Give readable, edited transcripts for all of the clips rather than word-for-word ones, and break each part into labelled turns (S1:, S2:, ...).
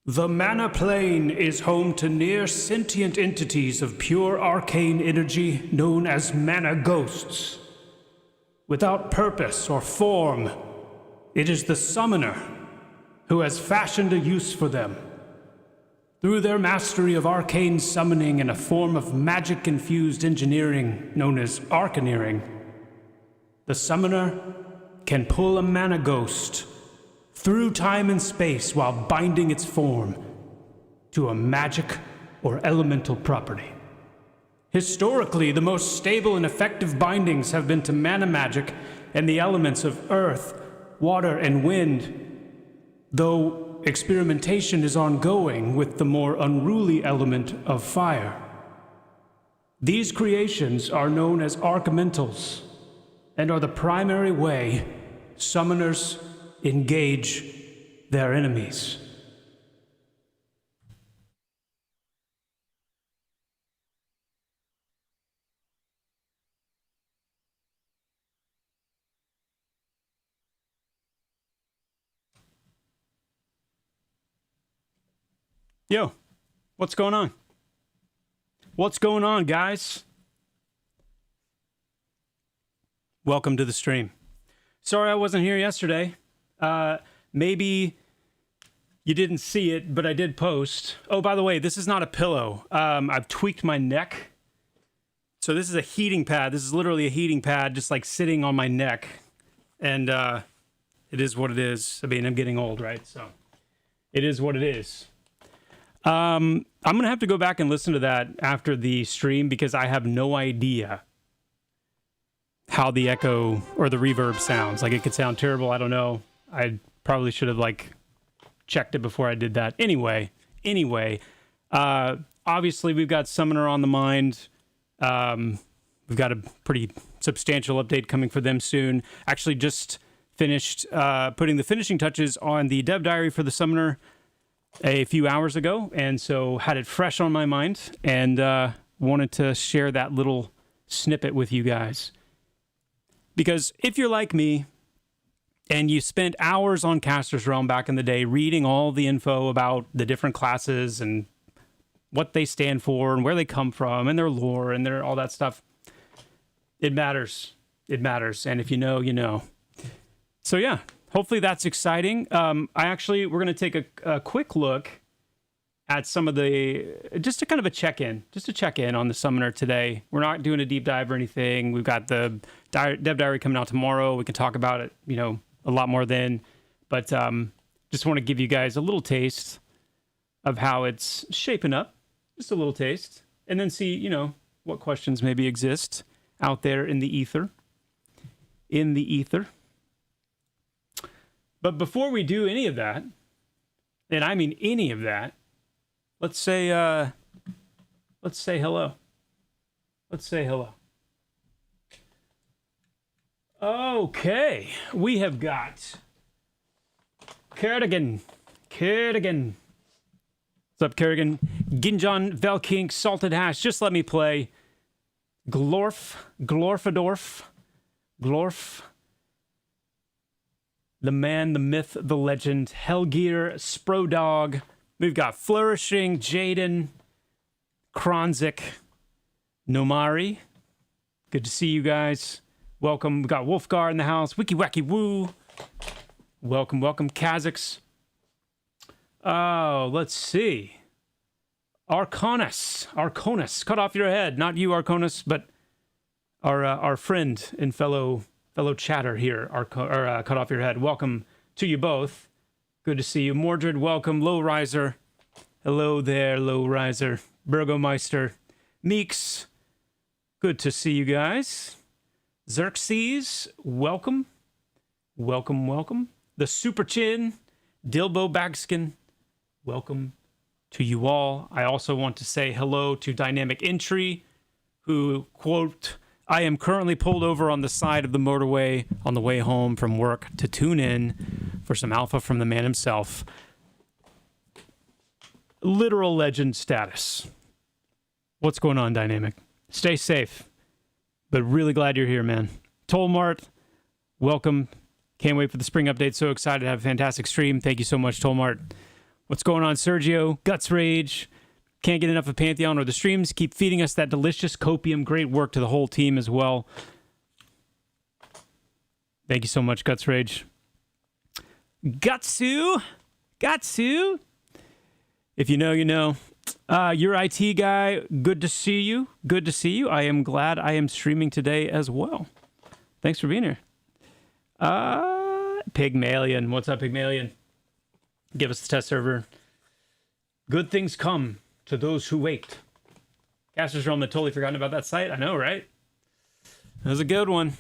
S1: The mana plane is home to near sentient entities of pure arcane energy known as mana ghosts. Without purpose or form, it is the summoner who has fashioned a use for them. Through their mastery of arcane summoning and a form of magic-infused engineering known as arcaneering, the summoner can pull a mana ghost through time and space while binding its form to a magic or elemental property. Historically, the most stable and effective bindings have been to mana magic and the elements of earth, water, and wind, though experimentation is ongoing with the more unruly element of fire. These creations are known as archelementals and are the primary way summoners engage their enemies. Yo, what's going on? What's going on, guys? Welcome to the stream. Sorry I wasn't here yesterday. Maybe you didn't see it, but I did post. Oh, by the way, this is not a pillow. I've tweaked my neck. So this is a heating pad. This is literally a heating pad just like sitting on my neck. And it is what it is. I mean, I'm getting old, right? So it is what it is. I'm going to have to go back and listen to that after the stream because I have no idea how the echo or the reverb sounds. Like, it could sound terrible. I don't know. I probably should have, like, checked it before I did that. Anyway, obviously we've got Summoner on the mind. We've got a pretty substantial update coming for them soon. Actually just finished putting the finishing touches on the dev diary for the Summoner a few hours ago, and so had it fresh on my mind and wanted to share that little snippet with you guys. Because if you're like me and you spent hours on Caster's Realm back in the day reading all the info about the different classes and what they stand for and where they come from and their lore and their all that stuff, it matters. It matters. And if you know, you know. So yeah, hopefully that's exciting. We're going to take a quick look at some of just a kind of a check-in on the Summoner today. We're not doing a deep dive or anything. We've got the dev diary coming out tomorrow. We can talk about it, a lot more then. But just want to give you guys a little taste of how it's shaping up. Just a little taste. And then see, what questions maybe exist out there in the ether. But before we do any of that, and I mean any of that, let's say hello. Let's say hello. Okay, we have got Kerrigan. What's up, Kerrigan? Ginjon, Velking, Salted Hash. Just let me play. Glorf. The man, the myth, the legend, Helgir, Sprodog. We've got Flourishing, Jaden, Kronzik, Nomari. Good to see you guys. Welcome. We've got Wolfgar in the house. Wiki Wacky Woo. Welcome. Kazakhs. Oh, let's see. Arconus. Cut off your head. Not you, Arconus, but our friend and fellow chatter here, cut off your head. Welcome to you both. Good to see you. Mordred, welcome. Low Riser. Hello there, Low Riser. Burgomeister. Meeks. Good to see you guys. Xerxes, welcome. The Super Chin. Dilbo Bagskin. Welcome to you all. I also want to say hello to Dynamic Entry, who, quote, I am currently pulled over on the side of the motorway on the way home from work to tune in for some alpha from the man himself. Literal legend status. What's going on, Dynamic? Stay safe, but really glad you're here, man. Tolmart, welcome. Can't wait for the spring update. So excited to have a fantastic stream. Thank you so much, Tolmart. What's going on, Sergio? Guts Rage. Can't get enough of Pantheon or the streams. Keep feeding us that delicious copium. Great work to the whole team as well. Thank you so much, Guts Rage. Gutsu. If you know, you know. Your IT guy, good to see you. I am glad I am streaming today as well. Thanks for being here. Pygmalion. What's up, Pygmalion? Give us the test server. Good things come to those who wait. Caster's Realm had totally forgotten about that site. I know, right? That was a good one.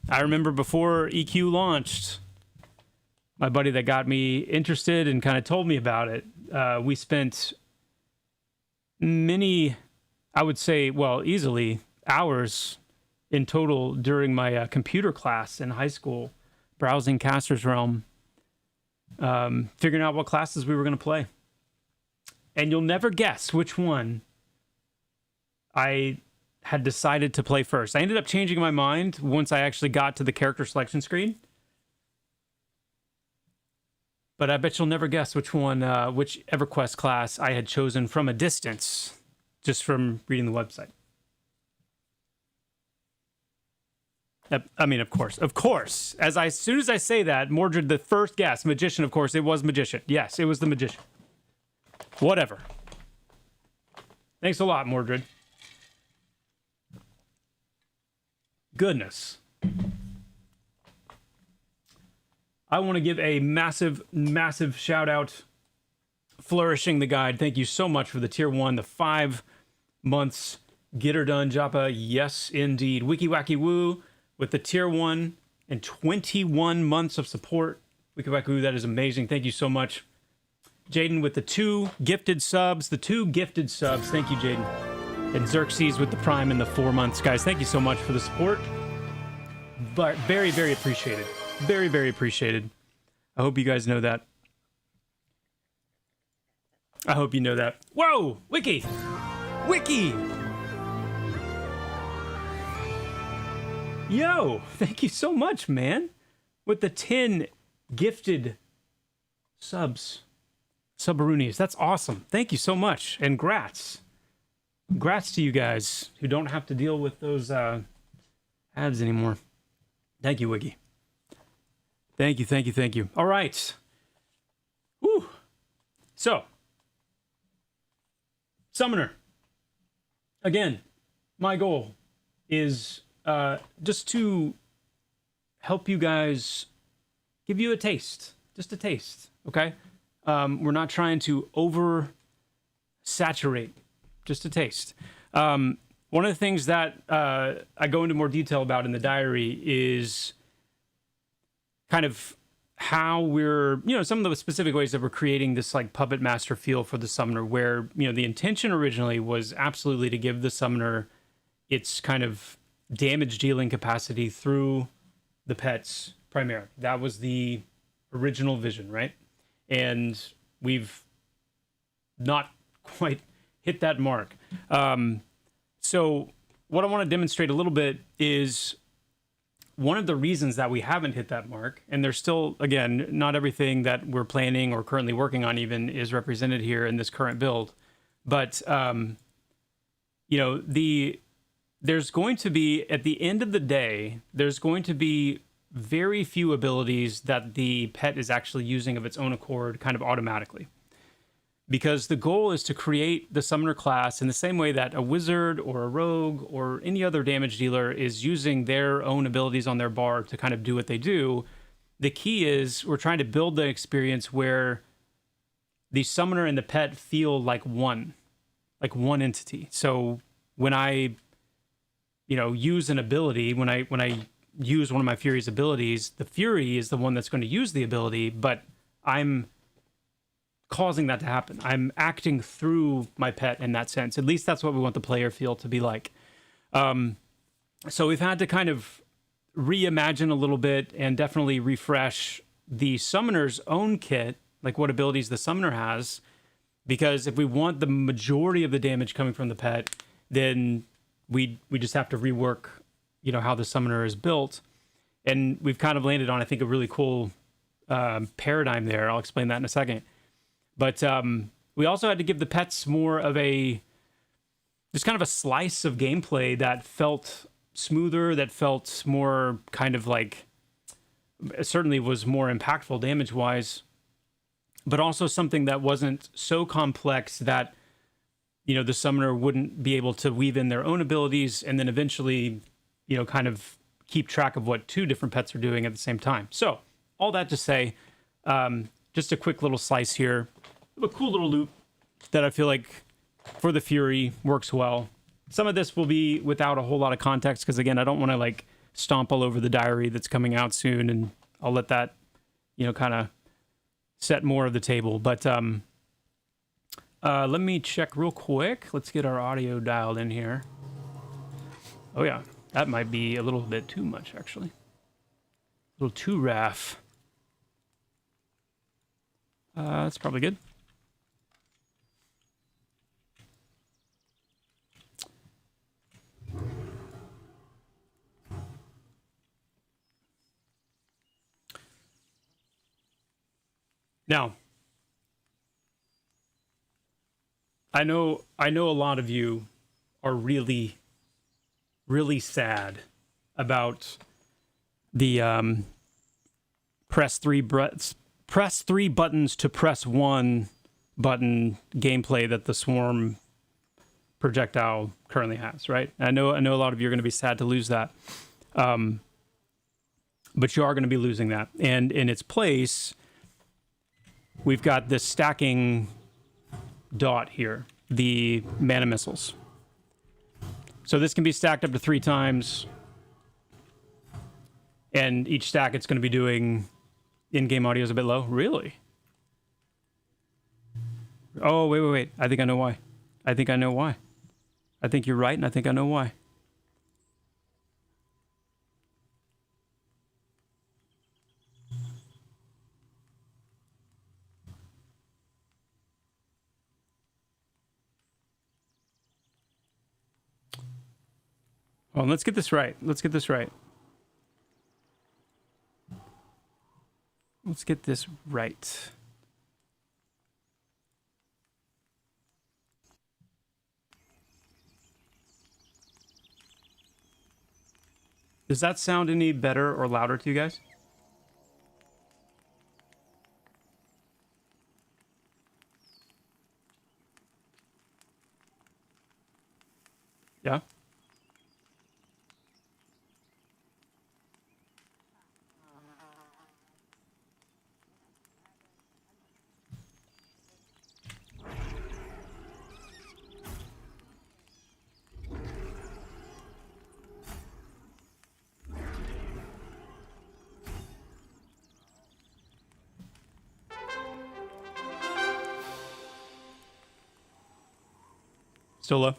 S1: I remember before EQ launched, my buddy that got me interested and kind of told me about it, we spent many, I would say, well, easily hours in total during my computer class in high school, browsing Caster's Realm, figuring out what classes we were going to play. And you'll never guess which one I had decided to play first. I ended up changing my mind once I actually got to the character selection screen. But I bet you'll never guess which one, which EverQuest class I had chosen from a distance, just from reading the website. I mean, of course. As soon as I say that, Mordred, the first guess, Magician, of course, it was Magician. Yes, it was the Magician. Whatever. Thanks a lot, Mordred. Goodness. I want to give a massive shout out. Flourishing the Guide. Thank you so much for the tier 1, the 5 months. Get her done, Joppa. Yes, indeed. Wiki Wacky Woo with the tier 1 and 21 months of support. Wiki Wacky Woo, that is amazing. Thank you so much. Jaden with the 2 gifted subs. Thank you, Jaden. And Xerxes with the Prime and the 4 months. Guys, thank you so much for the support. But very appreciated. Very appreciated. I hope you guys know that. I hope you know that. Whoa! Wiki! Yo! Thank you so much, man. With the 10 gifted subs. Subarunis. That's awesome. Thank you so much. And grats. Grats to you guys who don't have to deal with those ads anymore. Thank you, Wiggy. Thank you. All right. Woo. So, Summoner. Again, my goal is just to help you guys, give you a taste. Just a taste, okay? We're not trying to over-saturate. Just a taste. One of the things that I go into more detail about in the diary is kind of how we're, some of the specific ways that we're creating this like puppet master feel for the summoner, where, the intention originally was absolutely to give the summoner its kind of damage dealing capacity through the pets primarily. That was the original vision, right? And we've not quite hit that mark. So what I want to demonstrate a little bit is one of the reasons that we haven't hit that mark, and there's still, again, not everything that we're planning or currently working on even is represented here in this current build, but, there's going to be, at the end of the day, there's going to be very few abilities that the pet is actually using of its own accord kind of automatically. Because the goal is to create the summoner class in the same way that a wizard or a rogue or any other damage dealer is using their own abilities on their bar to kind of do what they do. The key is we're trying to build the experience where the summoner and the pet feel like one entity. So when I, use an ability, when I use one of my Fury's abilities, the Fury is the one that's going to use the ability, but I'm causing that to happen. I'm acting through my pet in that sense. At least that's what we want the player feel to be like. So we've had to kind of reimagine a little bit and definitely refresh the summoner's own kit, like what abilities the summoner has, because if we want the majority of the damage coming from the pet, then we just have to rework, how the summoner is built. And we've kind of landed on, I think, a really cool paradigm there. I'll explain that in a second. But we also had to give the pets more of just kind of a slice of gameplay that felt smoother, that felt more kind of like, it certainly was more impactful damage-wise, but also something that wasn't so complex that, you know, the summoner wouldn't be able to weave in their own abilities and then eventually, you know, kind of keep track of what two different pets are doing at the same time. So all that to say, just a quick little slice here, a cool little loop that I feel like for the Fury works well. Some of this will be without a whole lot of context because, again, I don't want to like stomp all over the diary that's coming out soon, and I'll let that, you know, kind of set more of the table. But let me check real quick. Let's get our audio dialed in here. Oh yeah, that might be a little bit too much, actually. A little too raff. That's probably good. Now, I know a lot of you are really, really sad about the press three buttons to press one button gameplay that the Swarm projectile currently has, right? I know a lot of you are going to be sad to lose that, but you are going to be losing that, and in its place, we've got this stacking dot here, the mana missiles. So this can be stacked up to 3 times, and each stack it's going to be doing in-game audio is a bit low. Really? Oh, wait. I think I know why. I think you're right, and I think I know why. Well, let's get this right. Let's get this right. Does that sound any better or louder to you guys? Yeah? Still low?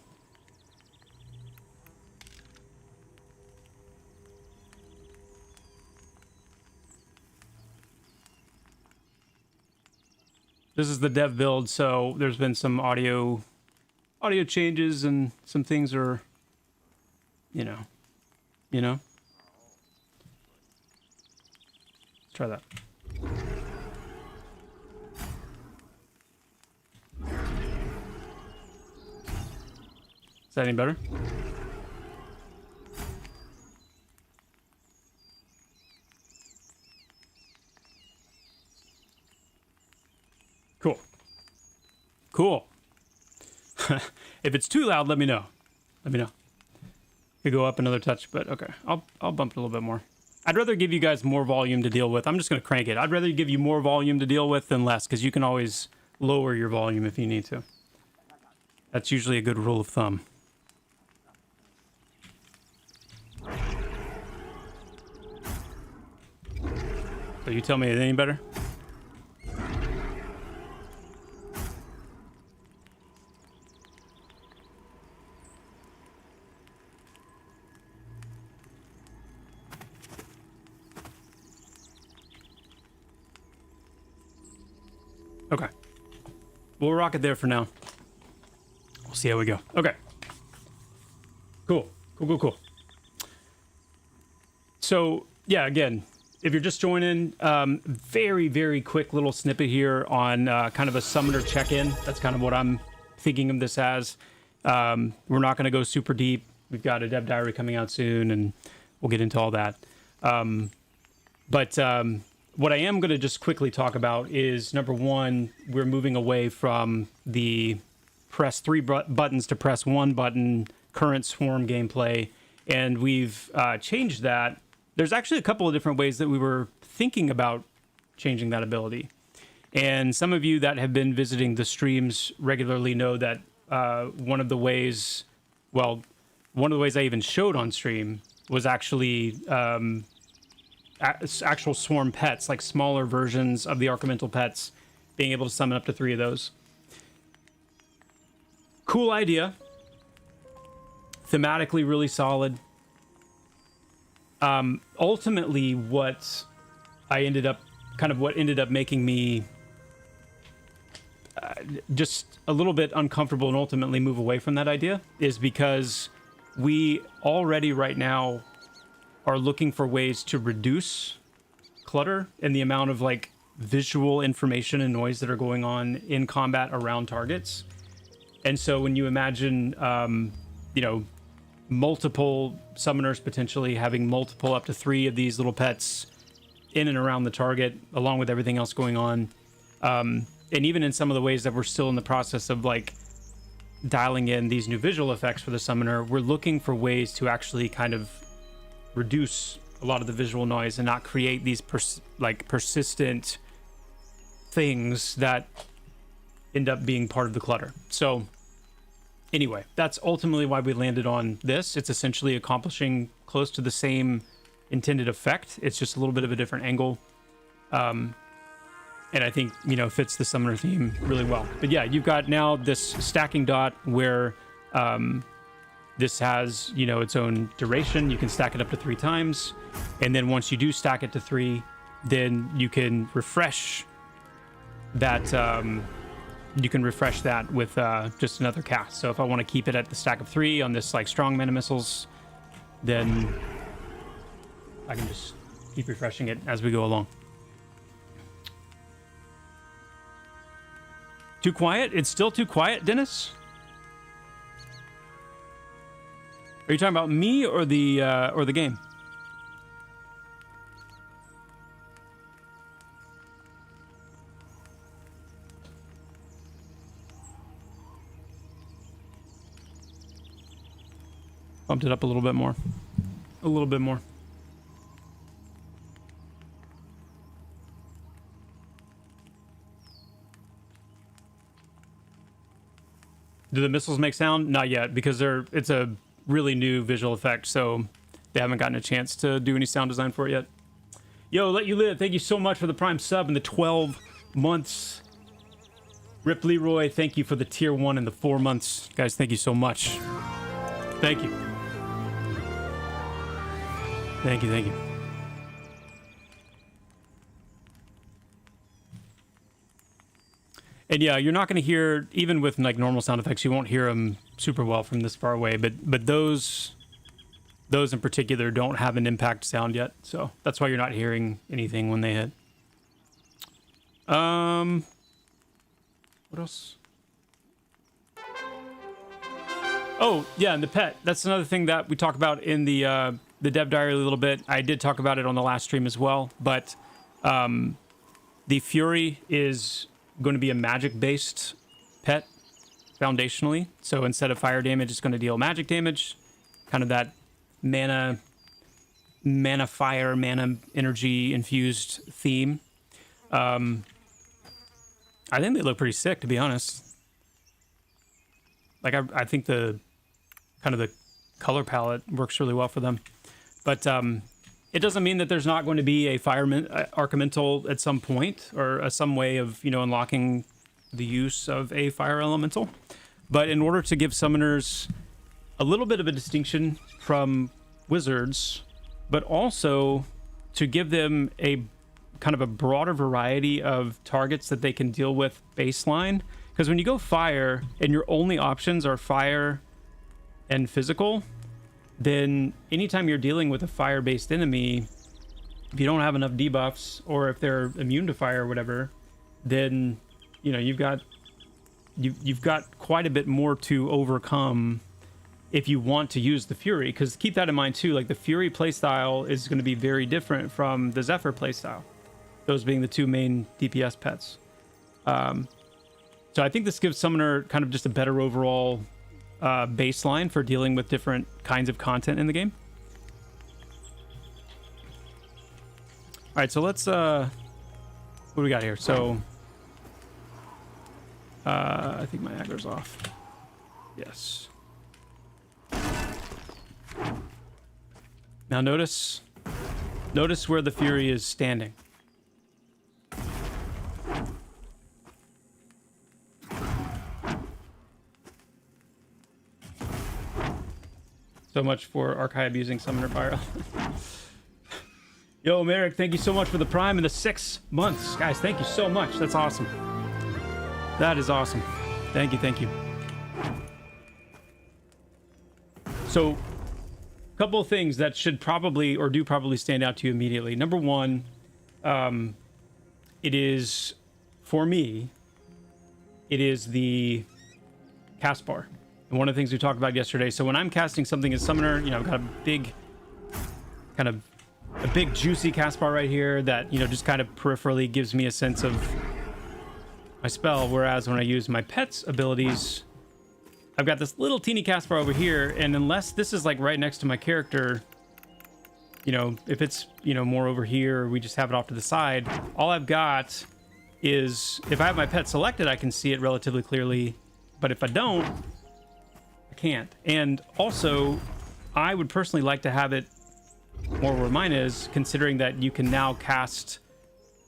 S1: This is the dev build, so there's been some audio changes and some things are, you know. Let's try that. Is that any better? Cool. If it's too loud, let me know. Could go up another touch, but okay. I'll bump it a little bit more. I'd rather give you guys more volume to deal with. I'm just going to crank it. I'd rather give you more volume to deal with than less, because you can always lower your volume if you need to. That's usually a good rule of thumb. So you tell me, is it any better? Okay. We'll rock it there for now. We'll see how we go. Okay. Cool. So, yeah, again, if you're just joining, very, very quick little snippet here on kind of a summoner check-in. That's kind of what I'm thinking of this as. We're not going to go super deep. We've got a dev diary coming out soon, and we'll get into all that. But what I am going to just quickly talk about is, number one, we're moving away from the press 3 buttons to press 1 button current Swarm gameplay, and we've changed that. There's actually a couple of different ways that we were thinking about changing that ability. And some of you that have been visiting the streams regularly know that one of the ways I even showed on stream was actually actual Swarm pets, like smaller versions of the Archelemental pets, being able to summon up to 3 of those. Cool idea. Thematically really solid. Ultimately, what ended up making me just a little bit uncomfortable and ultimately move away from that idea is because we already right now are looking for ways to reduce clutter and the amount of like visual information and noise that are going on in combat around targets. And so when you imagine, multiple summoners potentially having multiple up to 3 of these little pets in and around the target, along with everything else going on. And even in some of the ways that we're still in the process of like dialing in these new visual effects for the summoner, we're looking for ways to actually kind of reduce a lot of the visual noise and not create these persistent things that end up being part of the clutter. So anyway, that's ultimately why we landed on this. It's essentially accomplishing close to the same intended effect. It's just a little bit of a different angle. And I think, fits the summoner theme really well. But yeah, you've got now this stacking dot where this has, its own duration. You can stack it up to 3 times. And then once you do stack it to 3, then you can refresh that with just another cast. So if I want to keep it at the stack of 3 on this like strong mana missiles, then I can just keep refreshing it as we go along. Too quiet? It's still too quiet, Dennis? Are you talking about me or the game? Bumped it up a little bit more. A little bit more. Do the missiles make sound? Not yet, because it's a really new visual effect, so they haven't gotten a chance to do any sound design for it yet. Yo, Let You Live, thank you so much for the Prime sub and the 12 months. Rip Leroy, thank you for the tier 1 and the 4 months. Guys, thank you so much. Thank you. Thank you. And yeah, you're not going to hear, even with like normal sound effects, you won't hear them super well from this far away. But those in particular don't have an impact sound yet, so that's why you're not hearing anything when they hit. What else? Oh yeah, and the pet. That's another thing that we talk about in the dev diary a little bit. I did talk about it on the last stream as well, but the Fury is going to be a magic-based pet foundationally. So instead of fire damage, it's going to deal magic damage. Kind of that mana fire, mana energy infused theme. I think they look pretty sick, to be honest. Like I think the kind of the color palette works really well for them. But it doesn't mean that there's not going to be a fireman Archelemental at some point, or some way of unlocking the use of a fire elemental. But in order to give summoners a little bit of a distinction from wizards, but also to give them a kind of a broader variety of targets that they can deal with baseline. Because when you go fire and your only options are fire and physical, then anytime you're dealing with a fire-based enemy, if you don't have enough debuffs, or if they're immune to fire or whatever, then you know you've got quite a bit more to overcome if you want to use the Fury. Because keep that in mind too, like the Fury playstyle is going to be very different from the Zephyr playstyle, those being the two main DPS pets. So I think this gives Summoner kind of just a better overall baseline for dealing with different kinds of content in the game. All right, so let's what do we got here? So I think my aggro's off. Yes. Now notice where the Fury is standing. So much for Archive using Summoner Pyro. Yo, Merrick, thank you so much for the Prime and the 6 months. Guys, thank you so much. That's awesome. That is awesome. Thank you, thank you. So, a couple of things that should probably, or do probably stand out to you immediately. Number one, it is, for me, it is the cast bar. And one of the things we talked about yesterday. So when I'm casting something as Summoner, you know, I've got a big, kind of, a big juicy cast bar right here that, you know, just kind of peripherally gives me a sense of my spell. Whereas when I use my pet's abilities, I've got this little teeny cast bar over here. And unless this is like right next to my character, you know, if it's, you know, more over here, or we just have it off to the side, all I've got is, if I have my pet selected, I can see it relatively clearly. But if I don't, I can't. And also, I would personally like to have it more where mine is, considering that you can now cast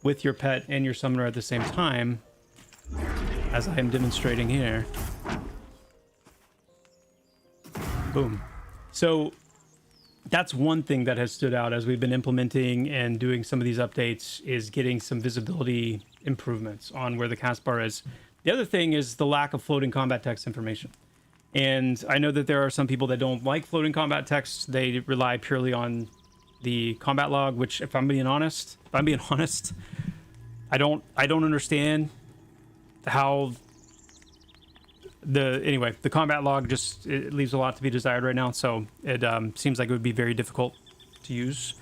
S1: with your pet and your Summoner at the same time, as I am demonstrating here. Boom. So that's one thing that has stood out as we've been implementing and doing some of these updates, is getting some visibility improvements on where the cast bar is. The other thing is the lack of floating combat text information. And I know that there are some people that don't like floating combat text. They rely purely on the combat log, which, if I'm being honest, I don't understand how the combat log just, it leaves a lot to be desired right now. So it seems like it would be very difficult to use.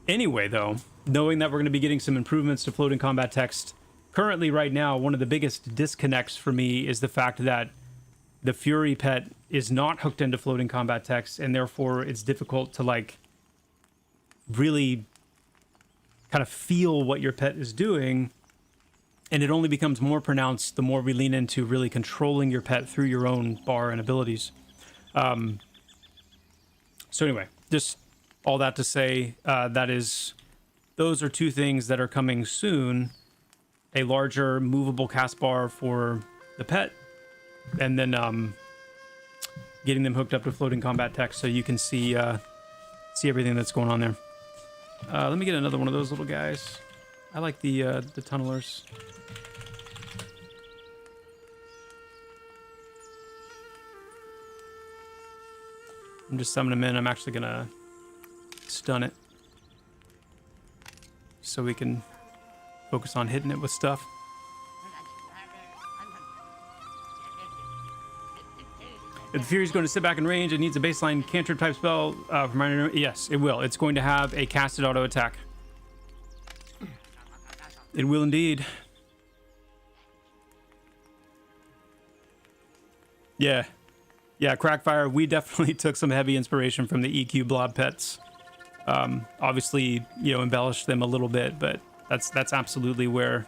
S1: Anyway, though, knowing that we're going to be getting some improvements to floating combat text, currently right now, one of the biggest disconnects for me is the fact that the Fury pet is not hooked into floating combat text, and therefore it's difficult to like really kind of feel what your pet is doing. And it only becomes more pronounced the more we lean into really controlling your pet through your own bar and abilities. So anyway, just all that to say, those are two things that are coming soon. A larger movable cast bar for the pet, and then getting them hooked up to floating combat text so you can see everything that's going on there. Let me get another one of those little guys. I like the tunnelers. I'm just summoning them in. I'm actually gonna stun it so we can focus on hitting it with stuff. If the Fury's going to sit back in range, it needs a baseline cantrip type spell from minor. Yes, it will. It's going to have a casted auto attack. It will indeed. Yeah. Yeah, Crackfire, we definitely took some heavy inspiration from the EQ blob pets. Obviously, you know, embellished them a little bit, but that's absolutely where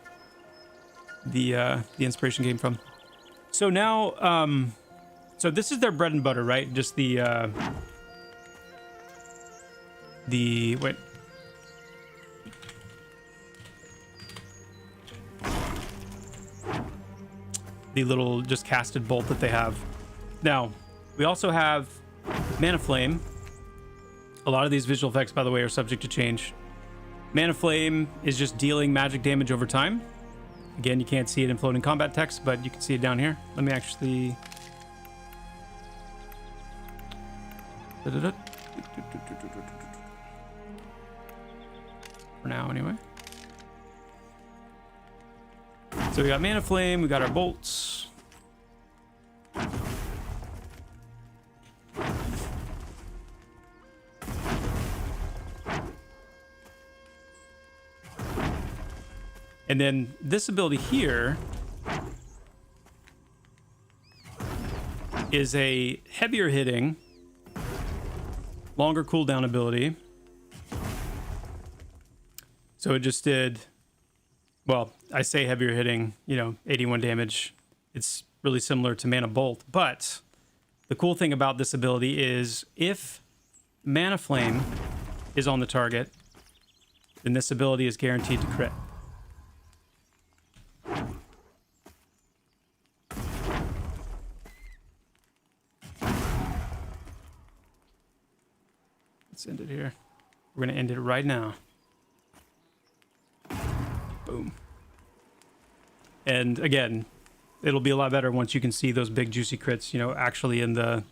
S1: the inspiration came from. So now, so this is their bread and butter, right? Just the wait. The little just casted bolt that they have. Now, we also have Mana Flame. A lot of these visual effects, by the way, are subject to change. Mana Flame is just dealing magic damage over time. Again, you can't see it in floating combat text, but you can see it down here. Let me actually... For now, anyway. So we got Mana Flame, we got our bolts. And then this ability here is a heavier hitting, longer cooldown ability. So it just did, well, I say heavier hitting, you know, 81 damage. It's really similar to Mana Bolt. But the cool thing about this ability is if Mana Flame is on the target, then this ability is guaranteed to crit. Let's end it here. We're going to end it right now. Boom. And again, it'll be a lot better once you can see those big juicy crits, you know, actually in the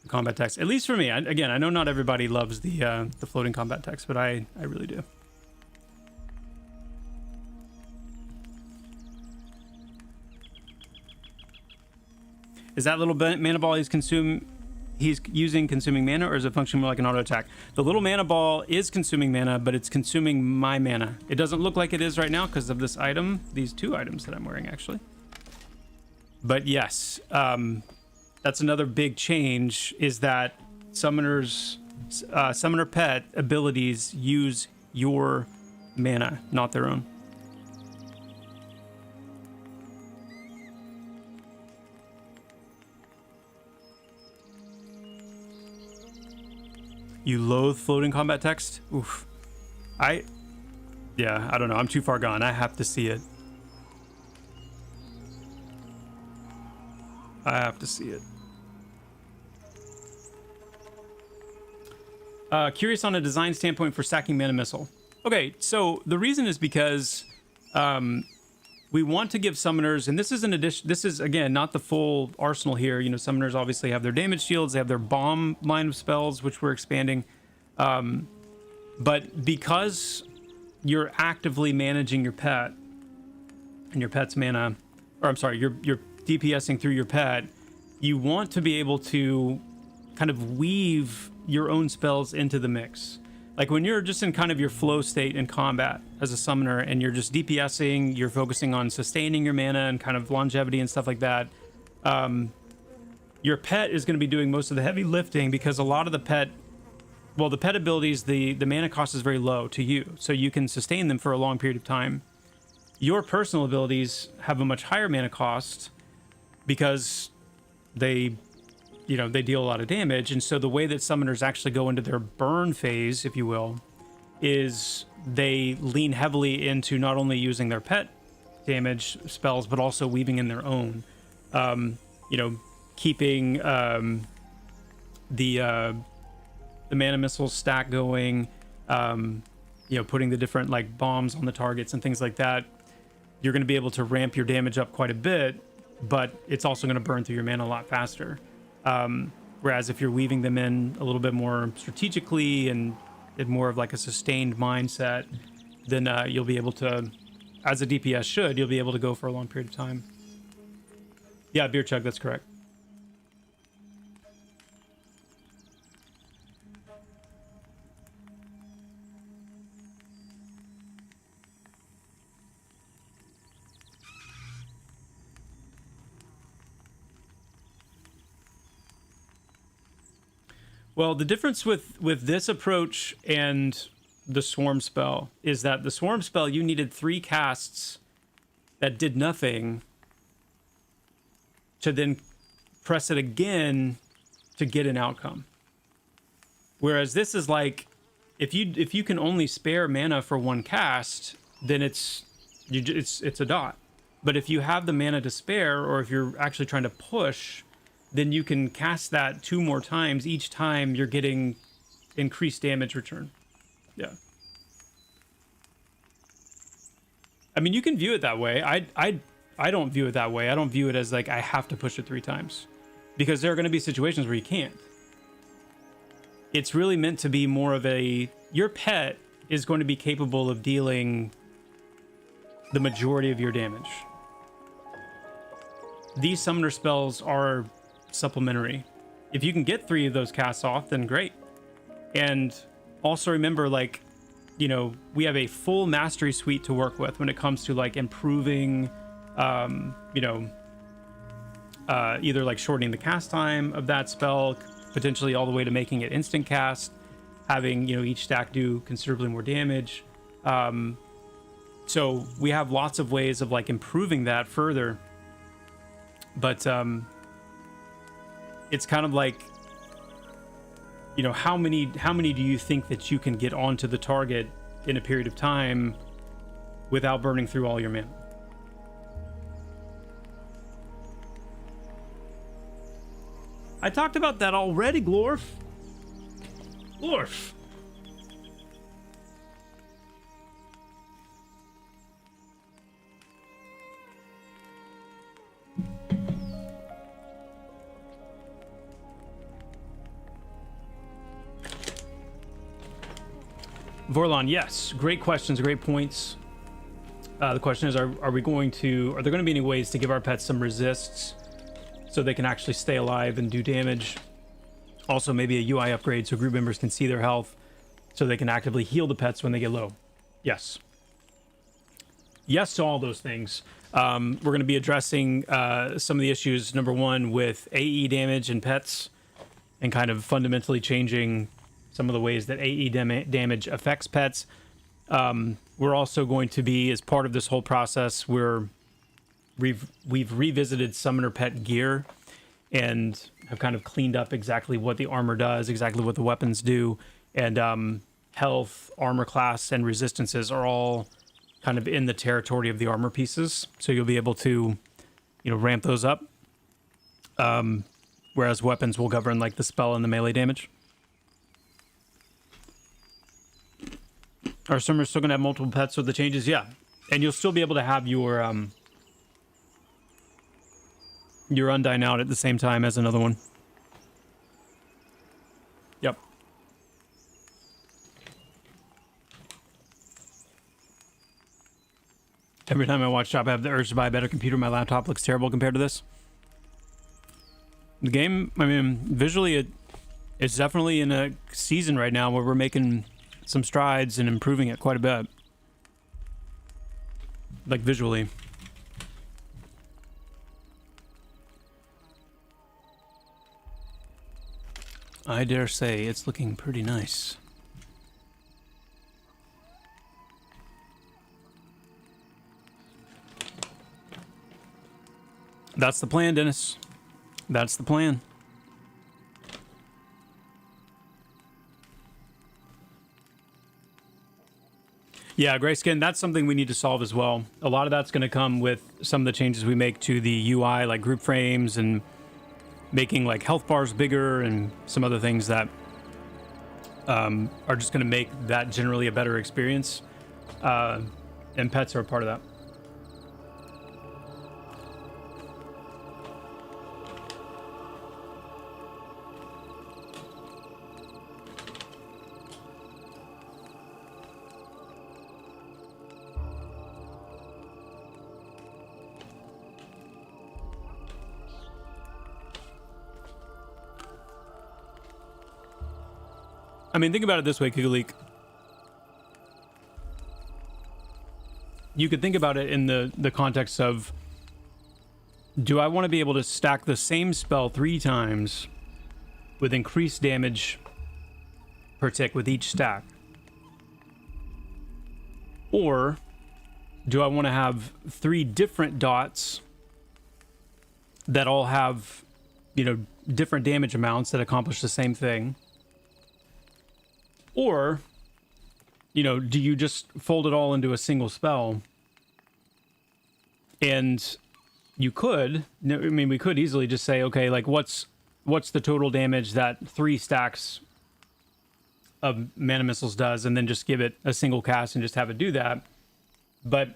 S1: combat text. At least for me. Again, I know not everybody loves the floating combat text, but I really do. Is that little mana ball he's using consuming mana, or is it functioning more like an auto attack? The little mana ball is consuming mana, but it's consuming my mana. It doesn't look like it is right now because of this item, these two items that I'm wearing actually. But yes, that's another big change, is that summoner pet abilities use your mana, not their own. You loathe floating combat text? Oof. Yeah, I don't know. I'm too far gone. I have to see it. I have to see it. Curious on a design standpoint for stacking Mana Missile. Okay, so the reason is because we want to give summoners, and this is an addition. This is, again, not the full arsenal here. You know, summoners obviously have their damage shields, they have their bomb line of spells, which we're expanding. But because you're actively managing your pet and your pet's mana, or I'm sorry, you're DPSing through your pet, you want to be able to kind of weave your own spells into the mix. Like when you're just in kind of your flow state in combat as a summoner and you're just DPSing, you're focusing on sustaining your mana and kind of longevity and stuff like that, your pet is going to be doing most of the heavy lifting, because a lot of the pet abilities, the mana cost is very low to you, so you can sustain them for a long period of time. Your personal abilities have a much higher mana cost because they deal a lot of damage, and so the way that summoners actually go into their burn phase, if you will, is they lean heavily into not only using their pet damage spells, but also weaving in their own. Keeping the Mana Missile stack going, putting the different like bombs on the targets and things like that. You're going to be able to ramp your damage up quite a bit, but it's also going to burn through your mana a lot faster. Whereas if you're weaving them in a little bit more strategically and in more of like a sustained mindset, then you'll be able to, as a DPS you'll be able to go for a long period of time. Yeah, Beer Chug, that's correct. Well, the difference with this approach and the Swarm spell is that the Swarm spell, you needed 3 casts that did nothing to then press it again to get an outcome. Whereas this is like, if you can only spare mana for 1 cast, then it's a dot. But if you have the mana to spare, or if you're actually trying to push, then you can cast that 2 more times. Each time you're getting increased damage return. Yeah. I mean, you can view it that way. I don't view it that way. I don't view it as like I have to push it 3 times, because there are going to be situations where you can't. It's really meant to be more of your pet is going to be capable of dealing the majority of your damage. These summoner spells are supplementary. If you can get 3 of those casts off, then great. And also remember, like, you know, we have a full mastery suite to work with when it comes to like improving, you know, either like shortening the cast time of that spell, potentially all the way to making it instant cast, having, you know, each stack do considerably more damage. So we have lots of ways of like improving that further. But it's kind of like, you know, how many do you think that you can get onto the target in a period of time without burning through all your mana? I talked about that already, Glorf. Glorf. Vorlon, yes. Great questions, great points. The question is, are there going to be any ways to give our pets some resists so they can actually stay alive and do damage? Also, maybe a UI upgrade so group members can see their health so they can actively heal the pets when they get low. Yes. Yes to all those things. We're going to be addressing some of the issues, number one, with AE damage in pets and kind of fundamentally changing some of the ways that AE damage affects pets. We're also going to be, as part of this whole process, we've revisited summoner pet gear and have kind of cleaned up exactly what the armor does, exactly what the weapons do, and health, armor class, and resistances are all kind of in the territory of the armor pieces. So you'll be able to, you know, ramp those up. Whereas weapons will govern like the spell and the melee damage. Are summoners still going to have multiple pets with the changes? Yeah. And you'll still be able to have your Undyne out at the same time as another one. Yep. Every time I watch Joppa, I have the urge to buy a better computer. My laptop looks terrible compared to this. The game, I mean, visually, it's definitely in a season right now where we're making some strides and improving it quite a bit. Like visually. I dare say it's looking pretty nice. That's the plan, Dennis. That's the plan. Yeah, Grayskin, that's something we need to solve as well. A lot of that's going to come with some of the changes we make to the UI, like group frames and making like health bars bigger and some other things that are just going to make that generally a better experience. And pets are a part of that. I mean, think about it this way, Kigalik. You could think about it in the context of, do I want to be able to stack the same spell 3 times with increased damage per tick with each stack? Or do I want to have 3 different dots that all have, you know, different damage amounts that accomplish the same thing? Or, you know, do you just fold it all into a single spell? And you could, I mean, we could easily just say, okay, like what's the total damage that 3 stacks of mana missiles does, and then just give it a single cast and just have it do that. But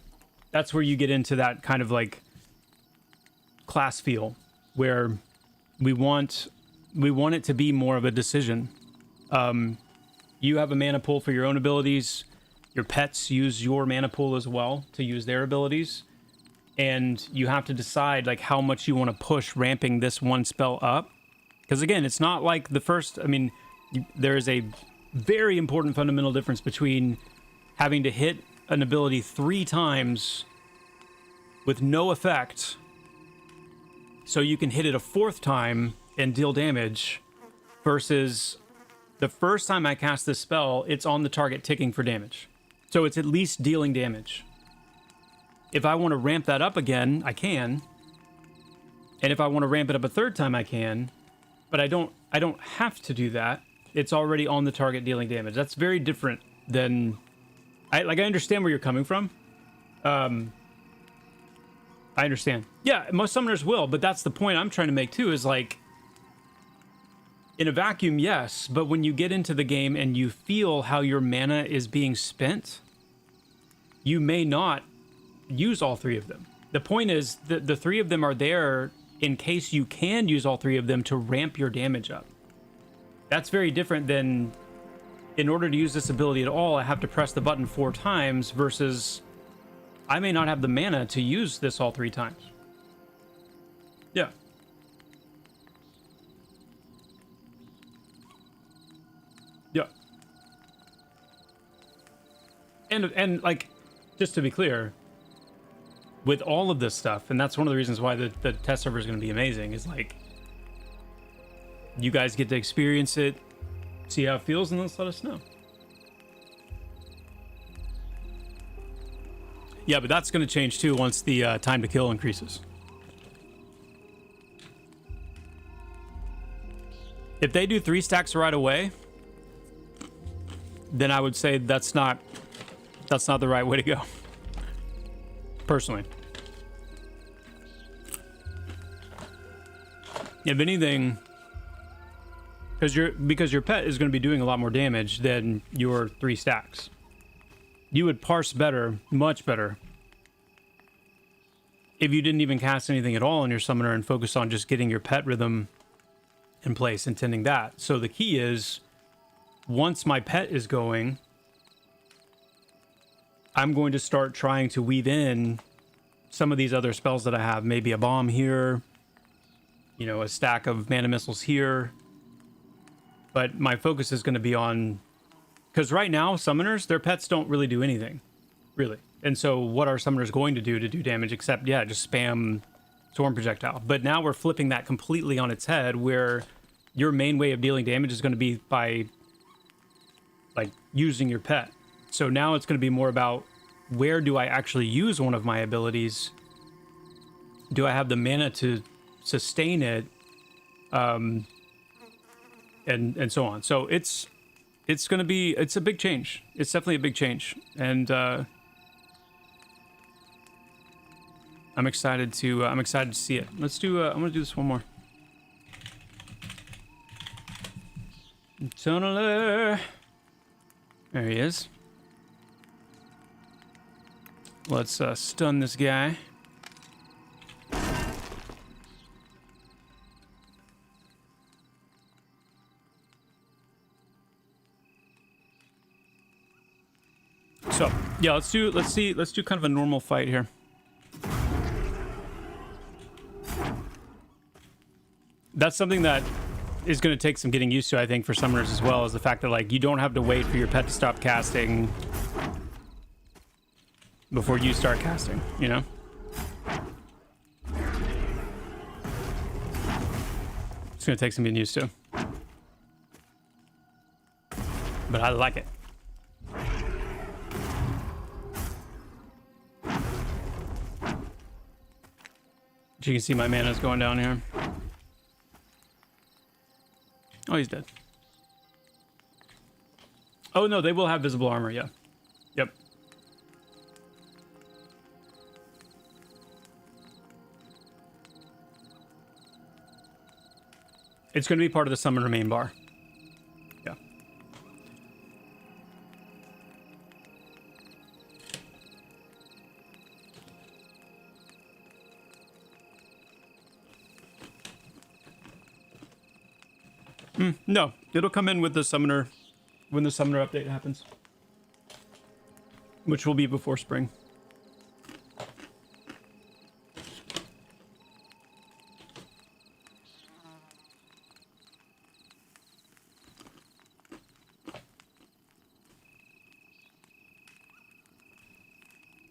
S1: that's where you get into that kind of like class feel, where we want it to be more of a decision. You have a mana pool for your own abilities. your pets use your mana pool as well to use their abilities. And you have to decide like how much you want to push ramping this one spell up. Because again, it's not like the first, I mean, there is a very important fundamental difference between having to hit an ability 3 times with no effect so you can hit it a 4th time and deal damage versus the first time I cast this spell, it's on the target ticking for damage. So it's at least dealing damage. If I want to ramp that up again, I can. And if I want to ramp it up a 3rd time, I can. But I don't have to do that. It's already on the target dealing damage. That's very different than... I understand where you're coming from. I understand. Yeah, most summoners will, but that's the point I'm trying to make too, is like... In a vacuum, yes, but when you get into the game and you feel how your mana is being spent, you may not use all 3 of them. The point is that the 3 of them are there in case you can use all 3 of them to ramp your damage up. That's very different than, in order to use this ability at all, I have to press the button 4 times versus I may not have the mana to use this all 3 times. Yeah. Yeah. And like, just to be clear, with all of this stuff, and that's one of the reasons why the test server is going to be amazing, is like, you guys get to experience it, see how it feels, and then let us know. Yeah, but that's going to change too once the time to kill increases. If they do 3 stacks right away, then I would say that's not the right way to go. Personally. If anything, because your pet is going to be doing a lot more damage than your 3 stacks. You would parse better, much better, if you didn't even cast anything at all on your summoner and focus on just getting your pet rhythm in place and tending that. So the key is, once my pet is going, I'm going to start trying to weave in some of these other spells that I have. Maybe a bomb here, you know, a stack of mana missiles here. But my focus is going to be on... Because right now, summoners, their pets don't really do anything. Really. And so what are summoners going to do damage except, yeah, just spam Storm Projectile? But now we're flipping that completely on its head, where your main way of dealing damage is going to be by, like, using your pet. So now it's going to be more about, where do I actually use one of my abilities? Do I have the mana to sustain it? And so on. So it's going to be, it's a big change. It's definitely a big change. And I'm excited to see it. Let's do, I'm going to do this one more. Tunneler. There he is. Let's stun this guy. So, yeah, let's do kind of a normal fight here. That's something that is going to take some getting used to, I think, for summoners as well, is the fact that, like, you don't have to wait for your pet to stop casting before you start casting, you know? It's going to take some getting used to. But I like it. You can see my mana's going down here. Oh, he's dead. Oh, no, they will have visible armor, yeah. Yep. It's going to be part of the summoner main bar. Yeah. No, it'll come in with the summoner when the summoner update happens. which will be before spring.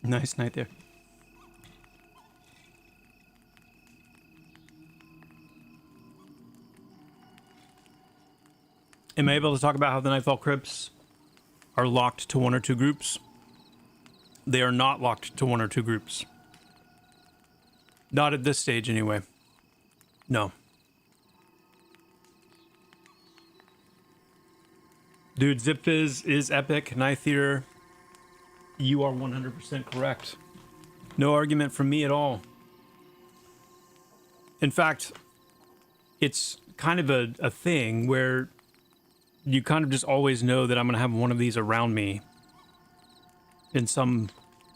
S1: Nice night there. Am I able to talk about how the Nightfall Crypts are locked to 1 or 2 groups? They are not locked to 1 or 2 groups. Not at this stage, anyway. No. Dude, ZipFizz is epic. Nighttheater, you are 100% correct. No argument from me at all. In fact, it's kind of a thing where you kind of just always know that I'm going to have one of these around me in some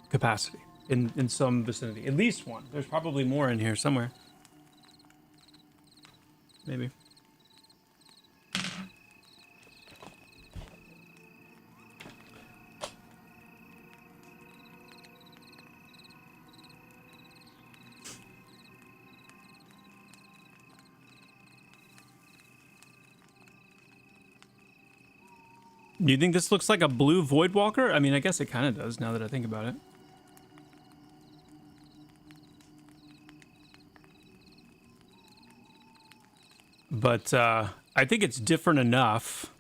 S1: capacity, in some vicinity. At least one. There's probably more in here somewhere. Maybe. Do you think this looks like a blue Voidwalker? I mean, I guess it kind of does now that I think about it. But I think it's different enough.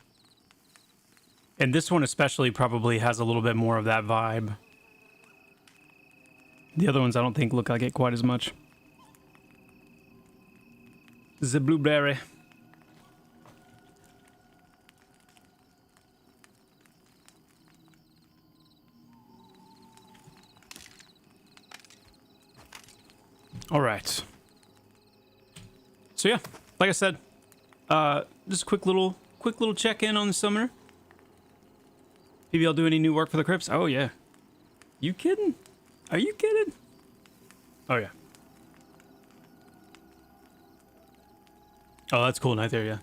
S1: And this one especially probably has a little bit more of that vibe. The other ones I don't think look like it quite as much. The blueberry. All right. So yeah, like I said, just a quick little check-in on the summoner. Maybe I'll do any new work for the crypts. Oh yeah. You kidding? Are you kidding? Oh yeah. Oh, that's cool night there, yeah.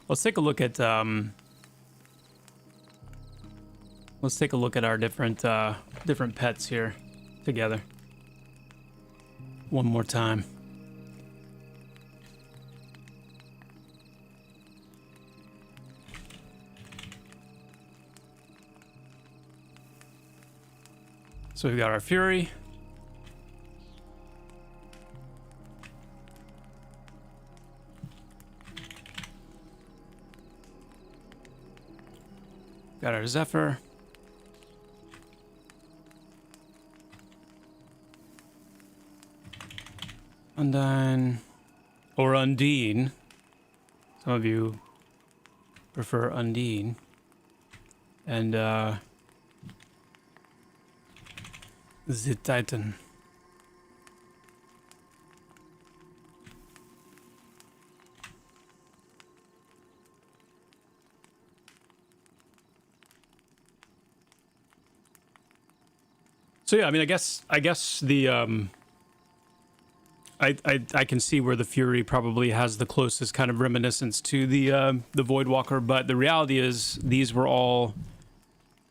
S1: Let's take a look at our different pets here together. One more time. So we've got our Fury. Got our Zephyr. Undine. Or Undine. Some of you prefer Undine. And, the Titan. So yeah, I mean, I guess the I can see where the Fury probably has the closest kind of reminiscence to the Voidwalker, but the reality is these were all,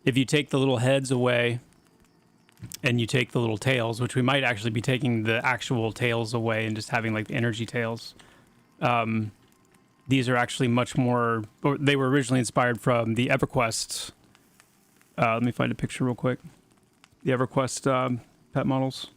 S1: if you take the little heads away and you take the little tails, which we might actually be taking the actual tails away and just having like the energy tails. These are actually much more, or they were originally inspired from the EverQuest. Let me find a picture real quick. The EverQuest pet models.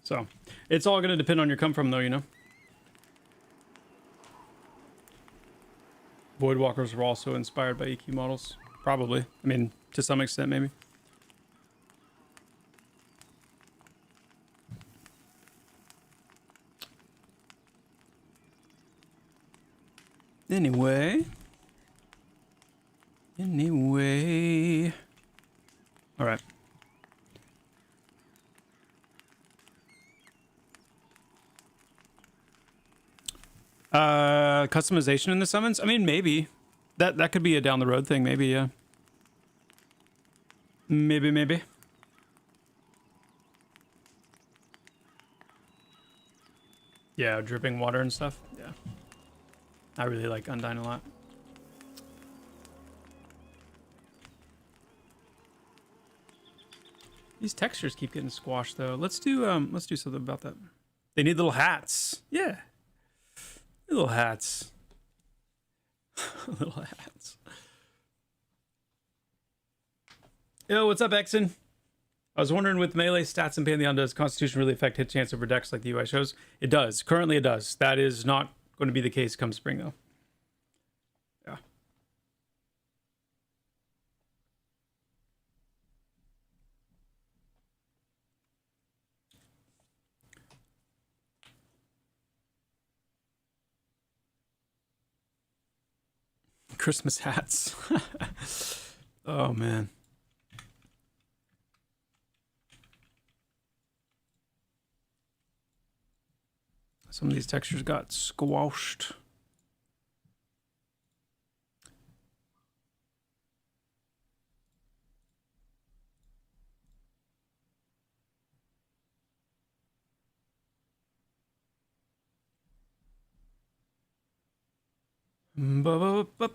S1: So, it's all going to depend on your come from, though, you know? Voidwalkers were also inspired by EQ models. Probably. I mean, to some extent, maybe. Anyway. All right. Customization in the summons? I mean, maybe. That could be a down the road thing, maybe, yeah. Maybe. Yeah, dripping water and stuff. Yeah. I really like Undyne a lot. These textures keep getting squashed though. Let's do something about that. They need little hats. Yeah. Little hats. Little hats. Yo, what's up, Exon? I was wondering, with melee stats in Pantheon, does Constitution really affect hit chance over decks like the UI shows? It does. Currently, it does. That is not going to be the case come spring, though. Yeah. Christmas hats. Oh, man. Some of these textures got squashed. Bup.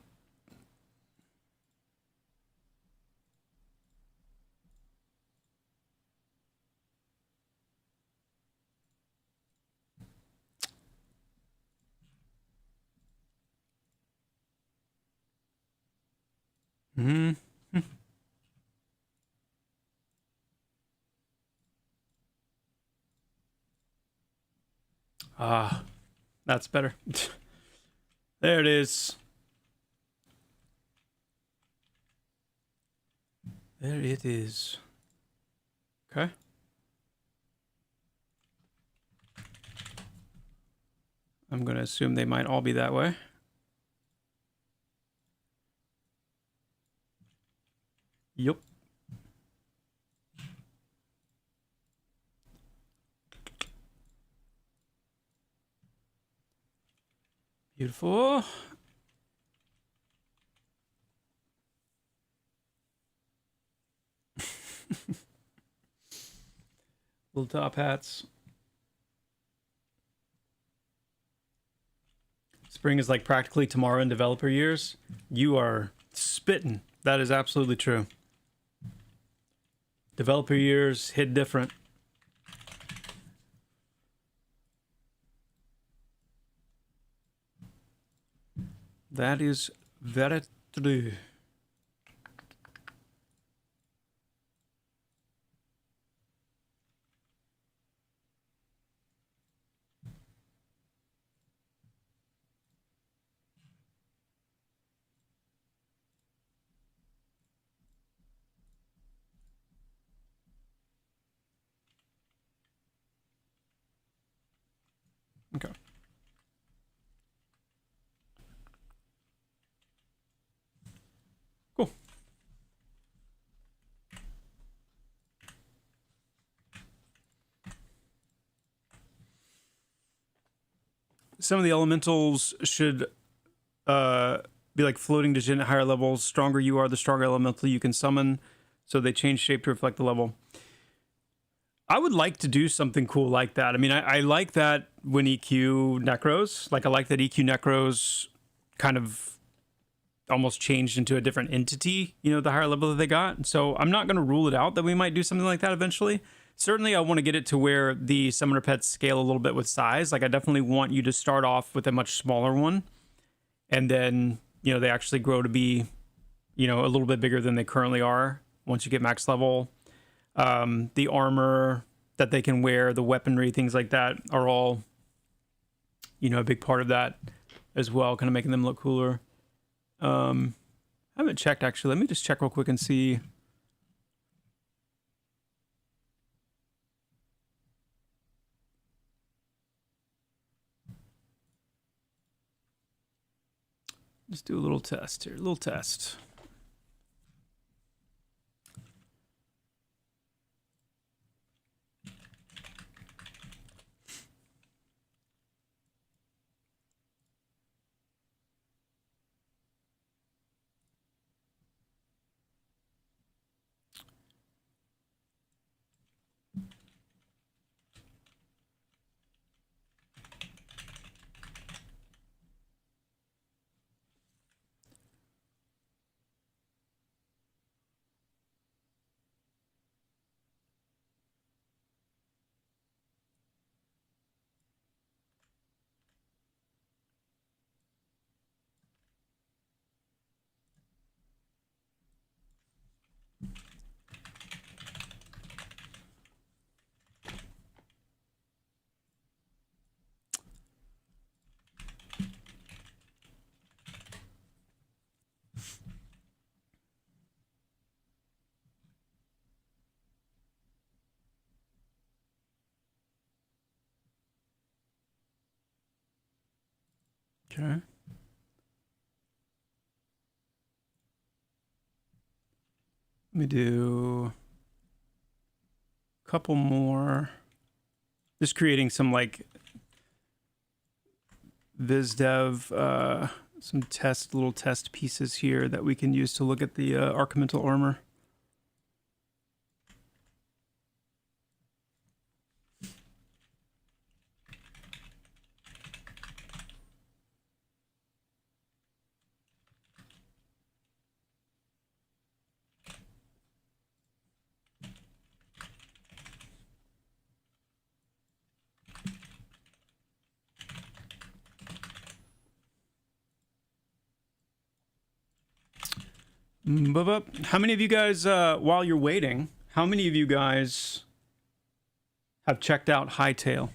S1: Ah, that's better. There it is. There it is. Okay. I'm going to assume they might all be that way. Yup. Beautiful. Little top hats. Spring is like practically tomorrow in developer years. You are spitting. That is absolutely true. Developer years hit different. That is very true. Okay. Cool. Some of the elementals should be like floating digit at higher levels. Stronger you are, the stronger elemental you can summon. So they change shape to reflect the level. I would like to do something cool like that. I mean, I like that when EQ Necros. Like, I like that EQ Necros kind of almost changed into a different entity, you know, the higher level that they got. So I'm not going to rule it out that we might do something like that eventually. Certainly, I want to get it to where the summoner pets scale a little bit with size. Like, I definitely want you to start off with a much smaller one. And then, you know, they actually grow to be, you know, a little bit bigger than they currently are once you get max level. The armor that they can wear, the weaponry, things like that are all, you know, a big part of that as well, kind of making them look cooler. I haven't checked, actually. Let me just check real quick and see. Let's do a little test here. A little test. Okay. Let me do a couple more. Just creating some like VizDev, some little test pieces here that we can use to look at the Archimental armor. How many of you guys, while you're waiting, how many of you guys have checked out Hightail?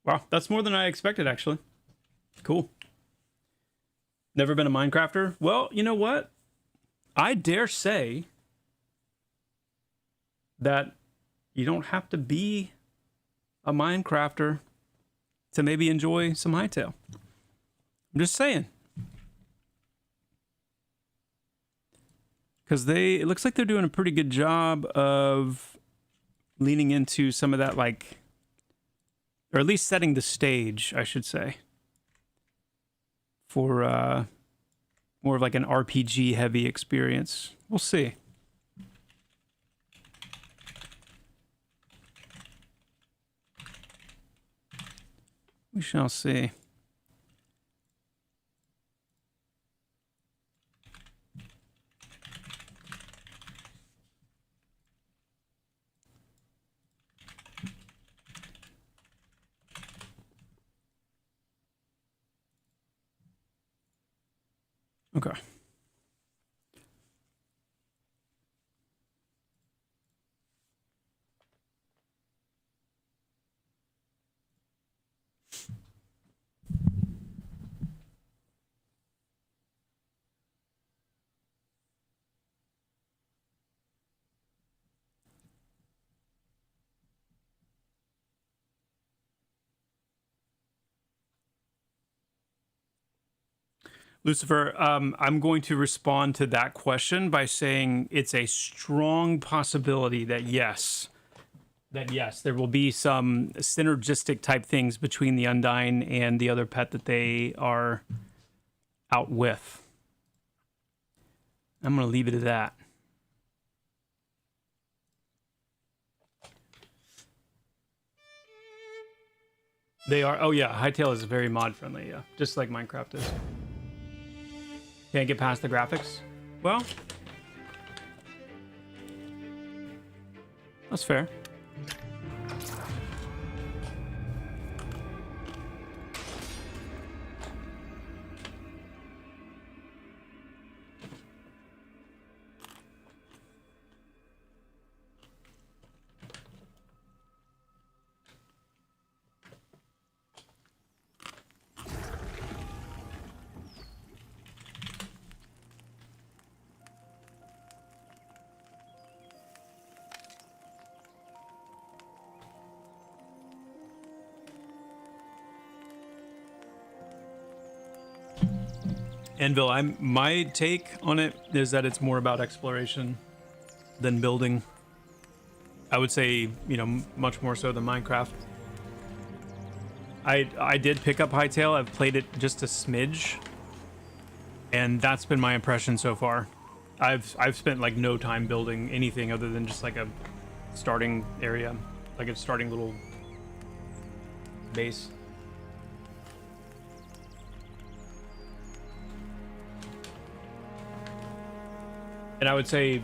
S1: Wow, that's more than I expected, actually. Cool. Never been a Minecrafter? Well, you know what? I dare say that you don't have to be a Minecrafter to maybe enjoy some Hightail. I'm just saying. Because it looks like they're doing a pretty good job of leaning into some of that, like, or at least setting the stage, I should say, for more of like an RPG heavy experience. We'll see. We shall see. Okay. Lucifer, I'm going to respond to that question by saying it's a strong possibility that yes, there will be some synergistic type things between the Undying and the other pet that they are out with. I'm going to leave it at that. They are. Oh yeah, Hightail is very mod friendly. Yeah, just like Minecraft is. Can't get past the graphics. Well, that's fair. Anvil, my take on it is that it's more about exploration than building. I would say, you know, much more so than Minecraft. I did pick up Hytale. I've played it just a smidge, and that's been my impression so far. I've spent like no time building anything other than just like a starting area, like a starting little base. And I would say,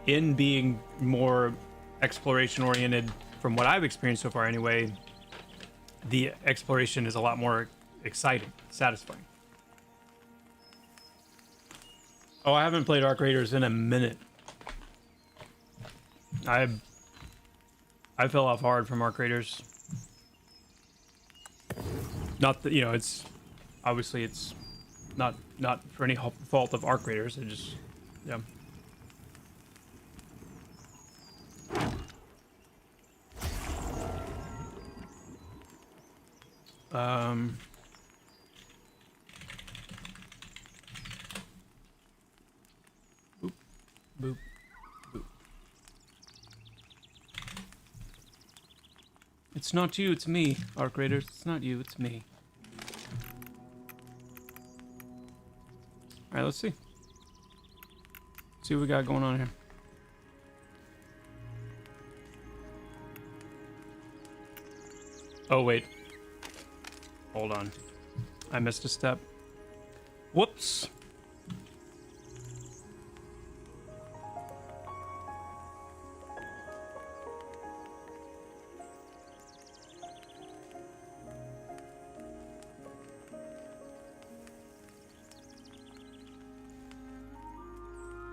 S1: in being more exploration oriented, from what I've experienced so far anyway, the exploration is a lot more exciting, satisfying. Oh, I haven't played Arc Raiders in a minute. I fell off hard from Arc Raiders. Not that, you know, it's obviously it's not for any fault of Arc Raiders. It just, yeah. Boop, boop, boop. It's not you, it's me, Arc Raiders. It's not you, it's me. Alright, let's see. See what we got going on here. Oh, wait. Hold on. I missed a step. Whoops.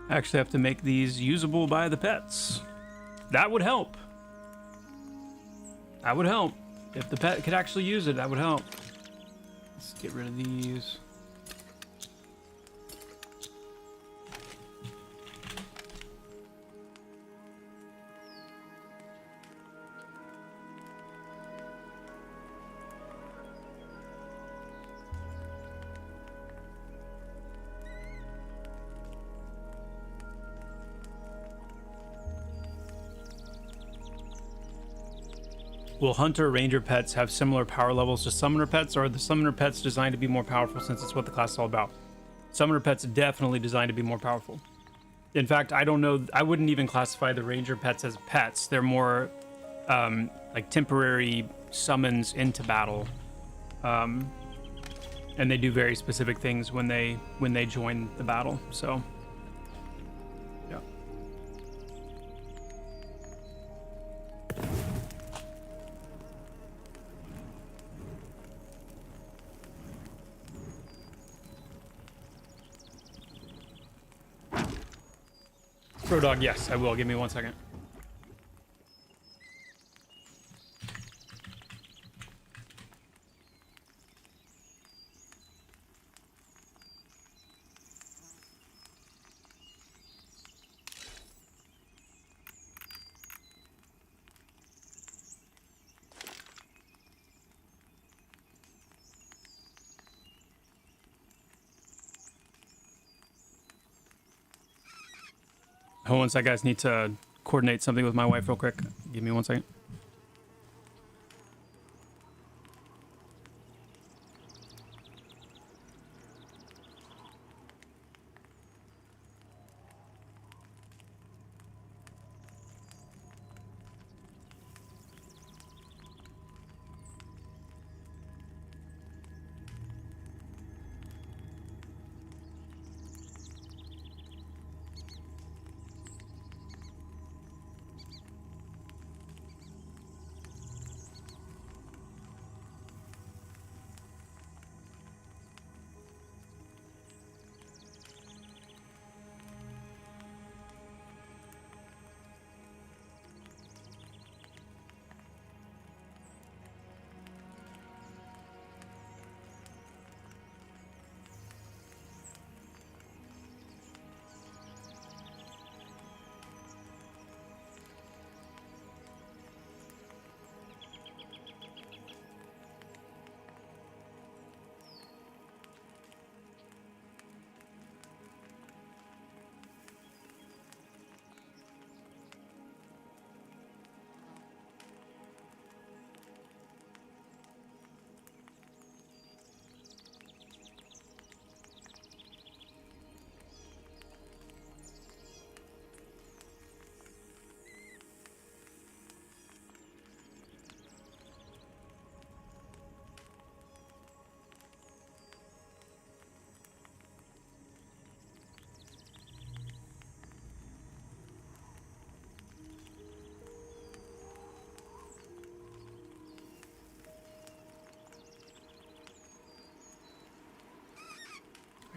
S1: I actually have to make these usable by the pets. That would help. That would help. If the pet could actually use it, that would help. Let's get rid of these. Will Hunter Ranger pets have similar power levels to Summoner pets, or are the Summoner pets designed to be more powerful since it's what the class is all about? Summoner pets definitely designed to be more powerful. In fact, I don't know, I wouldn't even classify the Ranger pets as pets. They're more like temporary summons into battle. And they do very specific things when they join the battle, so. Yeah. Pro Dog, yes, I will. Give me 1 second. Hold on 1 sec, guys. Need to coordinate something with my wife real quick. Give me 1 second.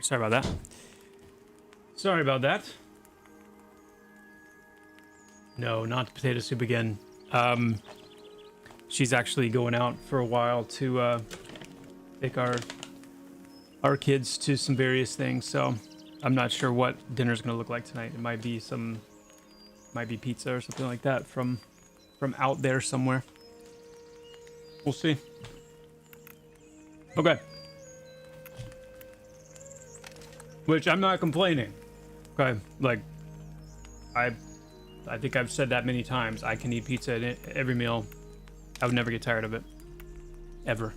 S1: Sorry about that. Sorry about that. No, not potato soup again. She's actually going out for a while to take our kids to some various things, so I'm not sure what dinner's gonna look like tonight. It might be pizza or something like that from out there somewhere. We'll see. Okay. Which I'm not complaining. Okay, like I think I've said that many times. I can eat pizza at every meal. I would never get tired of it. Ever.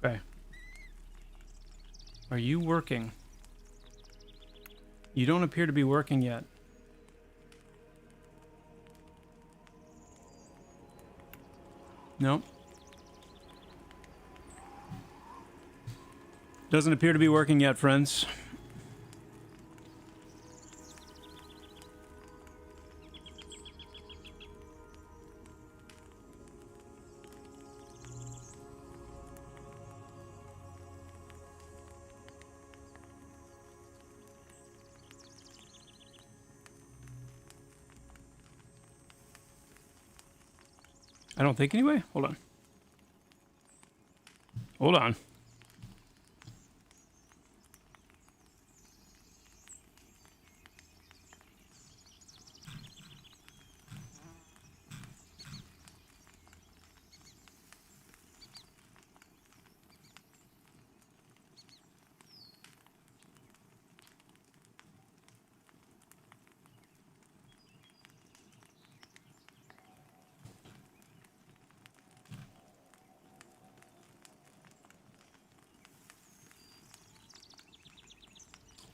S1: Okay. Are you working? You don't appear to be working yet. No. Doesn't appear to be working yet, friends. I don't think anyway. Hold on. Hold on.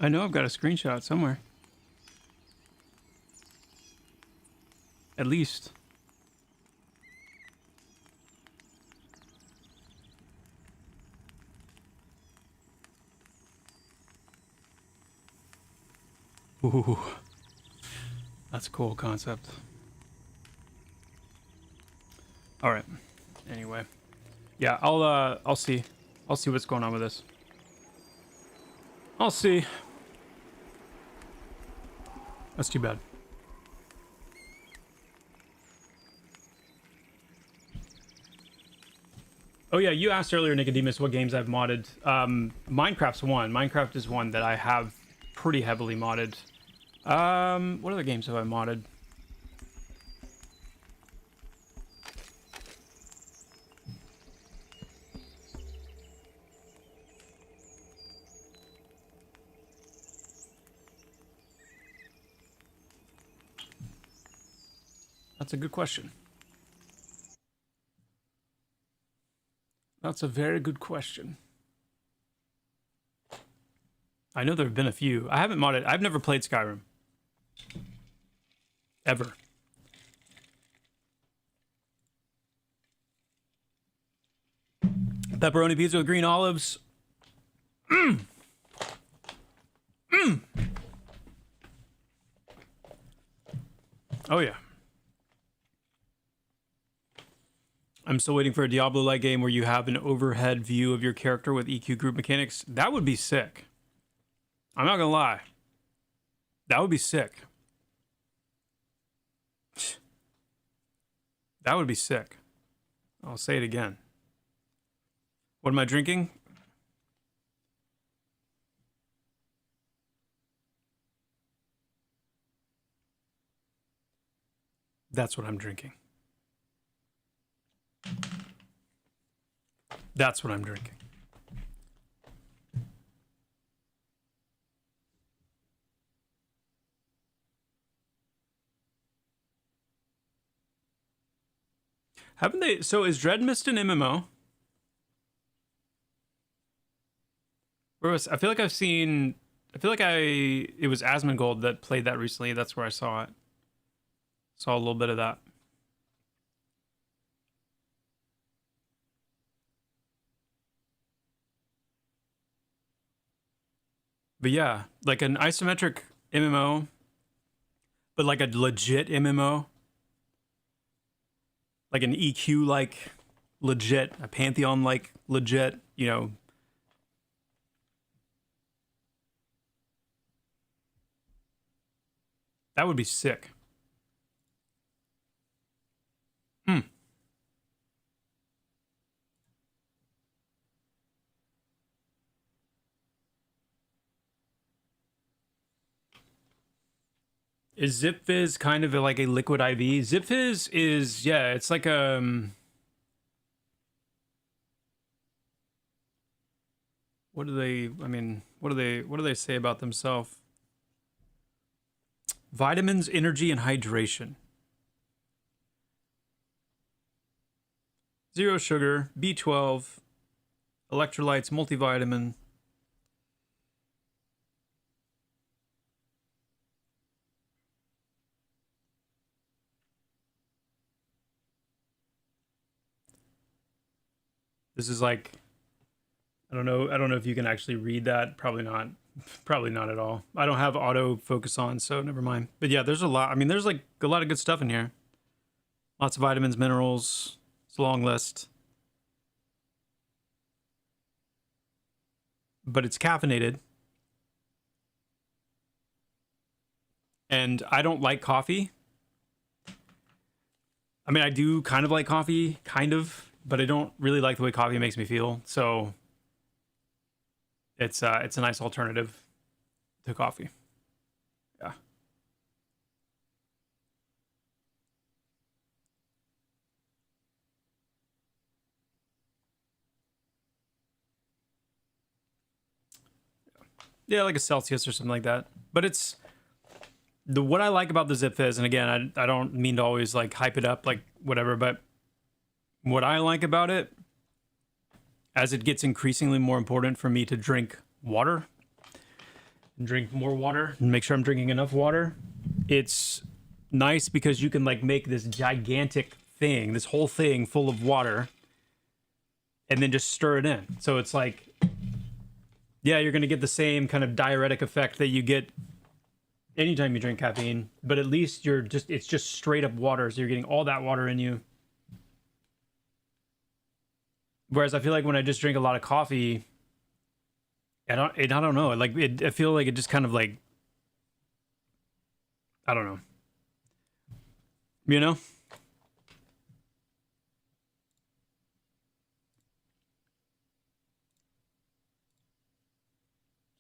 S1: I know I've got a screenshot somewhere. At least. Ooh. That's a cool concept. All right. Anyway. Yeah, I'll see. I'll see what's going on with this. I'll see. That's too bad. Oh yeah, you asked earlier, Nicodemus, what games I've modded. Minecraft's one. Minecraft is one that I have pretty heavily modded. What other games have I modded? That's a good question. That's a very good question. I know there have been a few. I haven't modded. I've never played Skyrim. Ever. Pepperoni pizza with green olives. Mmm. Mmm. Oh yeah. I'm still waiting for a Diablo-like game where you have an overhead view of your character with EQ group mechanics. That would be sick. I'm not gonna lie. That would be sick. That would be sick. I'll say it again. What am I drinking? That's what I'm drinking. That's what I'm drinking. Haven't they? So is Dread Mist an MMO? Where was? I feel like I've seen. I feel like it was Asmongold that played that recently. That's where I saw it. Saw a little bit of that. But yeah, like an isometric MMO, but like a legit MMO, like an EQ like legit, a Pantheon like legit, you know. That would be sick. Hmm. Is Zip Fizz kind of like a liquid IV? Zip Fizz is, yeah, it's like what do they, I mean, what do they say about themselves? Vitamins, energy, and hydration. Zero sugar, B12, electrolytes, multivitamin. This is like, I don't know if you can actually read that. Probably not. Probably not at all. I don't have auto focus on, so never mind. But yeah, there's a lot. I mean, there's like a lot of good stuff in here. Lots of vitamins, minerals. It's a long list. But it's caffeinated. And I don't like coffee. I mean, I do kind of like coffee, kind of, but I don't really like the way coffee makes me feel. So it's a nice alternative to coffee. Yeah. Yeah, like a Celsius or something like that. But it's what I like about the Zip Fizz, and again, I don't mean to always like hype it up, like whatever, but what I like about it, as it gets increasingly more important for me to drink water, and drink more water, and make sure I'm drinking enough water, it's nice because you can like make this gigantic thing, this whole thing full of water, and then just stir it in. So it's like, yeah, you're gonna get the same kind of diuretic effect that you get anytime you drink caffeine, but at least it's just straight up water, so you're getting all that water in you. Whereas I feel like when I just drink a lot of coffee, I don't know, I feel like it just kind of like, I don't know, you know?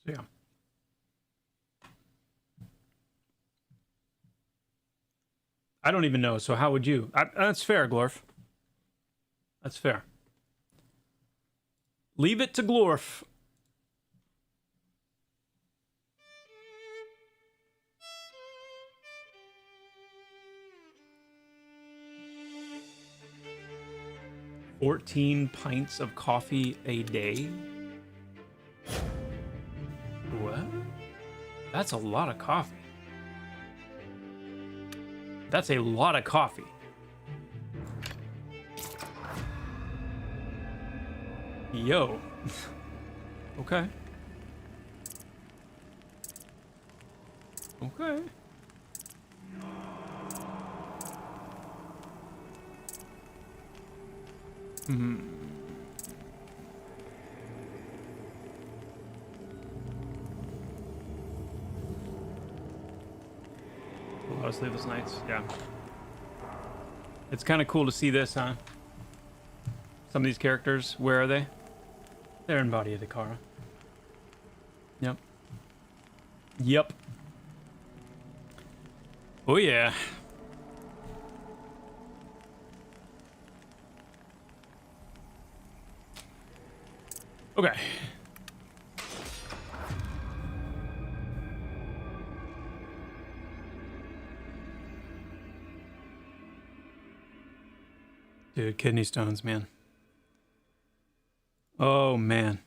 S1: So yeah. I don't even know. So how would you? That's fair, Glorf. That's fair. Leave it to Glorf. "14 pints of coffee a day." What? That's a lot of coffee. That's a lot of coffee. Yo. Okay. Okay. Hmm. A lot of sleepless nights, yeah. It's kind of cool to see this, huh? Some of these characters, where are they? They're in Body of the Kara. Yep. Yep. Oh yeah. Okay. Dude, kidney stones, man. Oh, man.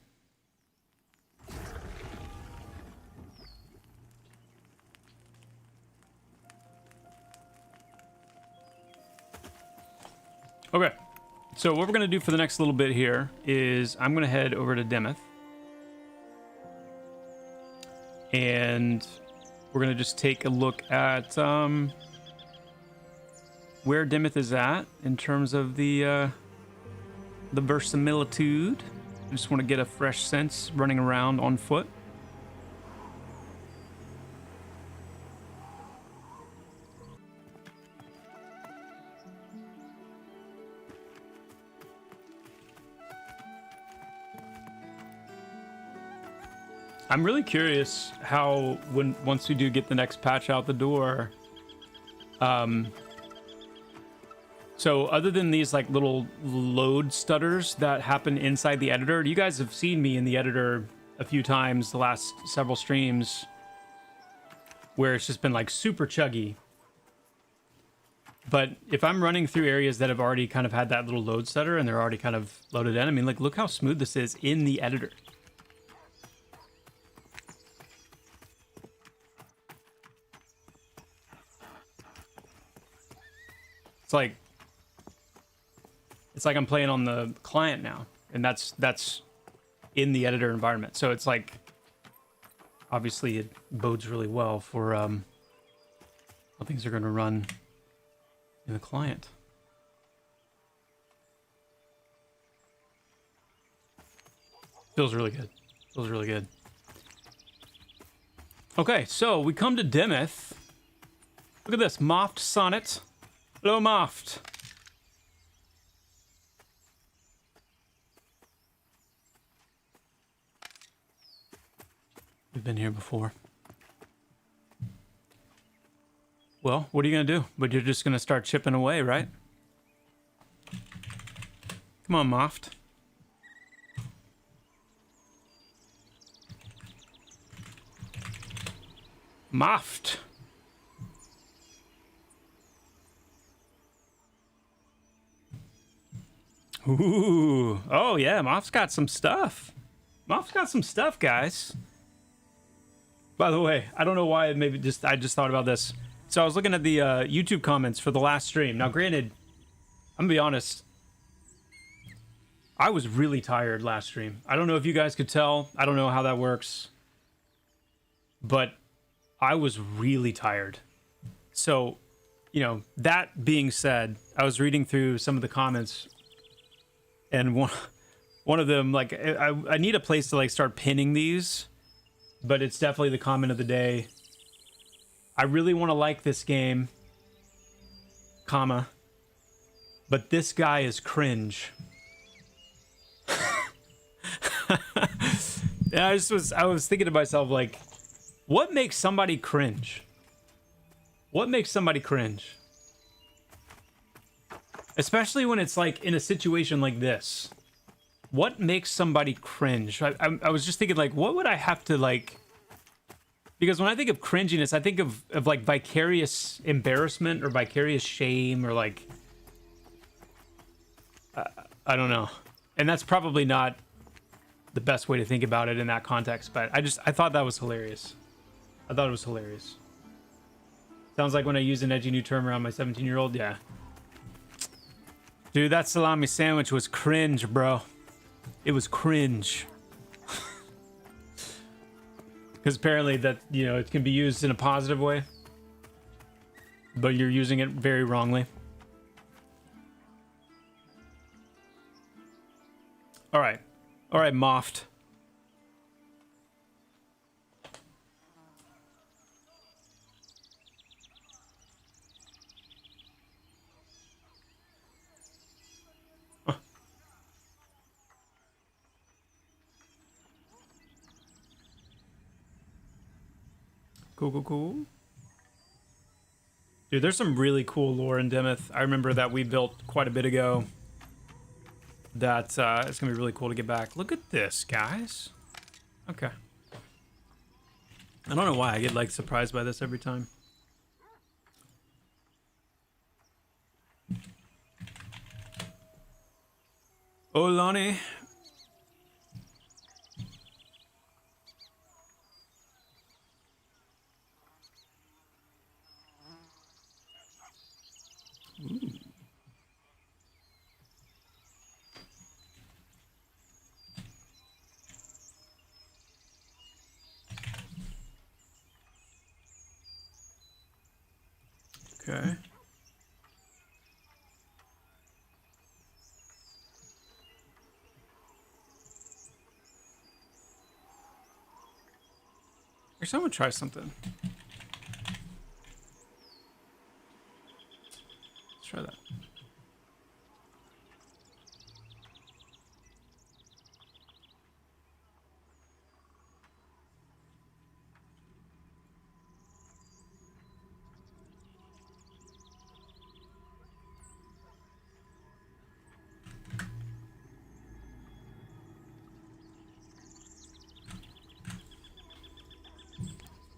S1: Okay. So what we're going to do for the next little bit here is I'm going to head over to Demeth. And we're going to just take a look at where Demeth is at in terms of the the verisimilitude. I just want to get a fresh sense running around on foot. I'm really curious how, once we do get the next patch out the door, so other than these like little load stutters that happen inside the editor, you guys have seen me in the editor a few times the last several streams where it's just been like super chuggy. But if I'm running through areas that have already kind of had that little load stutter and they're already kind of loaded in, I mean, like, look how smooth this is in the editor. It's like I'm playing on the client now, and that's in the editor environment. So it's like, obviously it bodes really well for how things are going to run in the client. Feels really good. Feels really good. Okay, so we come to Demeth. Look at this, Moft Sonnet. Hello, Moft. We've been here before. Well, what are you gonna do? But you're just gonna start chipping away, right? Come on, Moft. Moft. Ooh. Oh, yeah, Moft's got some stuff. Moft's got some stuff, guys. By the way, I don't know why, I just thought about this. So I was looking at the YouTube comments for the last stream. Now, granted, I'm gonna be honest, I was really tired last stream. I don't know if you guys could tell. I don't know how that works. But I was really tired. So, you know, that being said, I was reading through some of the comments, and one of them, like, I need a place to, like, start pinning these, but it's definitely the comment of the day. I really want to like this game, comma, but this guy is cringe. And I was thinking to myself, like, what makes somebody cringe? What makes somebody cringe? Especially when it's like in a situation like this. What makes somebody cringe? I was just thinking, like, what would I have to, like... Because when I think of cringiness, I think of like vicarious embarrassment or vicarious shame or like... I don't know. And that's probably not the best way to think about it in that context, but I thought that was hilarious. I thought it was hilarious. Sounds like when I use an edgy new term around my 17-year-old, yeah. Dude, that salami sandwich was cringe, bro. It was cringe. Because apparently that, you know, it can be used in a positive way, but you're using it very wrongly. All right. All right, Moft. Cool. Dude, there's some really cool lore in Demeth. I remember that we built quite a bit ago. That it's gonna be really cool to get back. Look at this, guys. Okay. I don't know why I get like surprised by this every time. Oh, Lonnie. Ooh. Okay. Actually, I'm gonna try something. Let's try that.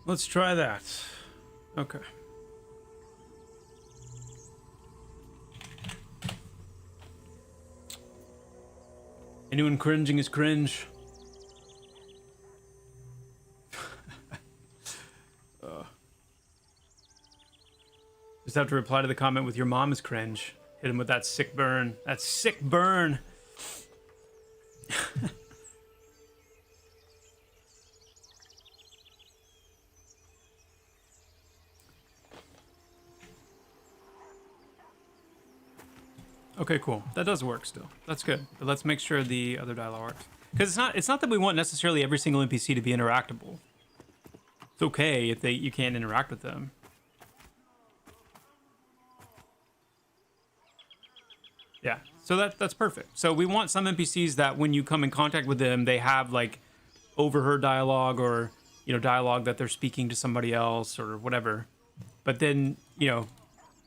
S1: Let's try that. Okay. Anyone cringing is cringe. Just have to reply to the comment with your mom is cringe. Hit him with that sick burn. That sick burn. Okay, cool. That does work still. That's good. But let's make sure the other dialogue works. Because it's not that we want necessarily every single NPC to be interactable. It's okay if you can't interact with them. Yeah, so that's perfect. So we want some NPCs that when you come in contact with them, they have like overheard dialogue or, you know, dialogue that they're speaking to somebody else or whatever. But then, you know,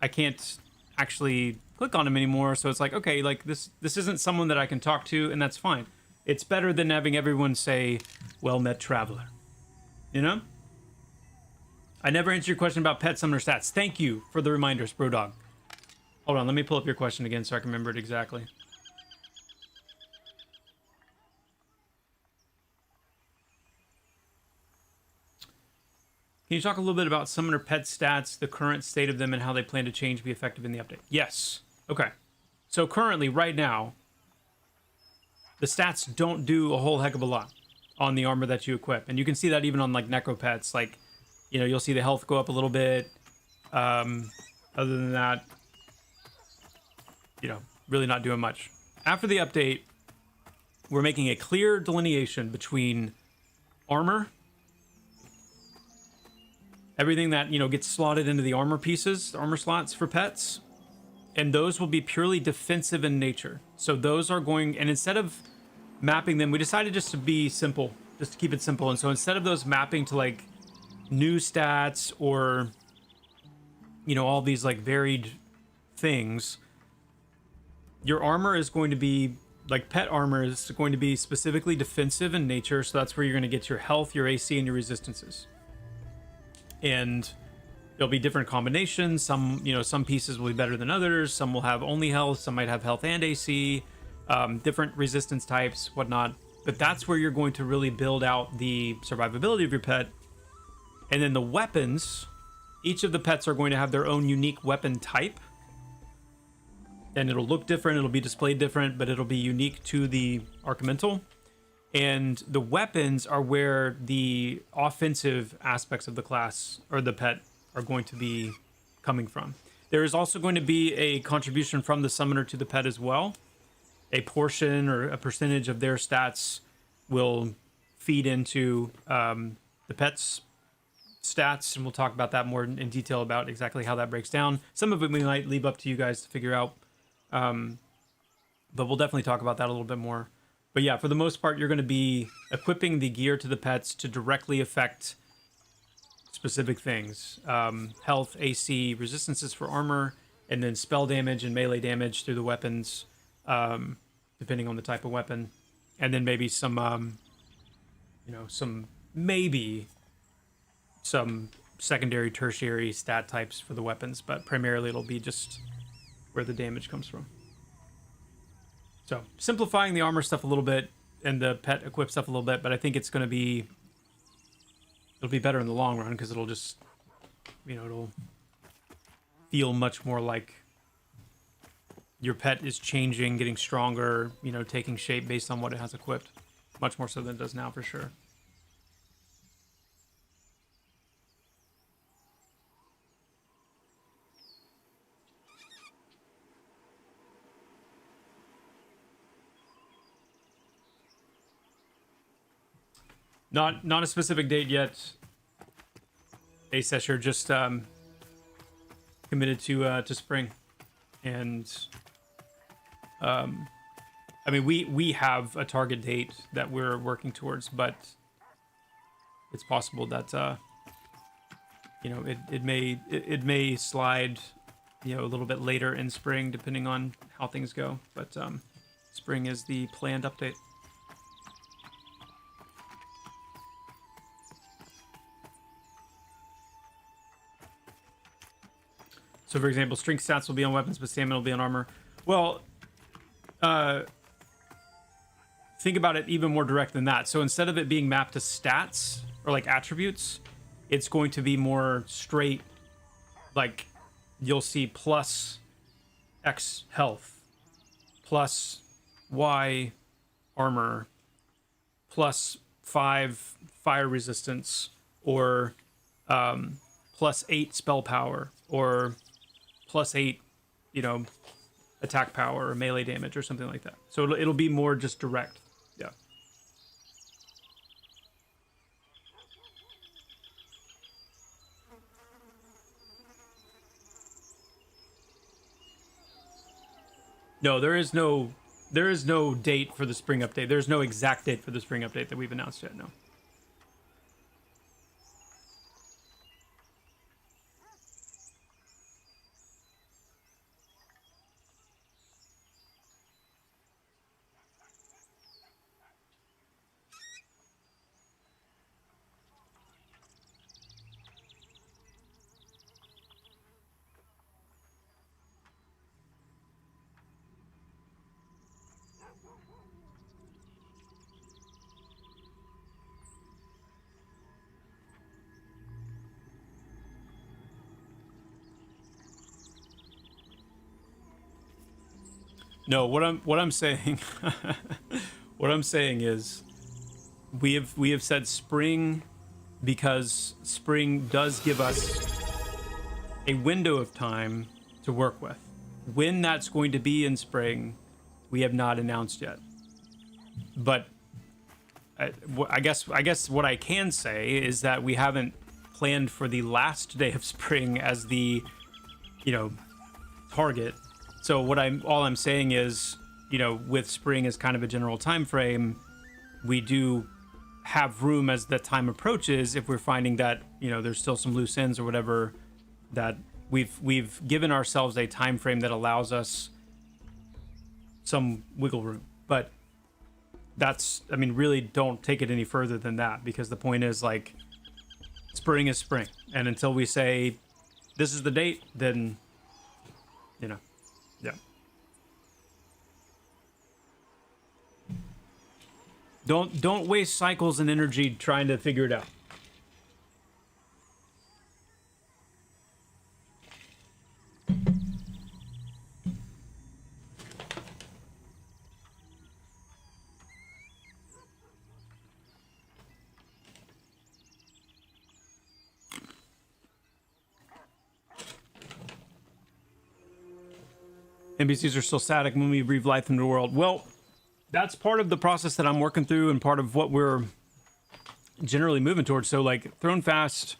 S1: I can't actually click on them anymore. So it's like, okay, like this isn't someone that I can talk to, and that's fine. It's better than having everyone say, well met traveler. You know? I never answered your question about pet summoner stats. Thank you for the reminders, bro dog. Hold on, let me pull up your question again so I can remember it exactly. Can you talk a little bit about summoner pet stats, the current state of them, and how they plan to change to be effective in the update? Yes. Okay. So currently, right now, the stats don't do a whole heck of a lot on the armor that you equip. And you can see that even on like necro pets. Like, you know, you'll see the health go up a little bit. Other than that, you know, really not doing much. After the update, we're making a clear delineation between armor, everything that, you know, gets slotted into the armor pieces, the armor slots for pets, and those will be purely defensive in nature. So those are going, and instead of mapping them, we decided just to be simple, just to keep it simple. And so instead of those mapping to like new stats or, you know, all these like varied things, your armor is going to be, like pet armor is going to be specifically defensive in nature. So that's where you're going to get your health, your AC, and your resistances. And there'll be different combinations. Some, you know, some pieces will be better than others. Some will have only health. Some might have health and AC, different resistance types, whatnot. But that's where you're going to really build out the survivability of your pet. And then the weapons, each of the pets are going to have their own unique weapon type. And it'll look different, it'll be displayed different, but it'll be unique to the Archimental. And the weapons are where the offensive aspects of the class or the pet are going to be coming from. There is also going to be a contribution from the summoner to the pet as well. A portion or a percentage of their stats will feed into the pet's stats, and we'll talk about that more in detail about exactly how that breaks down. Some of it we might leave up to you guys to figure out. But we'll definitely talk about that a little bit more. But yeah, for the most part, you're going to be equipping the gear to the pets to directly affect specific things. Health, AC, resistances for armor, and then spell damage and melee damage through the weapons, depending on the type of weapon. And then maybe some, you know, some secondary, tertiary stat types for the weapons. But primarily it'll be just where the damage comes from. So simplifying the armor stuff a little bit and the pet equip stuff a little bit, but I think it'll be better in the long run because it'll just, you know, it'll feel much more like your pet is changing, getting stronger, you know, taking shape based on what it has equipped. Much more so than it does now, for sure. Not a specific date yet. Asesher just committed to spring, and I mean we have a target date that we're working towards, but it's possible that you know it may slide, you know, a little bit later in spring depending on how things go. But spring is the planned update. So, for example, strength stats will be on weapons, but stamina will be on armor. Well, think about it even more direct than that. So instead of it being mapped to stats or like attributes, it's going to be more straight. Like you'll see plus X health, plus Y armor, plus 5 fire resistance, or plus 8 spell power, or plus 8, you know, attack power or melee damage or something like that. So it'll be more just direct. Yeah. No, there is no date for the spring update. There's no exact date for the spring update that we've announced yet. No. No, what I'm saying what I'm saying is we have said spring because spring does give us a window of time to work with. When that's going to be in spring, we have not announced yet. But I guess what I can say is that we haven't planned for the last day of spring as the, you know, target. So all I'm saying is, you know, with spring as kind of a general time frame, we do have room as the time approaches if we're finding that, you know, there's still some loose ends or whatever, that we've given ourselves a time frame that allows us some wiggle room. But that's, I mean, really don't take it any further than that, because the point is, like, spring is spring, and until we say this is the date, then, you know. Yeah. Don't waste cycles and energy trying to figure it out. NPCs are still static when we breathe life into the world. Well, that's part of the process that I'm working through and part of what we're generally moving towards. So, like, Throne Fast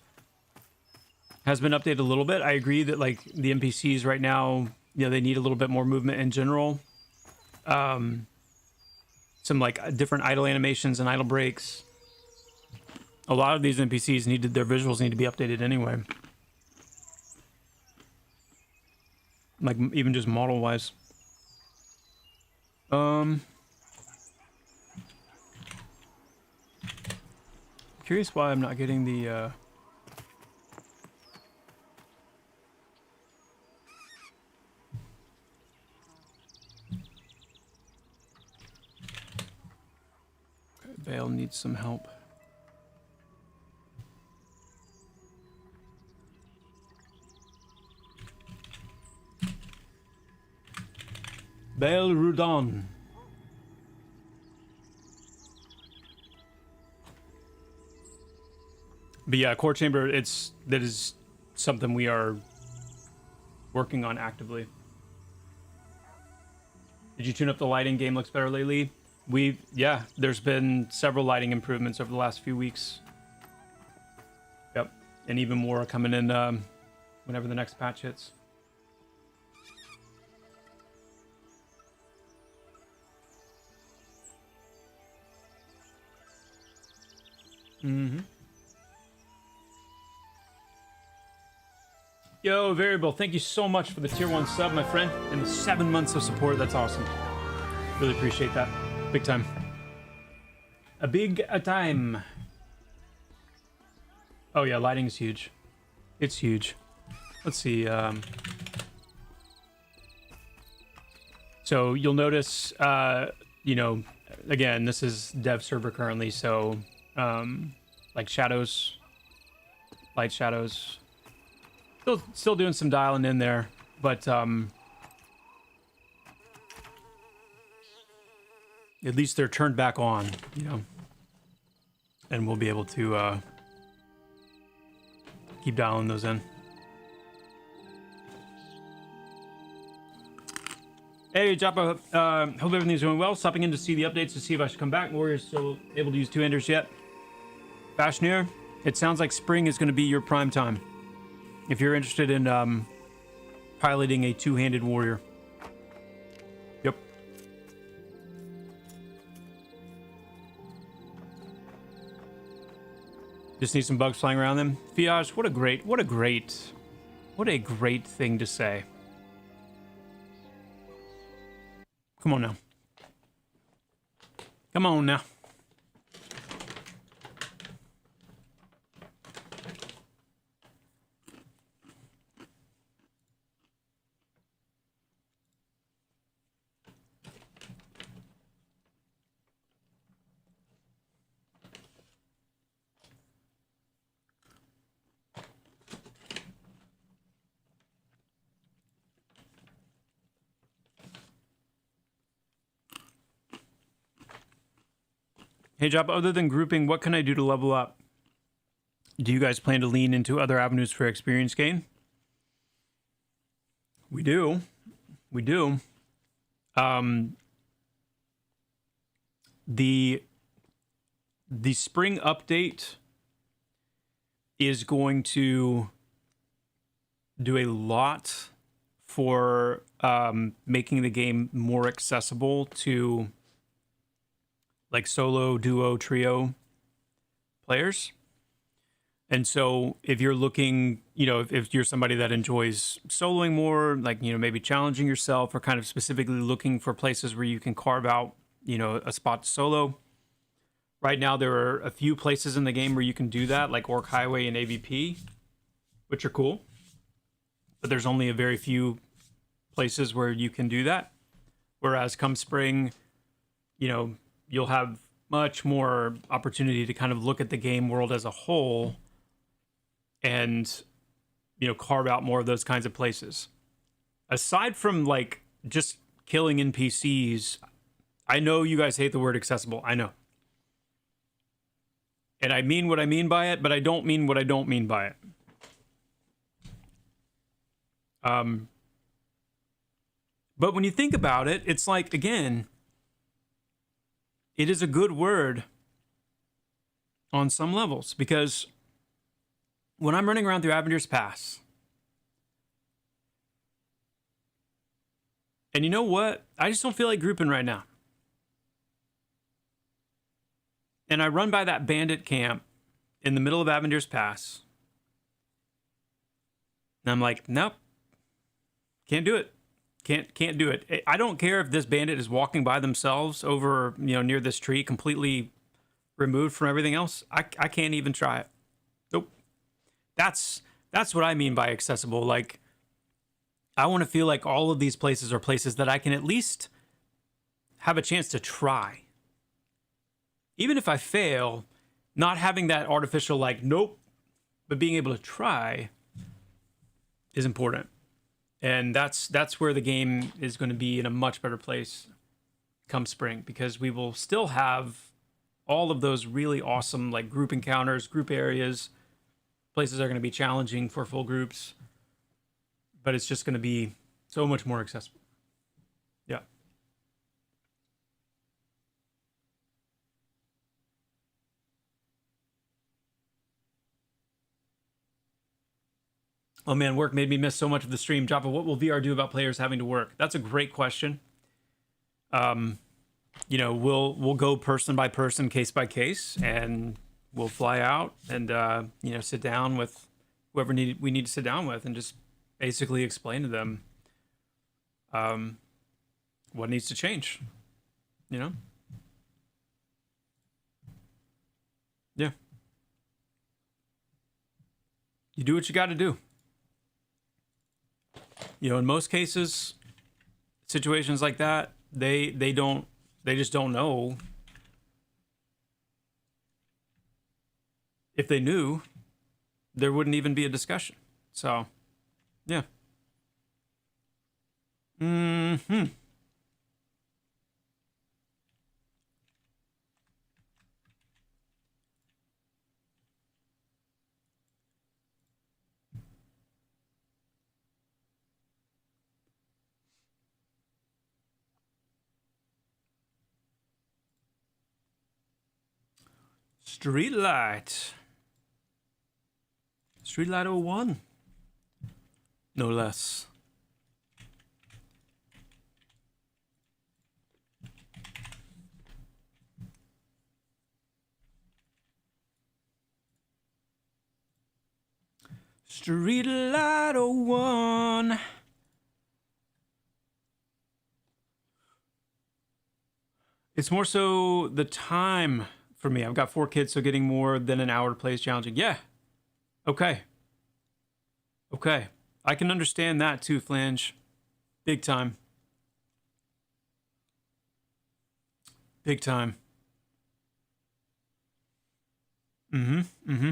S1: has been updated a little bit. I agree that, like, the NPCs right now, you know, they need a little bit more movement in general. Some, like, different idle animations and idle breaks. A lot of these NPCs their visuals need to be updated anyway. Like, even just model wise. Curious why I'm not getting the Bale needs some help. Bale Rudon. But yeah, Core Chamber, that is something we are working on actively. Did you tune up the lighting? Game looks better lately. There's been several lighting improvements over the last few weeks. Yep. and even more coming in whenever the next patch hits. Yo, Variable, thank you so much for the tier 1 sub, my friend, and the 7 months of support. That's awesome. Really appreciate that. Big time. A big time. Oh yeah, lighting is huge. It's huge. Let's see. So you'll notice, you know, again, this is dev server currently, so like shadows, light shadows. Still doing some dialing in there, but at least they're turned back on, you know, and we'll be able to keep dialing those in. Hey, Joppa, hope everything's going well. Stopping in to see the updates to see if I should come back. Warrior's still able to use two-handers yet. Bashneer, it sounds like spring is going to be your prime time. If you're interested in piloting a two-handed warrior. Yep. Just need some bugs flying around them. Fiage, what a great thing to say. Come on now. Come on now. Hey, Job, other than grouping, what can I do to level up? Do you guys plan to lean into other avenues for experience gain? We do. We do. The spring update is going to do a lot for making the game more accessible to like solo, duo, trio players. And so if you're looking, you know, if you're somebody that enjoys soloing more, like, you know, maybe challenging yourself or kind of specifically looking for places where you can carve out, you know, a spot to solo. Right now, there are a few places in the game where you can do that, like Orc Highway and AVP, which are cool. But there's only a very few places where you can do that. Whereas come spring, you know, you'll have much more opportunity to kind of look at the game world as a whole and, you know, carve out more of those kinds of places. Aside from like just killing NPCs, I know you guys hate the word accessible. I know. And I mean what I mean by it, but I don't mean what I don't mean by it. But when you think about it, it's like, again, it is a good word on some levels, because when I'm running around through Avenger's Pass, and you know what? I just don't feel like grouping right now. And I run by that bandit camp in the middle of Avenger's Pass, and I'm like, nope, can't do it. Can't do it. I don't care if this bandit is walking by themselves over, you know, near this tree, completely removed from everything else. I can't even try it. Nope. That's what I mean by accessible. Like, I want to feel like all of these places are places that I can at least have a chance to try. Even if I fail, not having that artificial like, nope, but being able to try is important. And that's where the game is going to be in a much better place come spring, because we will still have all of those really awesome like group encounters, group areas. Places are going to be challenging for full groups, but it's just going to be so much more accessible. Yeah. Oh man, work made me miss so much of the stream. Joppa, what will VR do about players having to work? That's a great question. You know, we'll go person by person, case by case, and we'll fly out and you know, sit down with whoever we need to sit down with, and just basically explain to them what needs to change. You know? Yeah. You do what you got to do. You know, in most cases, situations like that, they just don't know. If they knew, there wouldn't even be a discussion. So, yeah. Mm-hmm. Streetlight. Streetlight 01. No less. Streetlight 01. It's more so the time for me. I've got 4 kids, so getting more than an hour to play is challenging. Yeah. Okay. Okay. I can understand that too, Flange. Big time. Big time. Mm-hmm. Mm-hmm.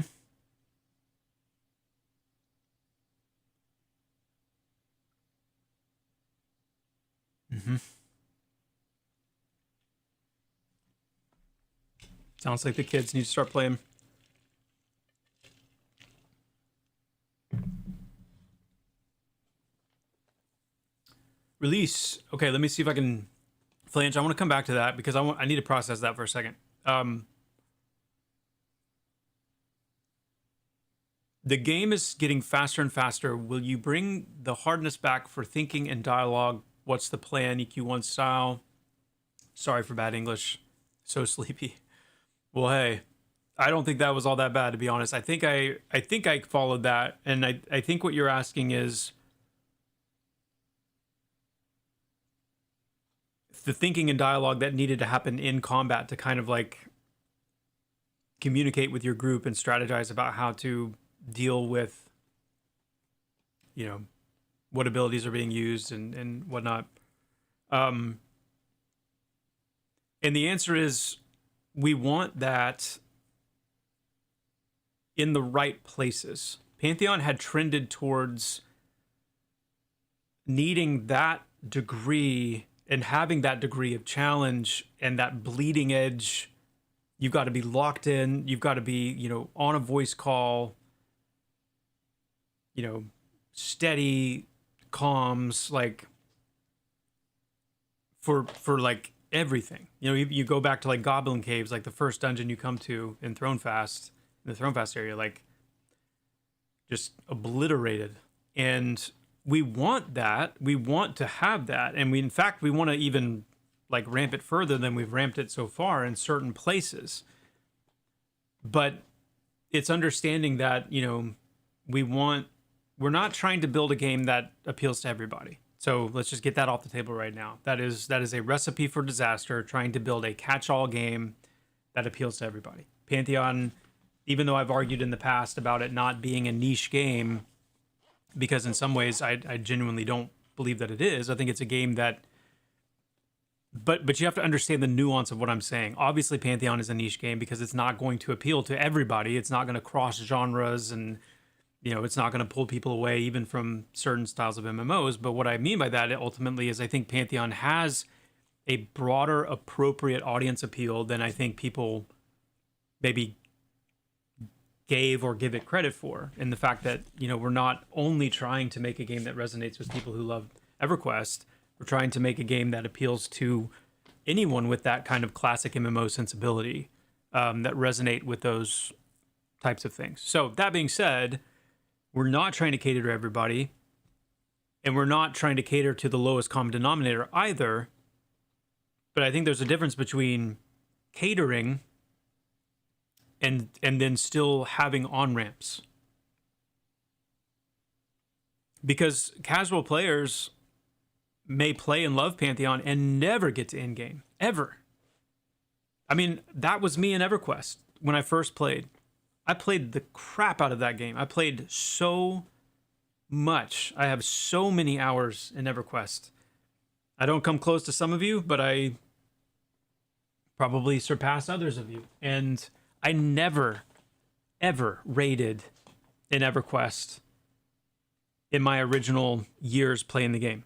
S1: Mm-hmm. Sounds like the kids need to start playing. Release. Okay, let me see if I can flange. I want to come back to that because I need to process that for a second. The game is getting faster and faster. Will you bring the hardness back for thinking and dialogue? What's the plan? EQ1 style. Sorry for bad English. So sleepy. Well, hey, I don't think that was all that bad, to be honest. I think I followed that, and I think what you're asking is the thinking and dialogue that needed to happen in combat to kind of like communicate with your group and strategize about how to deal with, you know, what abilities are being used and whatnot. And the answer is we want that in the right places. Pantheon had trended towards needing that degree and having that degree of challenge and that bleeding edge. You've got to be locked in. You've got to be, you know, on a voice call, you know, steady comms, like for like everything. You know, you go back to like Goblin Caves, like the first dungeon you come to in Thronefast, in the Thronefast area, like just obliterated. And we want that. We want to have that. And in fact, we want to even like ramp it further than we've ramped it so far in certain places. But it's understanding that, you know, we're not trying to build a game that appeals to everybody. So let's just get that off the table right now. That is a recipe for disaster, trying to build a catch-all game that appeals to everybody. Pantheon, even though I've argued in the past about it not being a niche game, because in some ways I genuinely don't believe that it is. I think it's a game that, but you have to understand the nuance of what I'm saying. Obviously, Pantheon is a niche game because it's not going to appeal to everybody. It's not going to cross genres, and you know, it's not going to pull people away even from certain styles of MMOs. But what I mean by that ultimately is I think Pantheon has a broader, appropriate audience appeal than I think people maybe gave or give it credit for. And the fact that, you know, we're not only trying to make a game that resonates with people who love EverQuest, we're trying to make a game that appeals to anyone with that kind of classic MMO sensibility, that resonate with those types of things. So that being said, We're not trying to cater to everybody, and we're not trying to cater to the lowest common denominator either. But I think there's a difference between catering and then still having on-ramps. Because casual players may play and love Pantheon and never get to in-game, ever. I mean, that was me in EverQuest when I first played. I played the crap out of that game. I played so much. I have so many hours in EverQuest. I don't come close to some of you, but I probably surpass others of you. And I never, ever raided in EverQuest in my original years playing the game.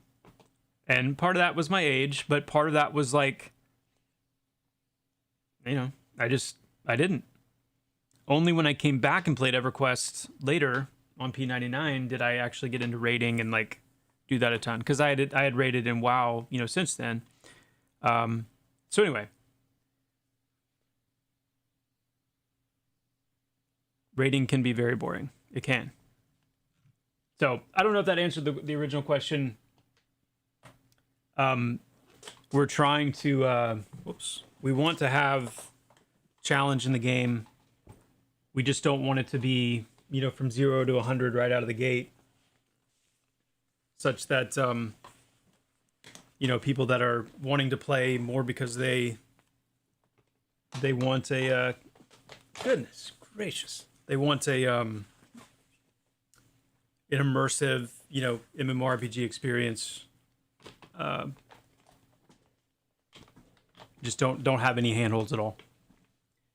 S1: And part of that was my age, but part of that was like, you know, I didn't. Only when I came back and played EverQuest later on P99 did I actually get into raiding and like do that a ton, because I had raided in WoW, you know, since then. So anyway, raiding can be very boring. It can. So I don't know if that answered the original question. We're trying to we want to have challenge in the game. We just don't want it to be, you know, from 0 to 100 right out of the gate, such that you know, people that are wanting to play more because they want a goodness gracious, they want a an immersive, you know, MMORPG experience. Just don't have any handholds at all.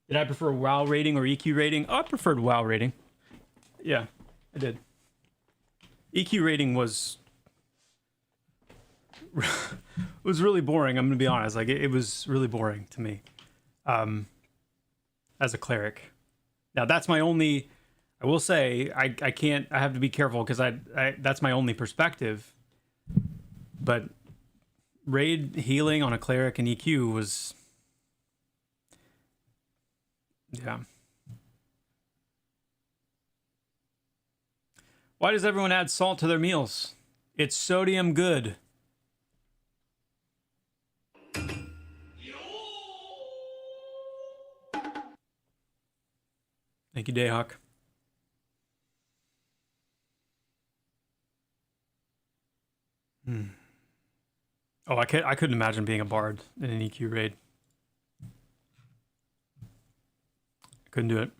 S1: Did I prefer WoW rating or EQ rating? Oh, I preferred WoW rating. Yeah, I did. EQ rating was really boring. I'm gonna be honest. Like it was really boring to me, as a cleric. Now that's my only. I will say I can't. I have to be careful because I that's my only perspective. But raid healing on a cleric and EQ was, yeah. Why does everyone add salt to their meals? It's sodium good. Thank you, Dayhawk. Oh, I couldn't imagine being a bard in an EQ raid. I couldn't do it.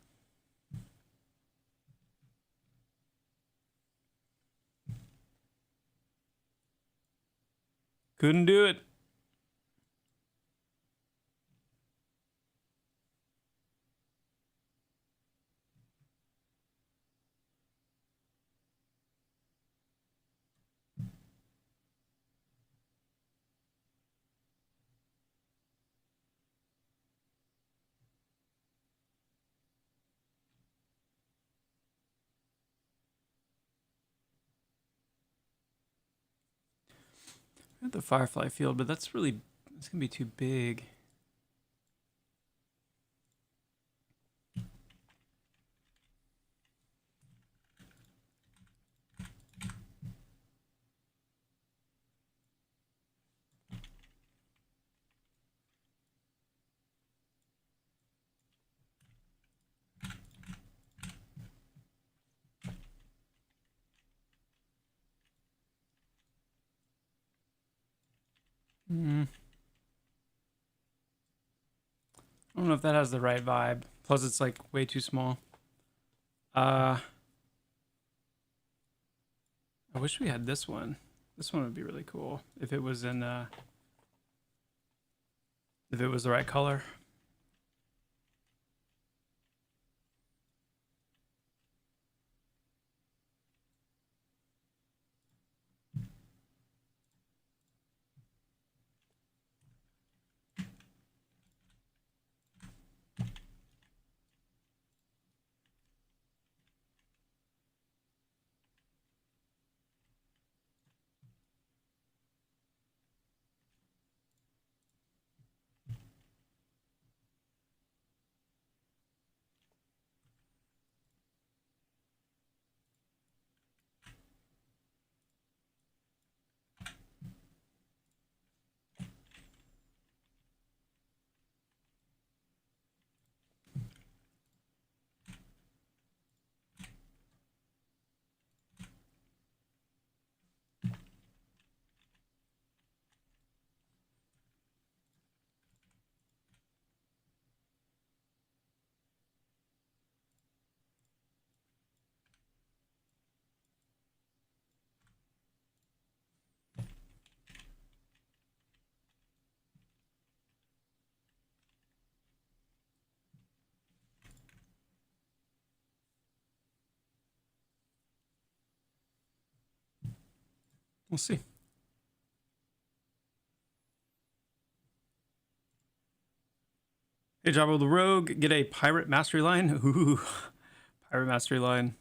S1: Couldn't do it. I got the Firefly field, but it's gonna be too big. I don't know if that has the right vibe. Plus, it's like way too small. I wish we had this one. This one would be really cool if it was in if it was the right color. We'll see. Hey, Joppa the Rogue, get a pirate mastery line. Ooh, pirate mastery line.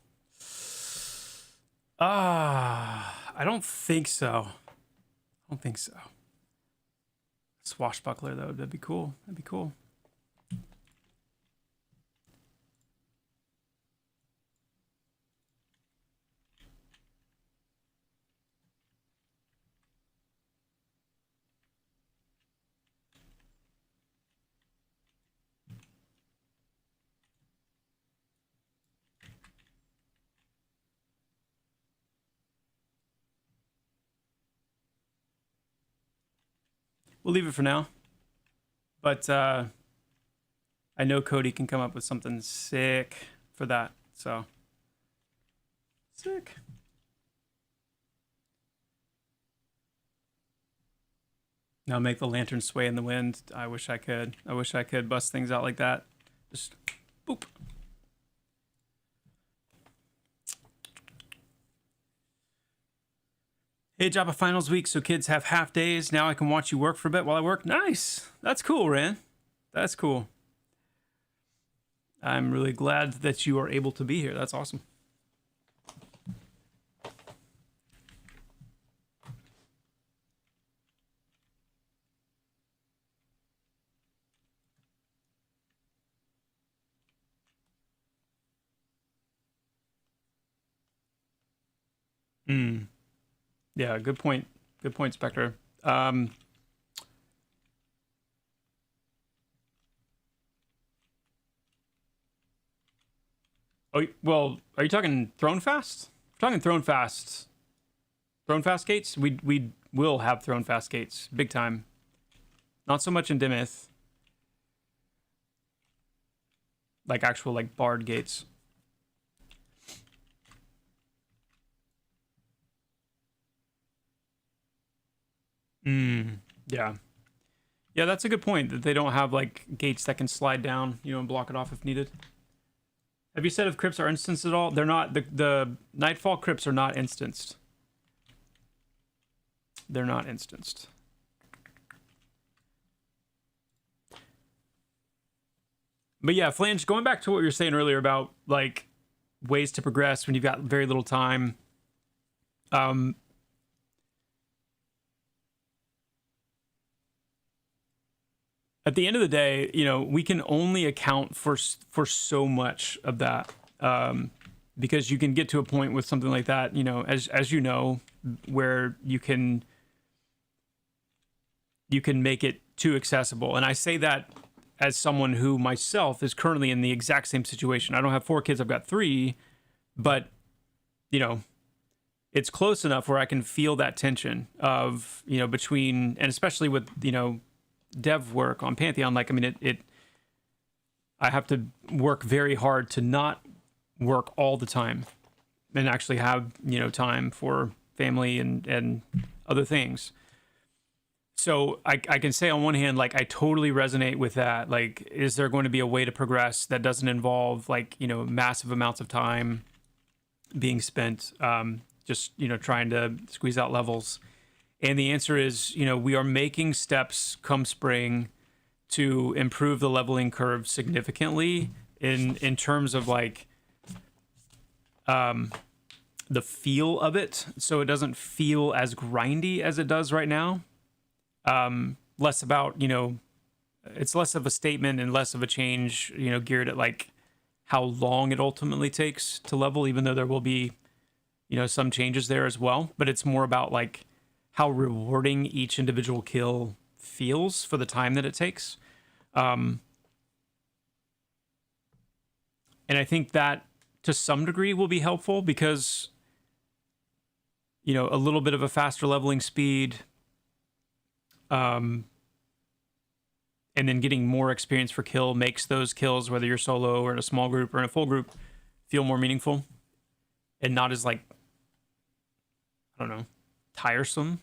S1: I don't think so. Swashbuckler, though, that'd be cool. We'll leave it for now. But I know Cody can come up with something sick for that. So sick. Now make the lantern sway in the wind. I wish I could bust things out like that. Just boop. Hey, Joppa finals week, so kids have half days. Now I can watch you work for a bit while I work. Nice. That's cool, Ran. That's cool. I'm really glad that you are able to be here. That's awesome. Yeah, good point. Good point, Spectre. Oh, well, are you talking Throne Fast? If we're talking Throne Fast. Throne Fast gates? We will have Throne Fast gates. Big time. Not so much in Dimith. Like actual, like, Bard gates. Yeah. Yeah, that's a good point, that they don't have, like, gates that can slide down, you know, and block it off if needed. Have you said if crypts are instanced at all? They're not. The Nightfall crypts are not instanced. They're not instanced. But yeah, Flange, going back to what you were saying earlier about, like, ways to progress when you've got very little time. At the end of the day, you know, we can only account for so much of that, because you can get to a point with something like that, you know, as you know, where you can make it too accessible. And I say that as someone who myself is currently in the exact same situation. I don't have 4 kids, I've got 3, but, you know, it's close enough where I can feel that tension of, you know, between, and especially with, you know, dev work on Pantheon. Like, I mean, I have to work very hard to not work all the time and actually have, you know, time for family and other things. So I can say on one hand, like, I totally resonate with that. Like, is there going to be a way to progress that doesn't involve, like, you know, massive amounts of time being spent just, you know, trying to squeeze out levels? And the answer is, you know, we are making steps come spring to improve the leveling curve significantly in terms of, like, the feel of it. So it doesn't feel as grindy as it does right now. Less about, you know, it's less of a statement and less of a change, you know, geared at, like, how long it ultimately takes to level, even though there will be, you know, some changes there as well. But it's more about, like, how rewarding each individual kill feels for the time that it takes. And I think that to some degree will be helpful because, you know, a little bit of a faster leveling speed, and then getting more experience for kill makes those kills, whether you're solo or in a small group or in a full group, feel more meaningful and not as, like, I don't know, tiresome,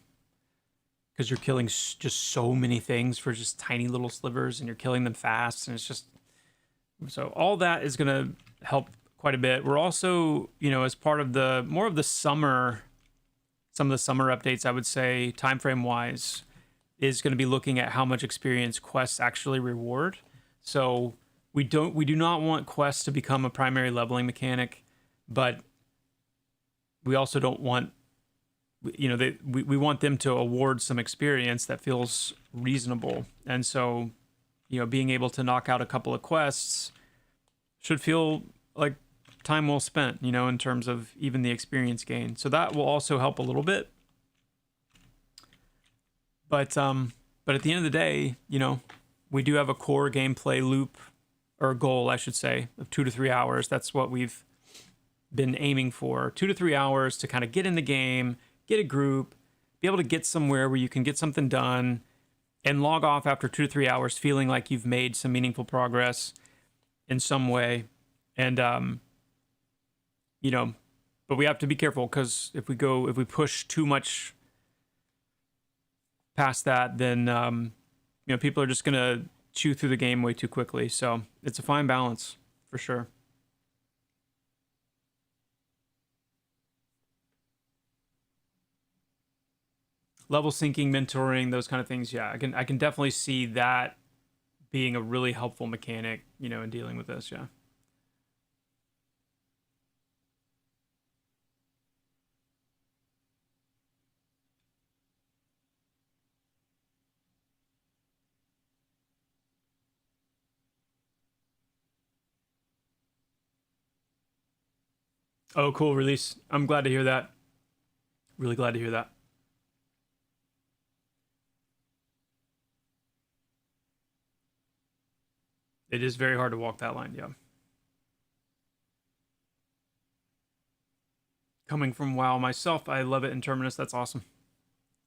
S1: because you're killing just so many things for just tiny little slivers and you're killing them fast. And it's just, so all that is going to help quite a bit. We're also, you know, as part of the more of the summer some of the summer updates, I would say, time frame wise, is going to be looking at how much experience quests actually reward. So we do not want quests to become a primary leveling mechanic, but we also don't want, we want them to award some experience that feels reasonable. And so, being able to knock out a couple of quests should feel like time well spent, in terms of even the experience gain. So that will also help a little bit. But at the end of the day, we do have a core gameplay loop, or goal, I should say, of 2 to 3 hours. That's what we've been aiming for. 2 to 3 hours to kind of get in the game, get a group, be able to get somewhere where you can get something done, and log off after 2 to 3 hours feeling like you've made some meaningful progress in some way. And but we have to be careful, because if we push too much past that, then people are just gonna chew through the game way too quickly. So it's a fine balance for sure. Level syncing, mentoring, those kind of things. Yeah, I can definitely see that being a really helpful mechanic, in dealing with this. Yeah. Oh, cool release. I'm glad to hear that. Really glad to hear that. It is very hard to walk that line, yeah. Coming from WoW myself, I love it in Terminus. That's awesome.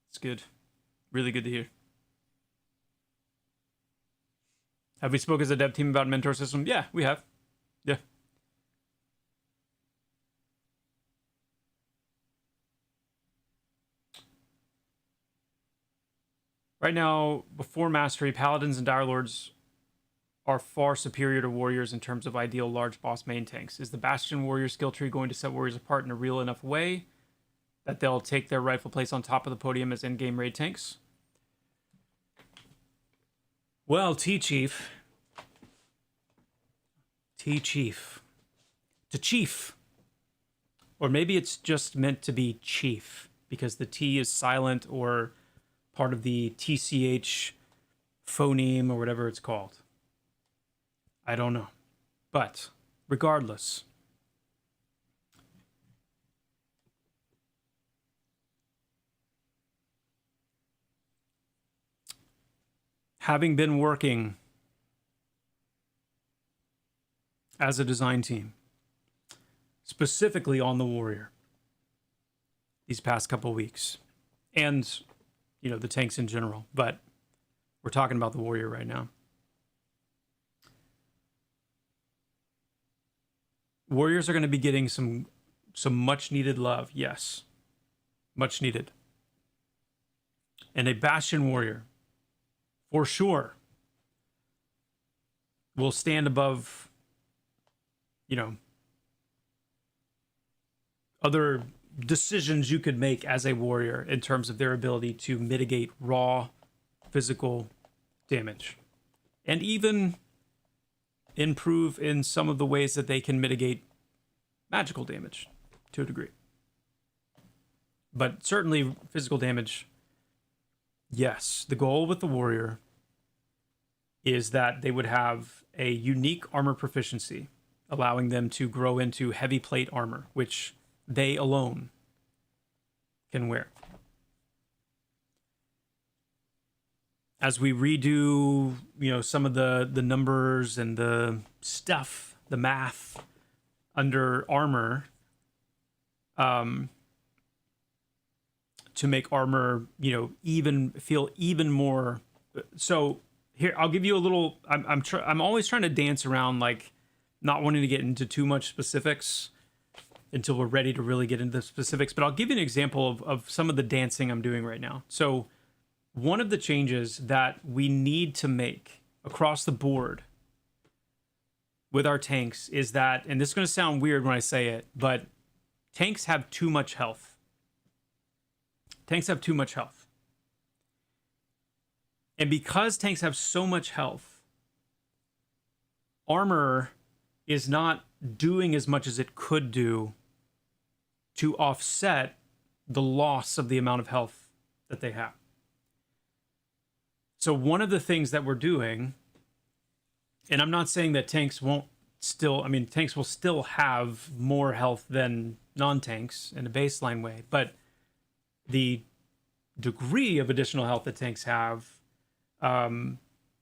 S1: It's good. Really good to hear. Have we spoke as a dev team about mentor system? Yeah, we have. Yeah. Right now, before Mastery, Paladins and Dire Lords are far superior to Warriors in terms of ideal large boss main tanks. Is the Bastion Warrior skill tree going to set Warriors apart in a real enough way that they'll take their rightful place on top of the podium as endgame raid tanks? Well, T-Chief. To Chief. Or maybe it's just meant to be Chief, because the T is silent, or part of the TCH phoneme, or whatever it's called. I don't know. But regardless, having been working as a design team, specifically on the Warrior these past couple weeks, and the tanks in general, but we're talking about the Warrior right now. Warriors are going to be getting some much needed love. Yes, much needed. And a Bastion Warrior, for sure, will stand above, other decisions you could make as a warrior in terms of their ability to mitigate raw physical damage, and even improve in some of the ways that they can mitigate magical damage to a degree. But certainly physical damage, yes. The goal with the warrior is that they would have a unique armor proficiency, allowing them to grow into heavy plate armor, which they alone can wear. As we redo, some of the numbers and the stuff, the math under armor, to make armor, even feel even more. So here, I'll give you a little. I'm always trying to dance around, like, not wanting to get into too much specifics until we're ready to really get into the specifics. But I'll give you an example of some of the dancing I'm doing right now. So one of the changes that we need to make across the board with our tanks is that, and this is going to sound weird when I say it, but tanks have too much health. Tanks have too much health. And because tanks have so much health, armor is not doing as much as it could do to offset the loss of the amount of health that they have. So one of the things that we're doing, and I'm not saying that tanks won't still, I mean, tanks will still have more health than non-tanks in a baseline way, but the degree of additional health that tanks have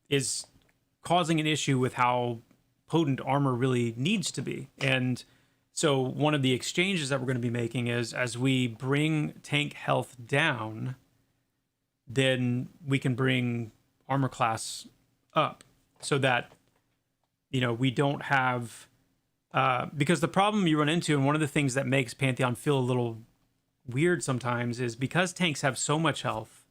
S1: is causing an issue with how potent armor really needs to be. And so one of the exchanges that we're going to be making is, as we bring tank health down, then we can bring armor class up, so that, you know, we don't have, because the problem you run into, and one of the things that makes Pantheon feel a little weird sometimes, is because tanks have so much health,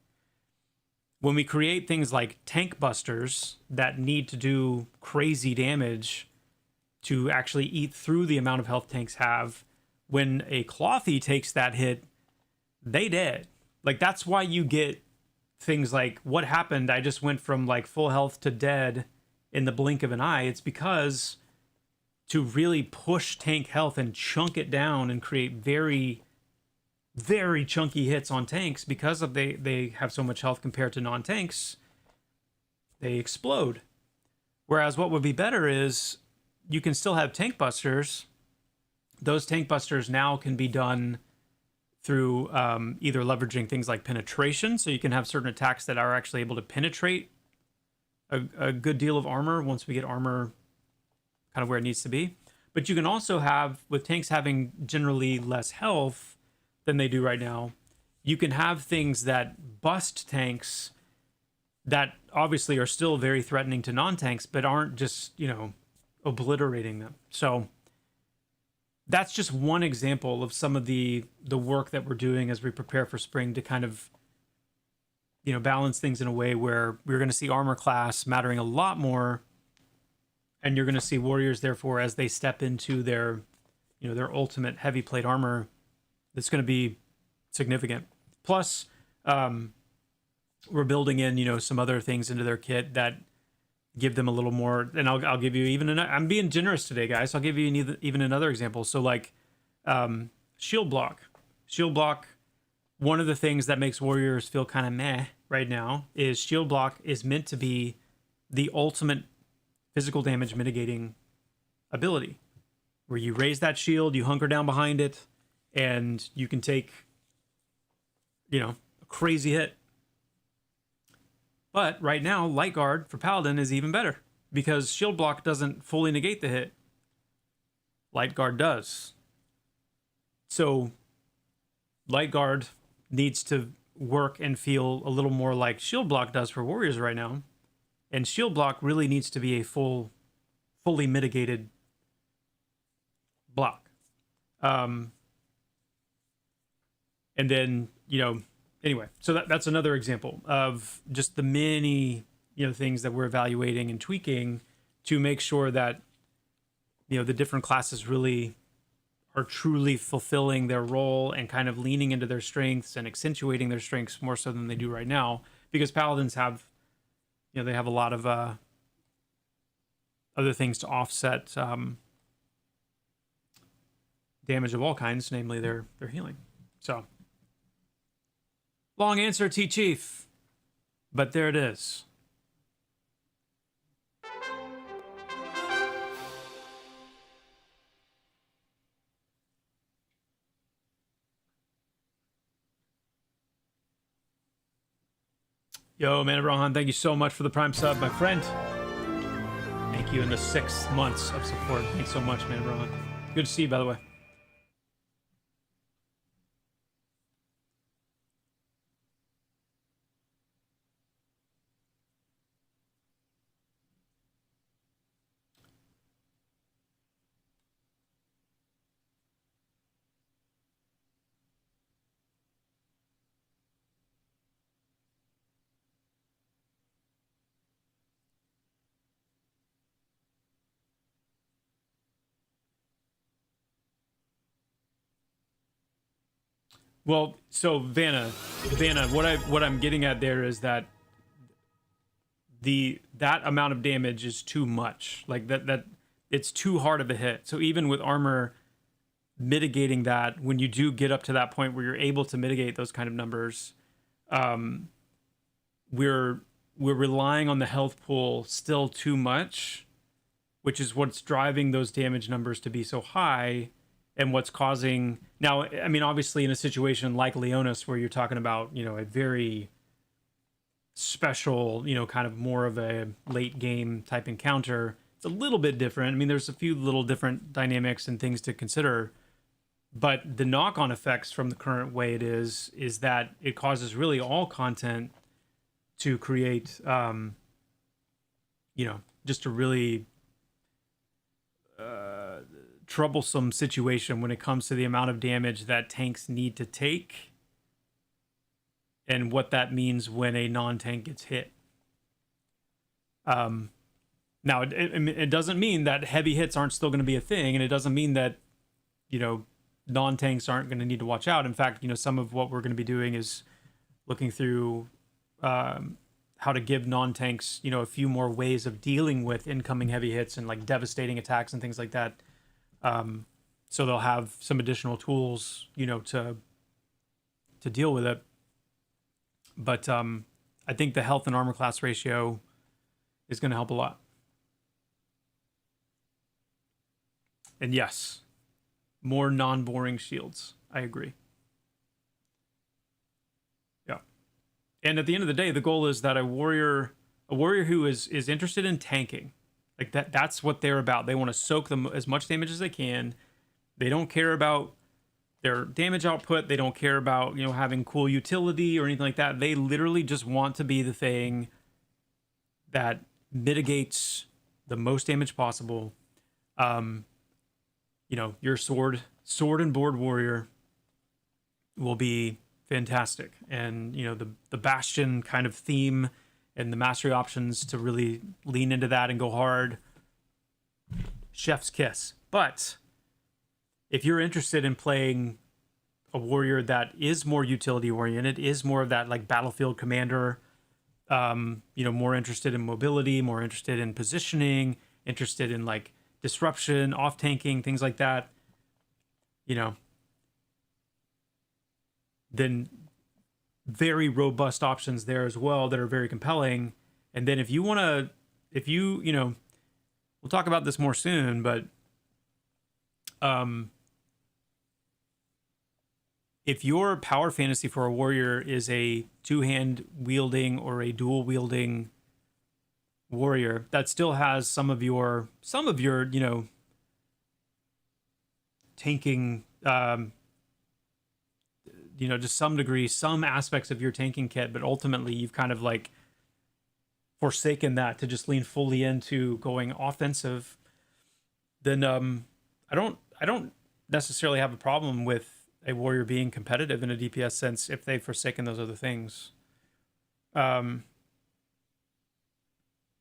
S1: when we create things like tank busters that need to do crazy damage to actually eat through the amount of health tanks have, when a clothy takes that hit, they dead. Like, that's why you get things like, what happened? I just went from like full health to dead in the blink of an eye. It's because to really push tank health and chunk it down and create very, very chunky hits on tanks, because of they have so much health compared to non-tanks, they explode. Whereas what would be better is, you can still have tank busters. Those tank busters now can be done through either leveraging things like penetration, so you can have certain attacks that are actually able to penetrate a good deal of armor once we get armor kind of where it needs to be. But you can also have, with tanks having generally less health than they do right now, you can have things that bust tanks that obviously are still very threatening to non-tanks, but aren't just, you know, obliterating them. So that's just one example of some of the work that we're doing as we prepare for spring, to kind of, you know, balance things in a way where we're going to see armor class mattering a lot more, and you're going to see warriors, therefore, as they step into their, you know, their ultimate heavy plate armor, that's going to be significant. Plus, we're building in, you know, some other things into their kit that give them a little more. And I'll give you even I'm being generous today, guys. I'll give you even another example. So like shield block. One of the things that makes warriors feel kind of meh right now is shield block is meant to be the ultimate physical damage mitigating ability, where you raise that shield, you hunker down behind it, and you can take, you know, a crazy hit. But right now, Light Guard for Paladin is even better, because shield block doesn't fully negate the hit. Light Guard does. So Light Guard needs to work and feel a little more like shield block does for warriors right now. And shield block really needs to be a fully mitigated block. And then, you know, anyway, so that's another example of just the many, you know, things that we're evaluating and tweaking to make sure that, you know, the different classes really are truly fulfilling their role and kind of leaning into their strengths and accentuating their strengths more so than they do right now. Because Paladins have, you know, they have a lot of other things to offset damage of all kinds, namely their healing. So, long answer, T-Chief, but there it is. Yo, Man of Rohan, thank you so much for the Prime sub, my friend. Thank you in the 6 months of support. Thanks so much, Man of Rohan. Good to see you, by the way. Well, so Vanna, what I'm getting at there is that that amount of damage is too much. Like that it's too hard of a hit. So even with armor mitigating that, when you do get up to that point where you're able to mitigate those kind of numbers, we're relying on the health pool still too much, which is what's driving those damage numbers to be so high, and what's causing now. I mean, obviously, in a situation like Leonis, where you're talking about, you know, a very special, you know, kind of more of a late game type encounter, it's a little bit different. I mean, there's a few little different dynamics and things to consider, but the knock-on effects from the current way it is that it causes really all content to create, you know, just a really troublesome situation when it comes to the amount of damage that tanks need to take and what that means when a non-tank gets hit. Now, it doesn't mean that heavy hits aren't still going to be a thing, and it doesn't mean that, you know, non-tanks aren't going to need to watch out. In fact, you know, some of what we're going to be doing is looking through how to give non-tanks, you know, a few more ways of dealing with incoming heavy hits and like devastating attacks and things like that. So they'll have some additional tools, you know, to deal with it. But I think the health and armor class ratio is going to help a lot. And yes, more non-boring shields. I agree. Yeah. And at the end of the day, the goal is that a warrior who is interested in tanking, like that's what they're about. They want to soak them as much damage as they can. They don't care about their damage output. They don't care about, you know, having cool utility or anything like that. They literally just want to be the thing that mitigates the most damage possible. You know, your sword and board warrior will be fantastic. And, you know, the Bastion kind of theme and the mastery options to really lean into that and go hard, chef's kiss. But if you're interested in playing a warrior that is more utility oriented, is more of that like battlefield commander, you know, more interested in mobility, more interested in positioning, interested in like disruption, off tanking, things like that, you know, then very robust options there as well that are very compelling. And then if you want to, you know, we'll talk about this more soon, but if your power fantasy for a warrior is a two-hand wielding or a dual wielding warrior that still has some of your, you know, tanking, you know, to some degree, some aspects of your tanking kit, but ultimately you've kind of like forsaken that to just lean fully into going offensive, then I don't necessarily have a problem with a warrior being competitive in a DPS sense if they've forsaken those other things.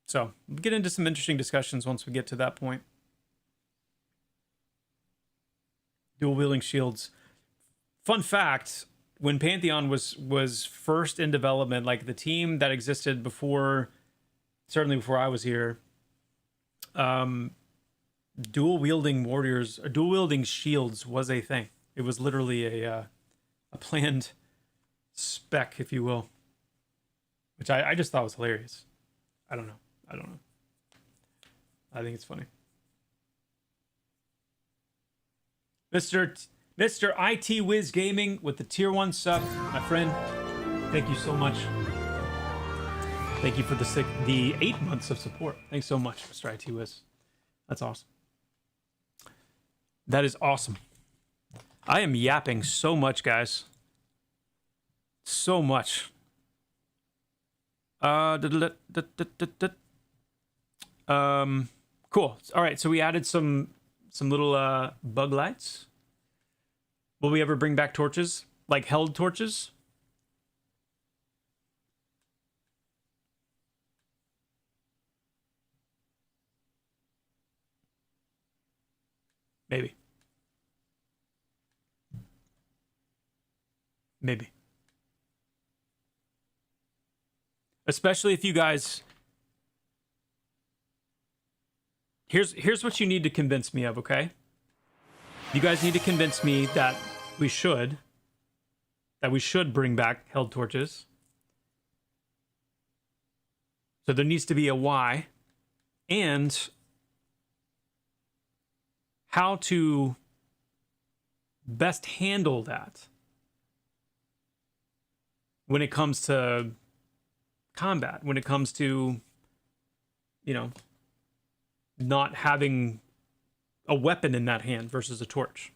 S1: So we'll get into some interesting discussions once we get to that point. Dual wielding shields. Fun fact, when Pantheon was first in development, like the team that existed before, certainly before I was here, dual wielding warriors, or dual wielding shields was a thing. It was literally a planned spec, if you will, which I just thought was hilarious. I don't know. I think it's funny. Mr. IT Wiz Gaming with the tier 1 sub, my friend. Thank you so much. Thank you for the 8 months of support. Thanks so much, Mr. IT Wiz. That's awesome. That is awesome. I am yapping so much, guys. So much. Cool. All right, so we added some little bug lights. Will we ever bring back torches? Like held torches? Maybe. Maybe. Especially if you guys... Here's what you need to convince me of, okay? You guys need to convince me that we should bring back held torches. So there needs to be a why, and how to best handle that when it comes to combat, when it comes to, you know, not having a weapon in that hand versus a torch.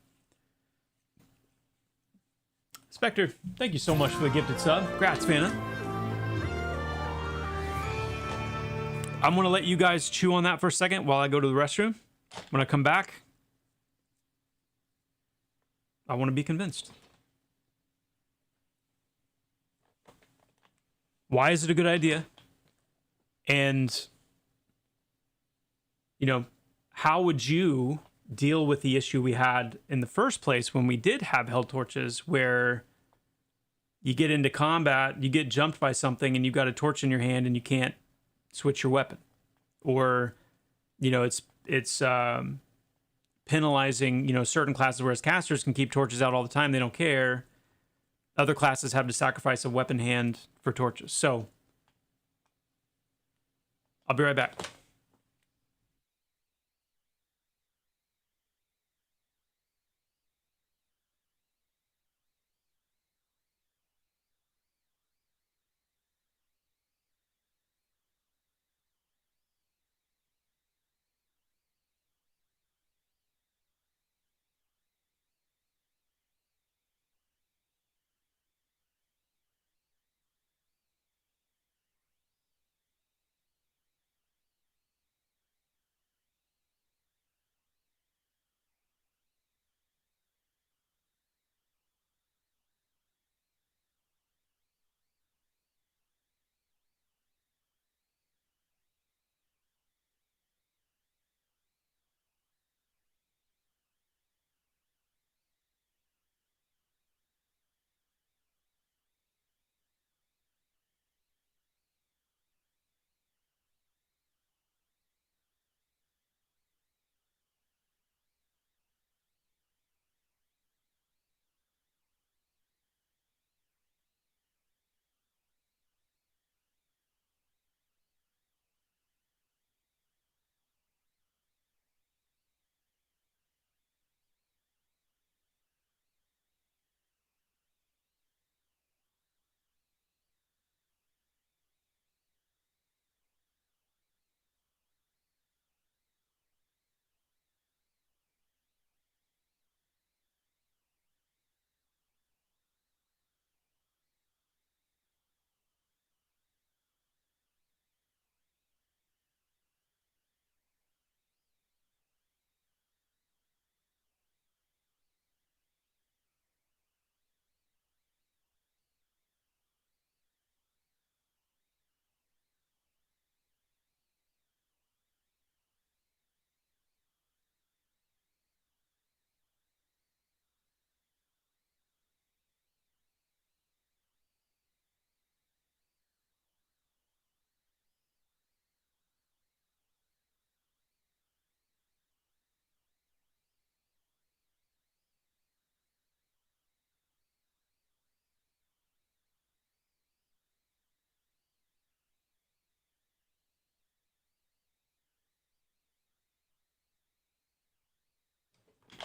S1: Spectre, thank you so much for the gifted sub. Grats, Vanna. I'm going to let you guys chew on that for a second while I go to the restroom. When I come back, I want to be convinced. Why is it a good idea? And, you know, how would you deal with the issue we had in the first place when we did have held torches, where you get into combat, you get jumped by something, and you've got a torch in your hand and you can't switch your weapon? Or, you know, it's penalizing, you know, certain classes, whereas casters can keep torches out all the time, they don't care. Other classes have to sacrifice a weapon hand for torches. So I'll be right back.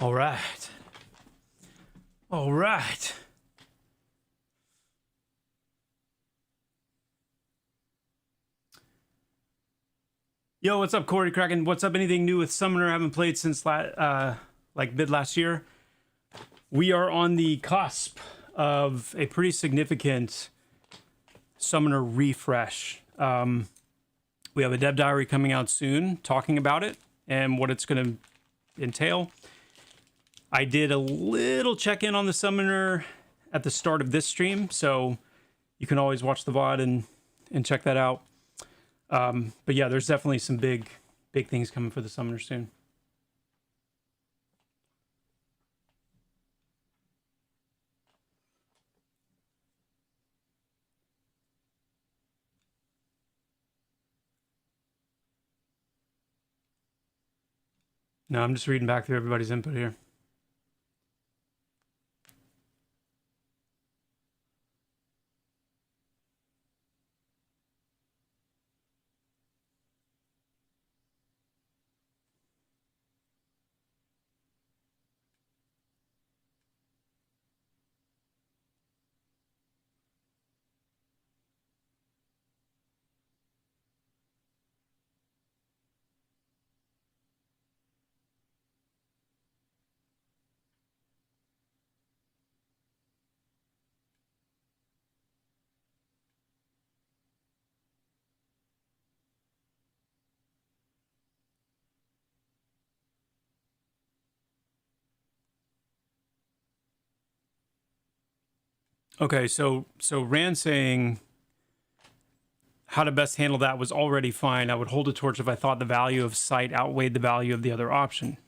S1: All right. All right. Yo, what's up, Corey Kraken? What's up? Anything new with Summoner? I haven't played since like mid last year. We are on the cusp of a pretty significant Summoner refresh. We have a dev diary coming out soon talking about it and what it's going to entail. I did a little check-in on the Summoner at the start of this stream, so you can always watch the VOD and check that out. But yeah, there's definitely some big things coming for the Summoner soon. No, I'm just reading back through everybody's input here. Okay, so Rand saying how to best handle that was already fine. I would hold a torch if I thought the value of sight outweighed the value of the other option.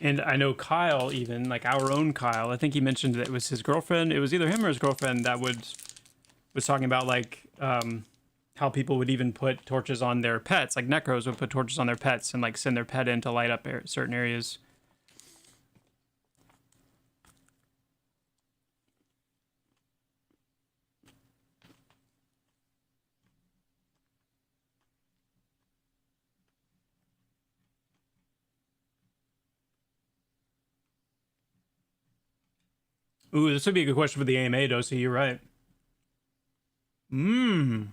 S1: And I know Kyle, even like our own Kyle, I think he mentioned that it was his girlfriend. It was either him or his girlfriend that was talking about like how people would even put torches on their pets. Like necros would put torches on their pets and like send their pet in to light up certain areas. Ooh, this would be a good question for the AMA, Dosey. You're right. Mmm.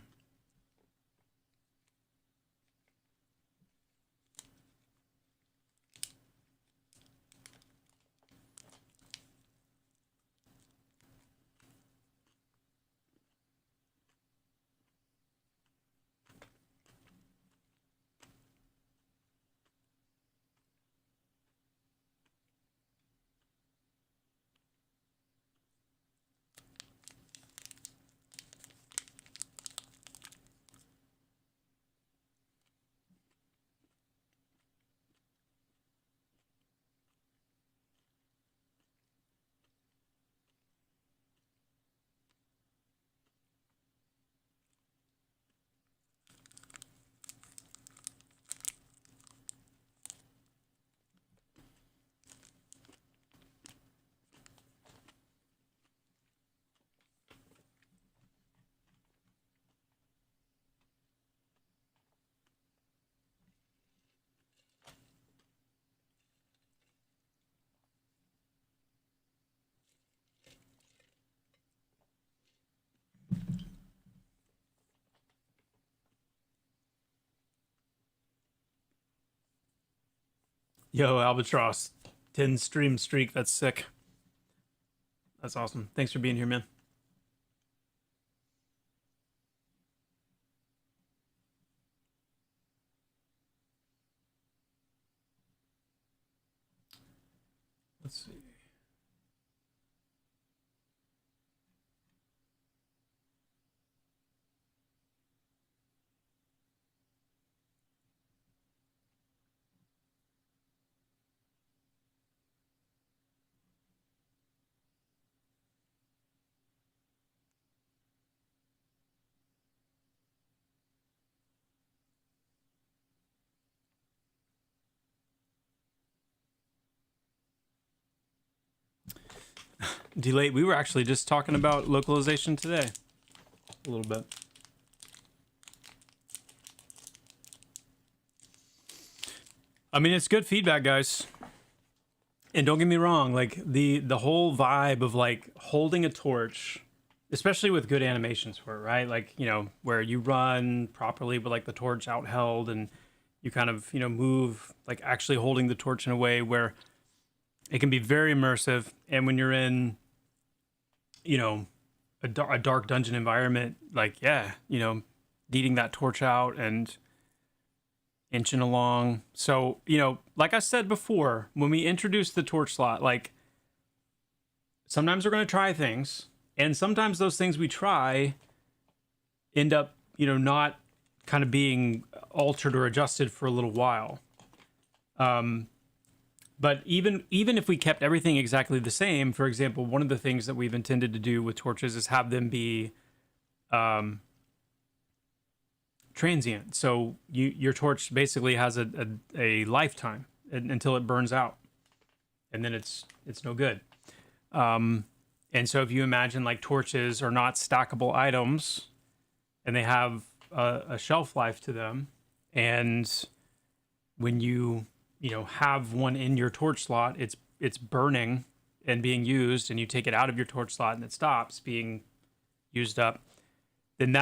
S1: Yo, Albatross, 10 stream streak. That's sick. That's awesome. Thanks for being here, man. Let's see. Delay. We were actually just talking about localization today. A little bit. I mean, it's good feedback, guys. And don't get me wrong, like the whole vibe of like holding a torch, especially with good animations for it, right? Like, you know, where you run properly with like the torch out held and you kind of, you know, move like actually holding the torch in a way where it can be very immersive. And when you're in, you know, a dark dungeon environment, like, yeah, you know, needing that torch out and inching along. So, you know, like I said before, when we introduced the torch slot, like sometimes we're going to try things and sometimes those things we try end up, you know, not kind of being altered or adjusted for a little while. But even if we kept everything exactly the same, for example, one of the things that we've intended to do with torches is have them be transient. So your torch basically has a lifetime until it burns out, and then it's no good. And so if you imagine like torches are not stackable items, and they have a shelf life to them, and when you have one in your torch slot, it's burning and being used, and you take it out of your torch slot and it stops being used up, then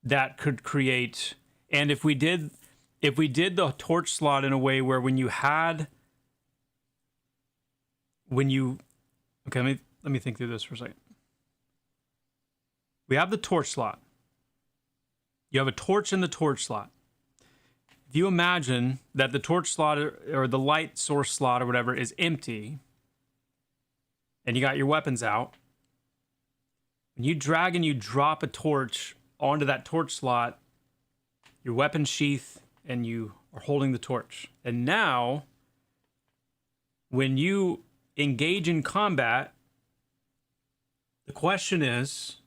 S1: that could create. And if we did the torch slot in a way where when you okay, let me think through this for a second. We have the torch slot. You have a torch in the torch slot. If you imagine that the torch slot or the light source slot or whatever is empty, and you got your weapons out, when you drag and you drop a torch onto that torch slot, your weapon sheath, and you are holding the torch. And now, when you engage in combat, the question is,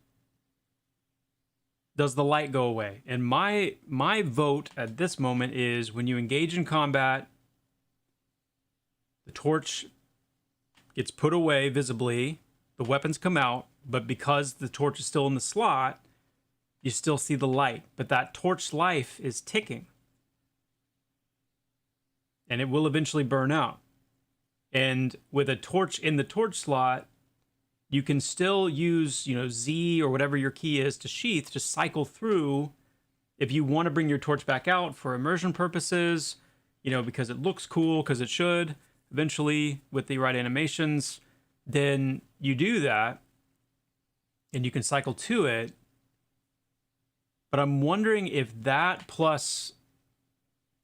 S1: does the light go away? And my vote at this moment is, when you engage in combat, the torch gets put away visibly, the weapons come out, but because the torch is still in the slot, you still see the light. But that torch life is ticking, and it will eventually burn out. And with a torch in the torch slot, you can still use, Z or whatever your key is to sheath, to cycle through if you want to bring your torch back out for immersion purposes, because it looks cool, because it should eventually with the right animations, then you do that and you can cycle to it. But I'm wondering if that plus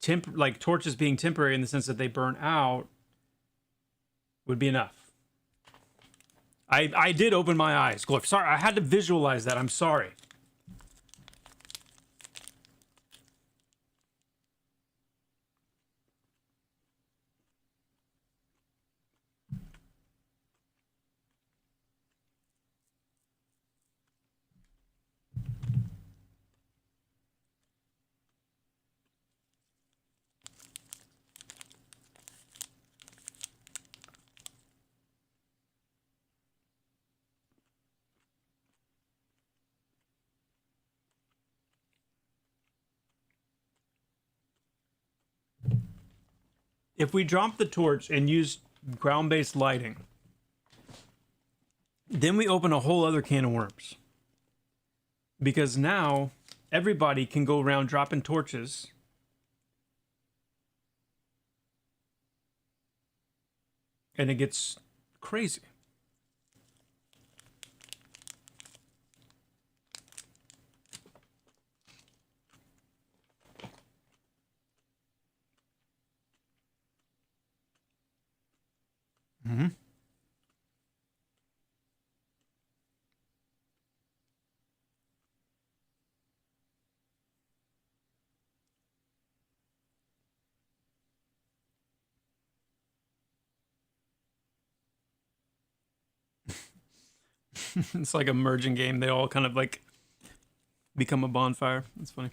S1: torches being temporary in the sense that they burn out would be enough. I did open my eyes, Glyph. Sorry, I had to visualize that. I'm sorry. If we drop the torch and use ground-based lighting, then we open a whole other can of worms. Because now everybody can go around dropping torches. And it gets crazy. Mm-hmm. It's like a merging game. They all kind of like become a bonfire. That's funny.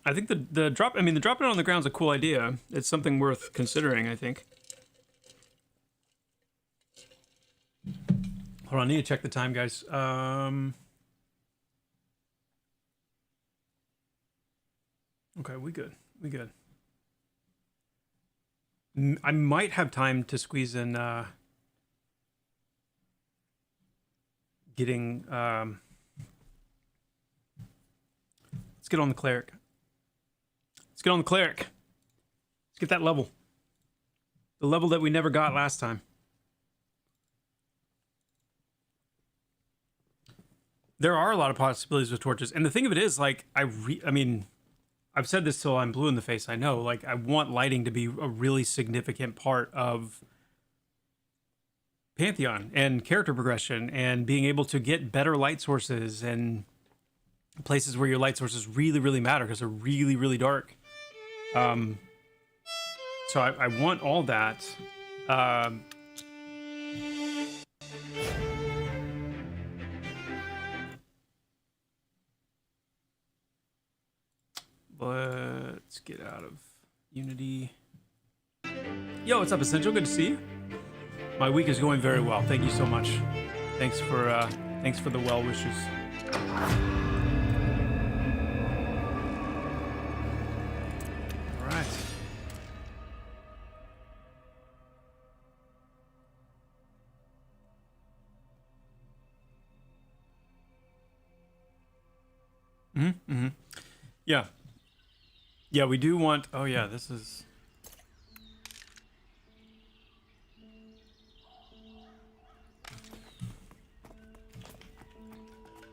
S1: I think the dropping it on the ground is a cool idea. It's something worth considering, I think. Hold on, I need to check the time, guys. Okay, we good. I might have time to squeeze in getting let's get on the Cleric. Let's get that level. The level that we never got last time. There are a lot of possibilities with torches. And the thing of it is, like, I mean, I've said this till I'm blue in the face, I know. Like, I want lighting to be a really significant part of Pantheon and character progression and being able to get better light sources and places where your light sources really, really matter because they're really, really dark. So I want all that. Let's get out of Unity. Yo, what's up, Essential? Good to see you. My week is going very well. Thank you so much. Thanks for the well wishes. All right. Yeah. Yeah, we do want... Oh, yeah, this is...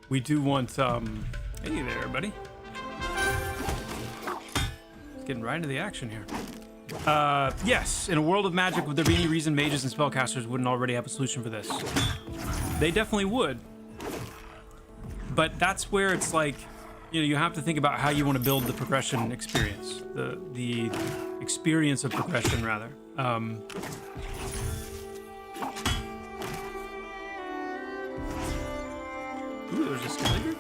S1: We do want, Hey there, buddy. Getting right into the action here. Yes, in a world of magic, would there be any reason mages and spellcasters wouldn't already have a solution for this? They definitely would. But that's where it's like... You know, you have to think about how you want to build the progression experience, the experience of progression, rather. Ooh, there's a skeleton.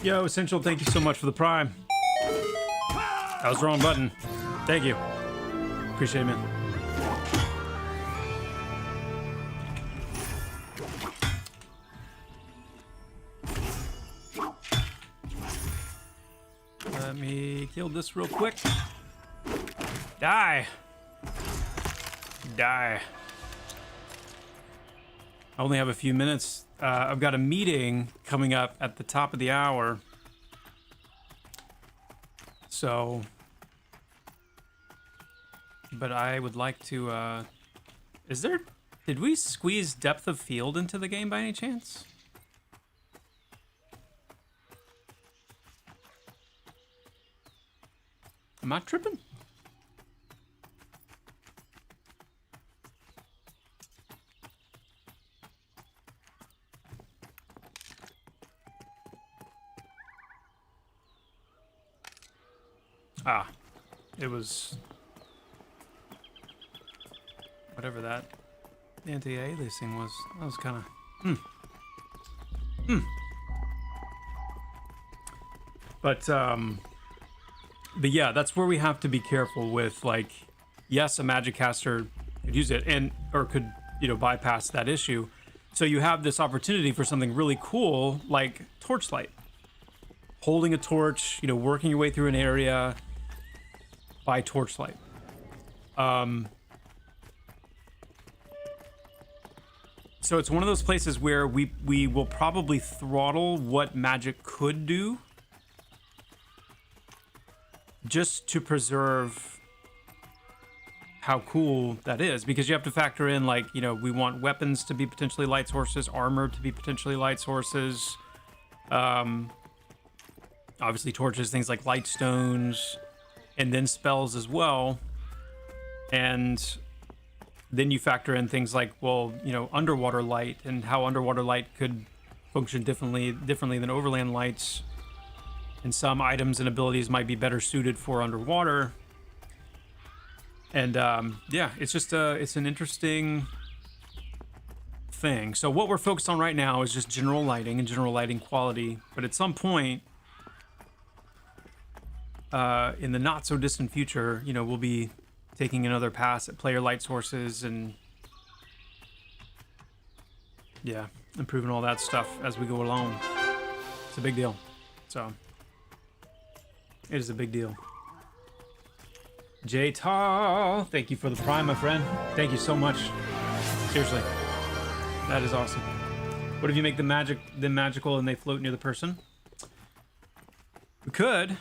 S1: Yo, Essential, thank you so much for the Prime. That was the wrong button. Thank you. Appreciate it, man. Let me kill this real quick. Die. Die. I only have a few minutes. I've got a meeting coming up at the top of the hour. So, but I would like to, did we squeeze depth of field into the game by any chance? Am I tripping? Ah, it was whatever that anti-aliasing was. That was kind of But yeah, that's where we have to be careful with, like, yes, a magic caster could use it or could, you know, bypass that issue. So you have this opportunity for something really cool like torchlight. Holding a torch, you know, working your way through an area by torchlight. So it's one of those places where we will probably throttle what magic could do just to preserve how cool that is, because you have to factor in, like, you know, we want weapons to be potentially light sources, armor to be potentially light sources, obviously torches, things like light stones, and then spells as well. And then you factor in things like, well, you know, underwater light and how underwater light could function differently than overland lights. And some items and abilities might be better suited for underwater. And yeah, it's just it's an interesting thing. So what we're focused on right now is just general lighting and general lighting quality. But at some point, in the not so distant future, you know, we'll be taking another pass at player light sources and, yeah, improving all that stuff as we go along. It's a big deal. So it is a big deal. Jay Tall, thank you for the Prime, my friend. Thank you so much. Seriously, that is awesome. What if you make them magical and they float near the person? We could.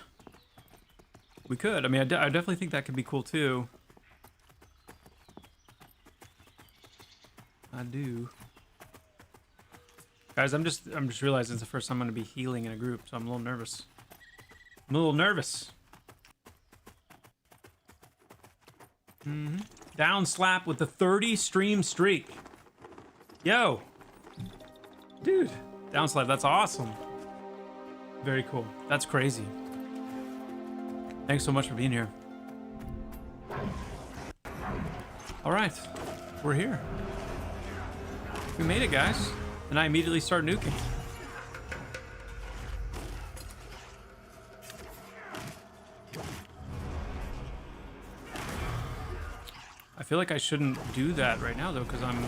S1: We could. I mean, I definitely think that could be cool too. I do. Guys, I'm just realizing it's the first time I'm going to be healing in a group, so I'm a little nervous. Down slap with the 30 stream streak. Yo. Dude, down slap, that's awesome. Very cool. That's crazy. Thanks so much for being here. All right, we're here. We made it, guys. And I immediately start nuking. I feel like I shouldn't do that right now, though, because I'm...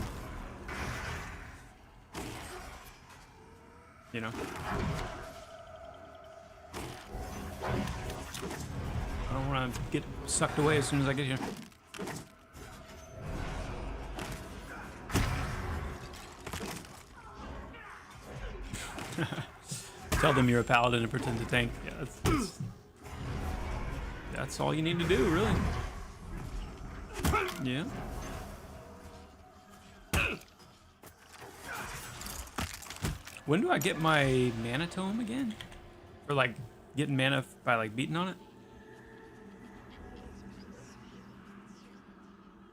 S1: You know. I don't want to get sucked away as soon as I get here. Tell them you're a paladin and pretend to tank. Yeah, that's all you need to do, really. Yeah. When do I get my mana tome again? Or like getting mana by like beating on it?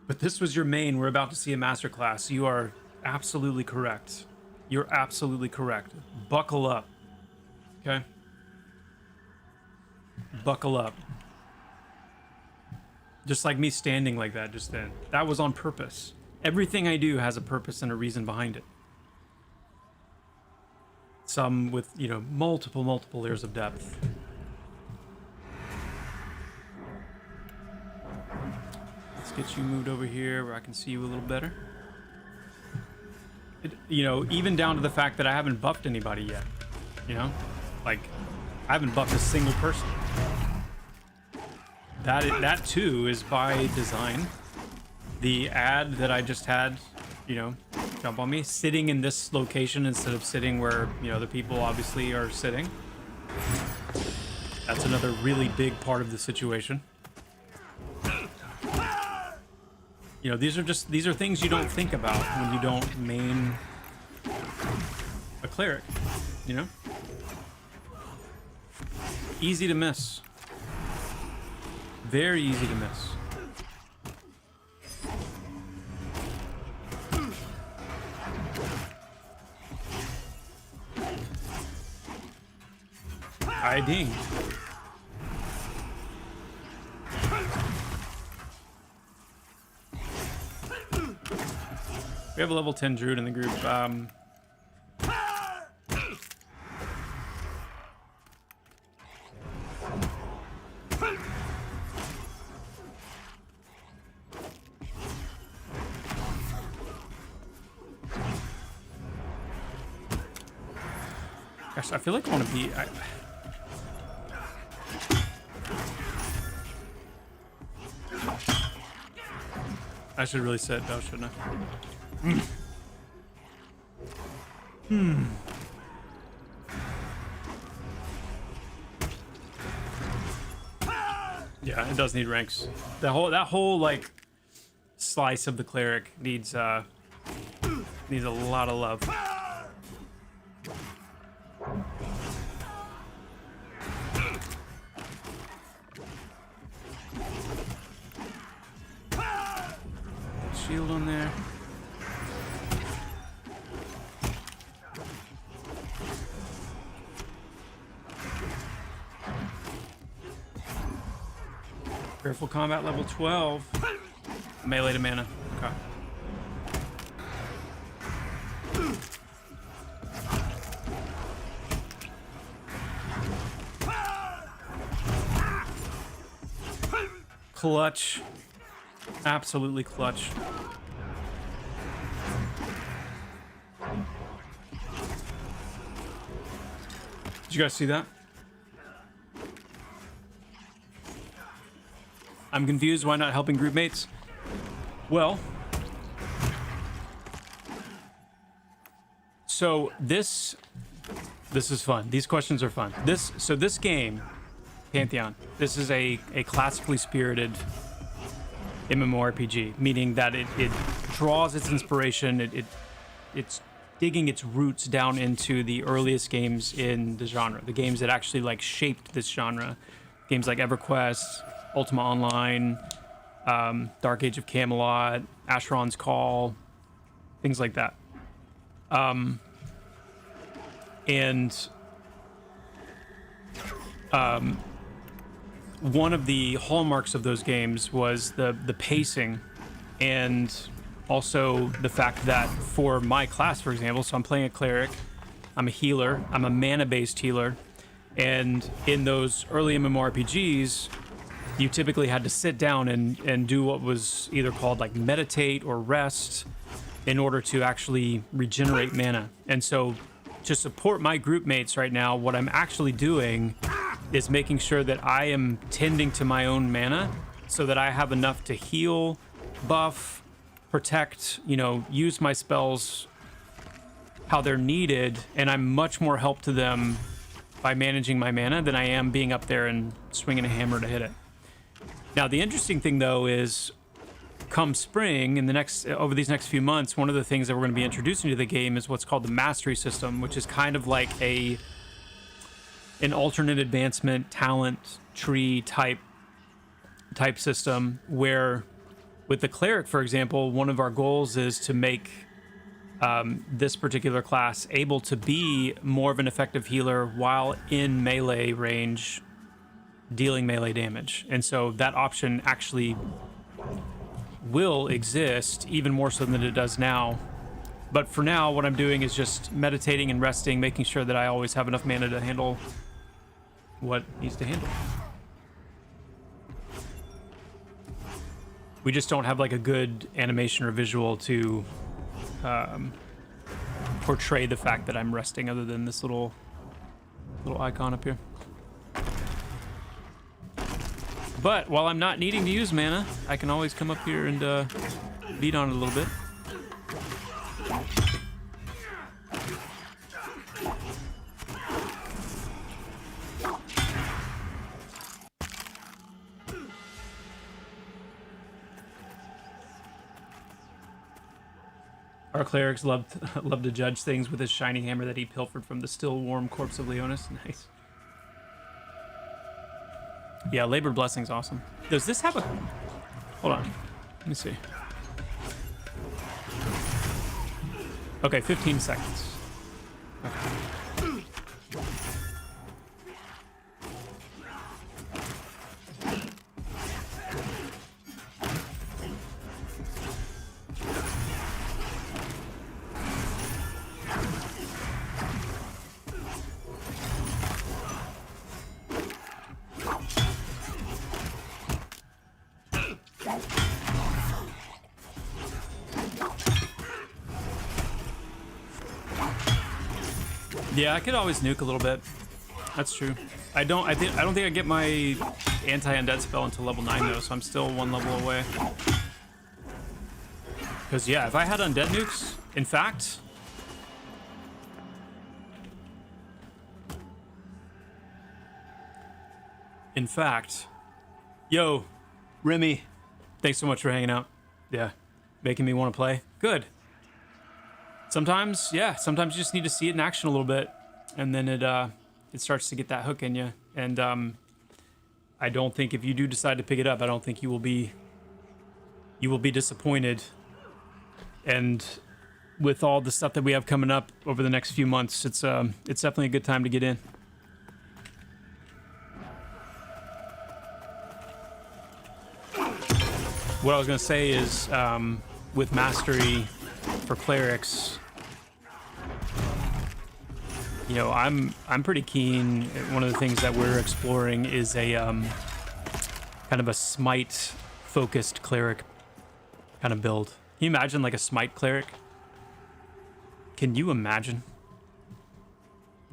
S1: But this was your main. We're about to see a masterclass. You are absolutely correct. You're absolutely correct. Buckle up. Okay? Buckle up. Just like me standing like that just then. That was on purpose. Everything I do has a purpose and a reason behind it. Some with, you know, multiple layers of depth. Let's get you moved over here where I can see you a little better. You know, even down to the fact that I haven't buffed anybody yet. You know? Like, I haven't buffed a single person. That too is by design. The ad that I just had, you know, jump on me, sitting in this location instead of sitting where, you know, the people obviously are sitting. That's another really big part of the situation. You know, these are things you don't think about when you don't main a cleric, you know? Easy to miss. Very easy to miss. I ding. We have a level 10 druid in the group. Gosh, I feel like I want to be... I should really sit though, shouldn't I? Yeah, it does need ranks. That whole like slice of the cleric needs a lot of love. Shield on there. Careful combat level 12. Melee to mana. Okay. Clutch. Absolutely clutch. Did you guys see that? I'm confused. Why not helping group mates? Well, so this is fun. These questions are fun. This game, Pantheon, this is a classically spirited MMORPG, meaning that it draws its inspiration. It's digging its roots down into the earliest games in the genre, the games that actually like shaped this genre. Games like EverQuest, Ultima Online, Dark Age of Camelot, Asheron's Call, things like that. And one of the hallmarks of those games was the pacing, and also the fact that for my class, for example, so I'm playing a cleric, I'm a healer, I'm a mana-based healer, and in those early MMORPGs, you typically had to sit down and do what was either called like meditate or rest in order to actually regenerate mana. And so to support my group mates right now, what I'm actually doing is making sure that I am tending to my own mana so that I have enough to heal, buff, protect, you know, use my spells how they're needed, and I'm much more help to them by managing my mana than I am being up there and swinging a hammer to hit it. Now, the interesting thing, though, is come spring, in the over these next few months, one of the things that we're going to be introducing to the game is what's called the mastery system, which is kind of like an alternate advancement talent tree type system, where with the cleric, for example, one of our goals is to make this particular class able to be more of an effective healer while in melee range, dealing melee damage. And so that option actually will exist even more so than it does now. But for now, what I'm doing is just meditating and resting, making sure that I always have enough mana to handle what needs to handle. We just don't have like a good animation or visual to portray the fact that I'm resting, other than this little icon up here. But while I'm not needing to use mana, I can always come up here and beat on it a little bit. Our clerics love to judge things with his shiny hammer that he pilfered from the still warm corpse of Leonis. Nice. Yeah, Labored Blessing's awesome. Does this have a... Hold on. Let me see. Okay, 15 seconds. Okay. Yeah, I could always nuke a little bit. That's true. I don't think I get my anti-undead spell until level 9 though, so I'm still one level away. Because yeah, if I had undead nukes, in fact, yo, Remy, thanks so much for hanging out. Yeah, making me want to play. Good. Sometimes, yeah, sometimes you just need to see it in action a little bit, and then it starts to get that hook in you. And I don't think if you do decide to pick it up, I don't think you will be disappointed. And with all the stuff that we have coming up over the next few months, it's definitely a good time to get in. What I was gonna say is, with mastery for clerics, you know, I'm pretty keen. One of the things that we're exploring is a kind of a smite focused cleric kind of build. Can you imagine like a smite cleric? Can you imagine?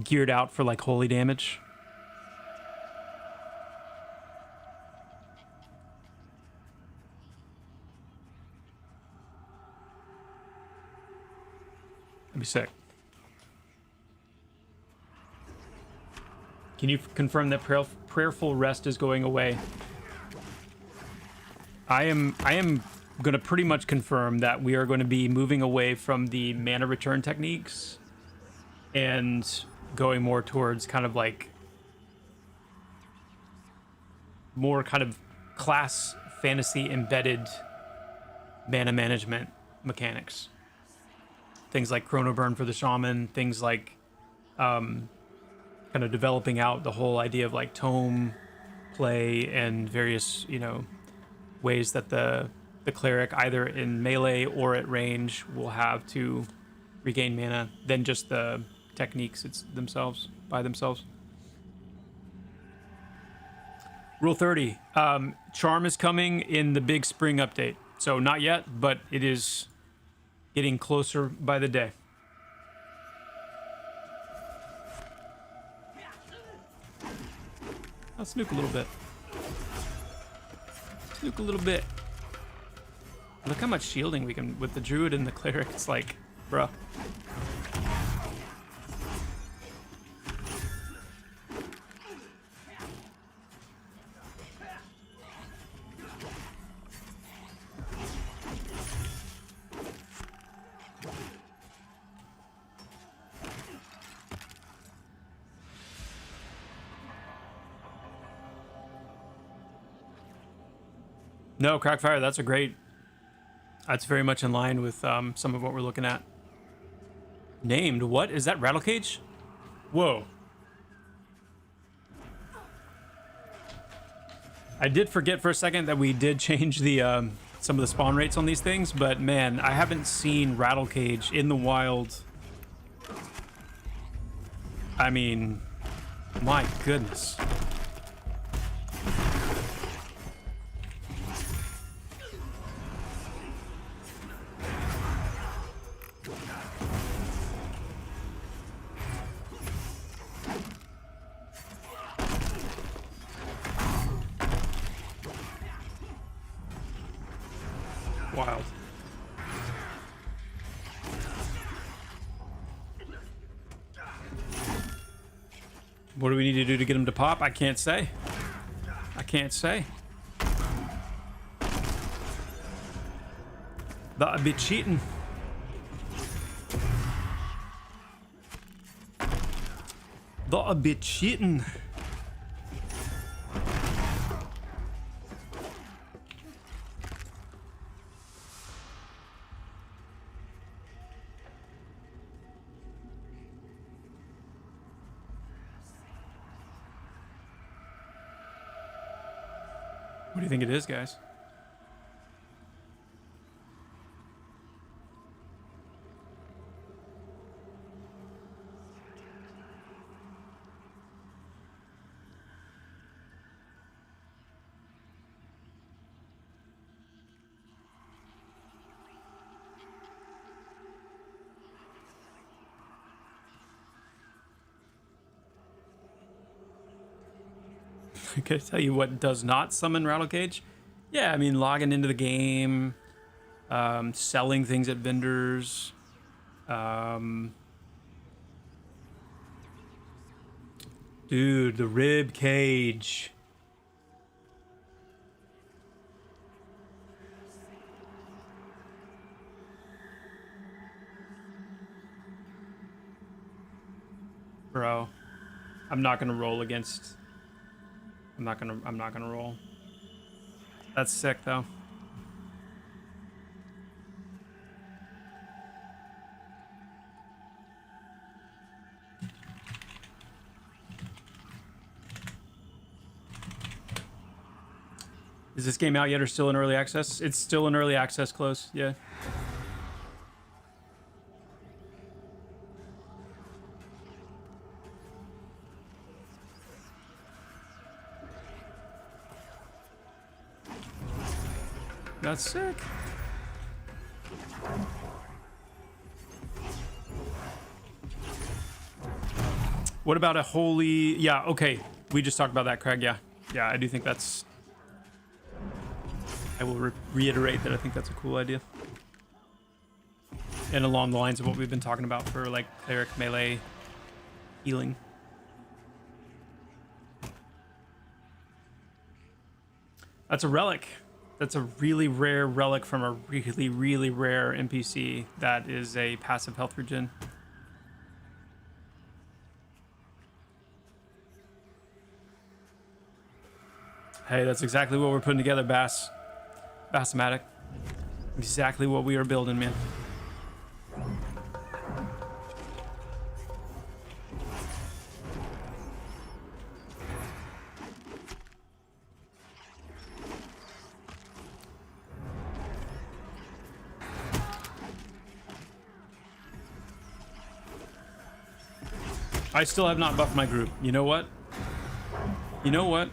S1: Geared out for like holy damage. That'd be sick. Can you confirm that prayerful rest is going away? I am going to pretty much confirm that we are going to be moving away from the mana return techniques and going more towards kind of like more kind of class fantasy embedded mana management mechanics. Things like chrono burn for the shaman, things like kind of developing out the whole idea of like tome play and various, ways that the cleric, either in melee or at range, will have to regain mana than just the techniques by themselves. Rule 30. Charm is coming in the big spring update. So not yet, but it is getting closer by the day. I'll snook a little bit. Snook a little bit. Look how much shielding we can with the druid and the cleric. It's like, bruh. No, Crackfire, that's very much in line with some of what we're looking at. Named, what? Is that Rattle Cage? Whoa. I did forget for a second that we did change the some of the spawn rates on these things, but man, I haven't seen Rattle Cage in the wild. I mean, my goodness. Wild. What do we need to do to get him to pop? I can't say. I can't say. That'd be cheating. That'd be cheating. What do you think it is, guys? I can tell you what does not summon Rattle Cage. Yeah, I mean, logging into the game, selling things at vendors, dude, the rib cage. Bro, I'm not gonna roll against. I'm not gonna roll. That's sick though. Is this game out yet or still in early access? It's still in early access, close, yeah. That's sick. What about a holy... Yeah, okay. We just talked about that, Craig. Yeah. Yeah, I do think that's... I will reiterate that I think that's a cool idea. And along the lines of what we've been talking about for, like, cleric melee healing. That's a relic. That's a really rare relic from a really, really rare NPC that is a passive health regen. Hey, that's exactly what we're putting together, Bassomatic. Exactly what we are building, man. I still have not buffed my group. You know what? You know what?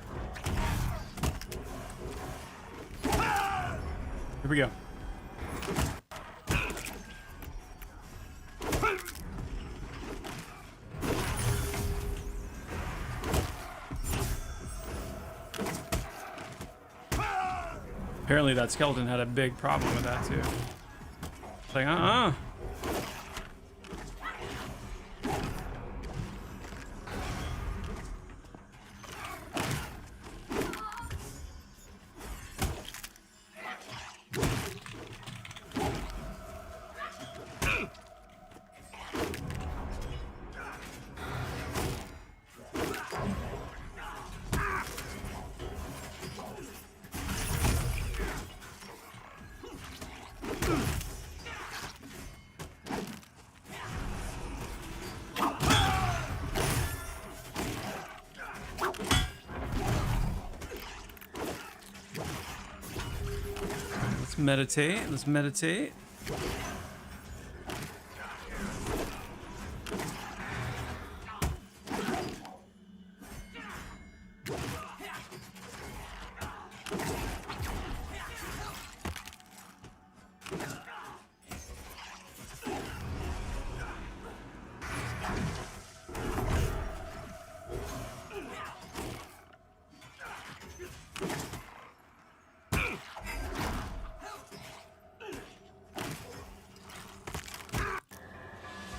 S1: Here we go. Apparently that skeleton had a big problem with that too. It's like, meditate. Let's meditate.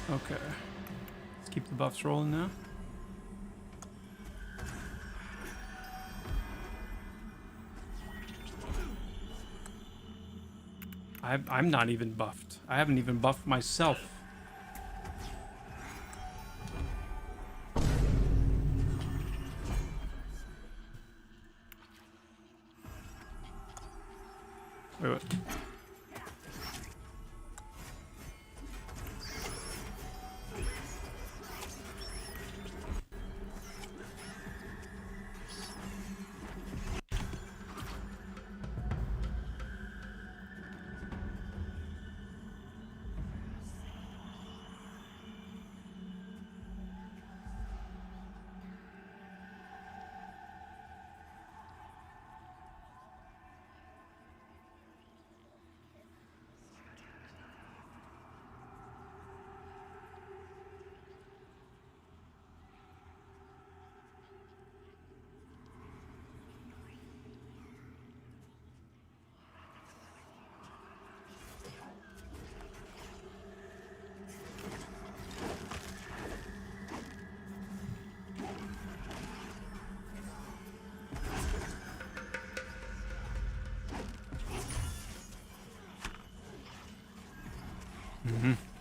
S1: Okay. Let's keep the buffs rolling now. I'm not even buffed. I haven't even buffed myself. Wait.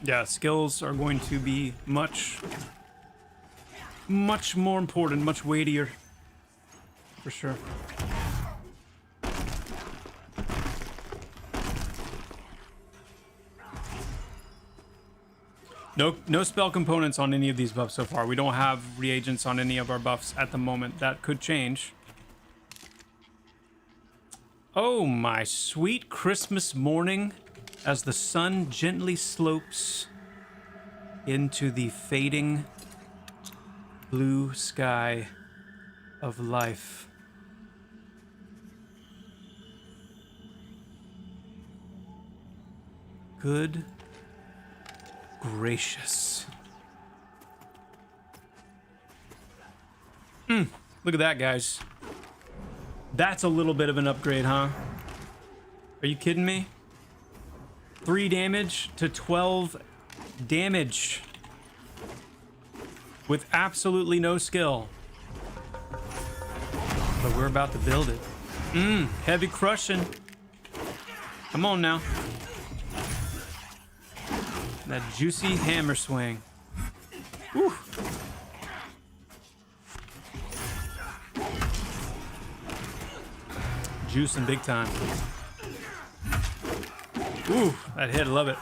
S1: Yeah, skills are going to be much more important, much weightier, for sure. No spell components on any of these buffs so far. We don't have reagents on any of our buffs at the moment. That could change. Oh, my sweet Christmas morning. As the sun gently slopes into the fading blue sky of life. Good gracious. Look at that, guys. That's a little bit of an upgrade, huh? Are you kidding me? 3 damage to 12 damage with absolutely no skill. But we're about to build it. Heavy crushing. Come on now. That juicy hammer swing. Woo. Juicing big time. Ooh, that hit, I love it.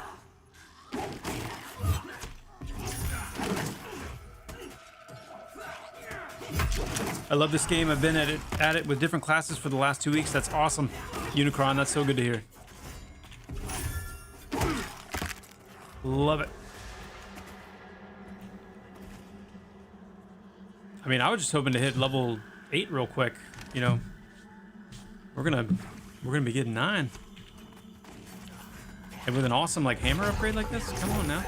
S1: I love this game. I've been at it with different classes for the last 2 weeks. That's awesome. Unicron, that's so good to hear. Love it. I mean, I was just hoping to hit level 8 real quick. You know, we're gonna be getting 9. And with an awesome like hammer upgrade like this, come on now.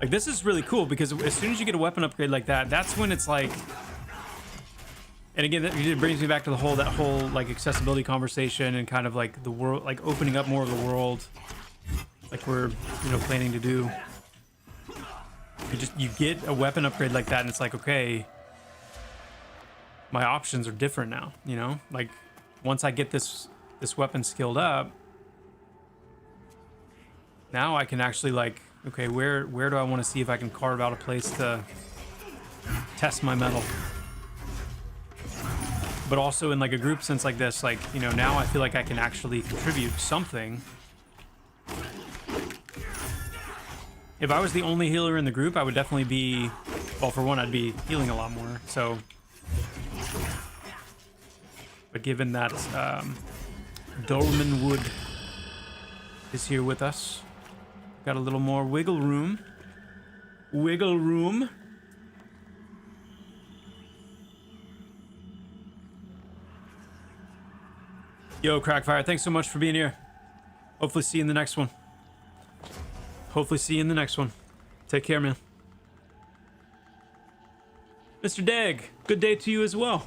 S1: Like this is really cool because as soon as you get a weapon upgrade like that, that's when it's like. And again, it brings me back to that whole like accessibility conversation and kind of like the world, like opening up more of the world, like we're planning to do. You get a weapon upgrade like that, and it's like, okay, my options are different now. You know, like once I get this weapon skilled up, now I can actually like, okay, where do I want to see if I can carve out a place to test my metal? But also in like a group sense like this, like, now I feel like I can actually contribute something. If I was the only healer in the group, I would definitely be, well, for one, I'd be healing a lot more, so. But given that Dolmen Wood is here with us, got a little more wiggle room. Wiggle room. Yo, Crackfire, thanks so much for being here. Hopefully see you in the next one. Hopefully see you in the next one. Take care, man. Mr. Dag, good day to you as well.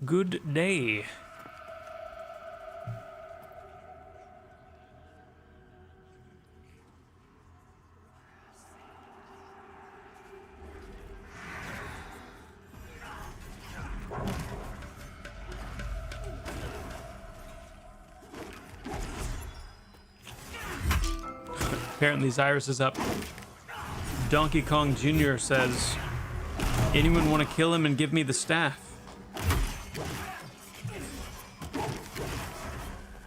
S1: Good day. Apparently Zyrus is up. Donkey Kong Jr. says, anyone want to kill him and give me the staff?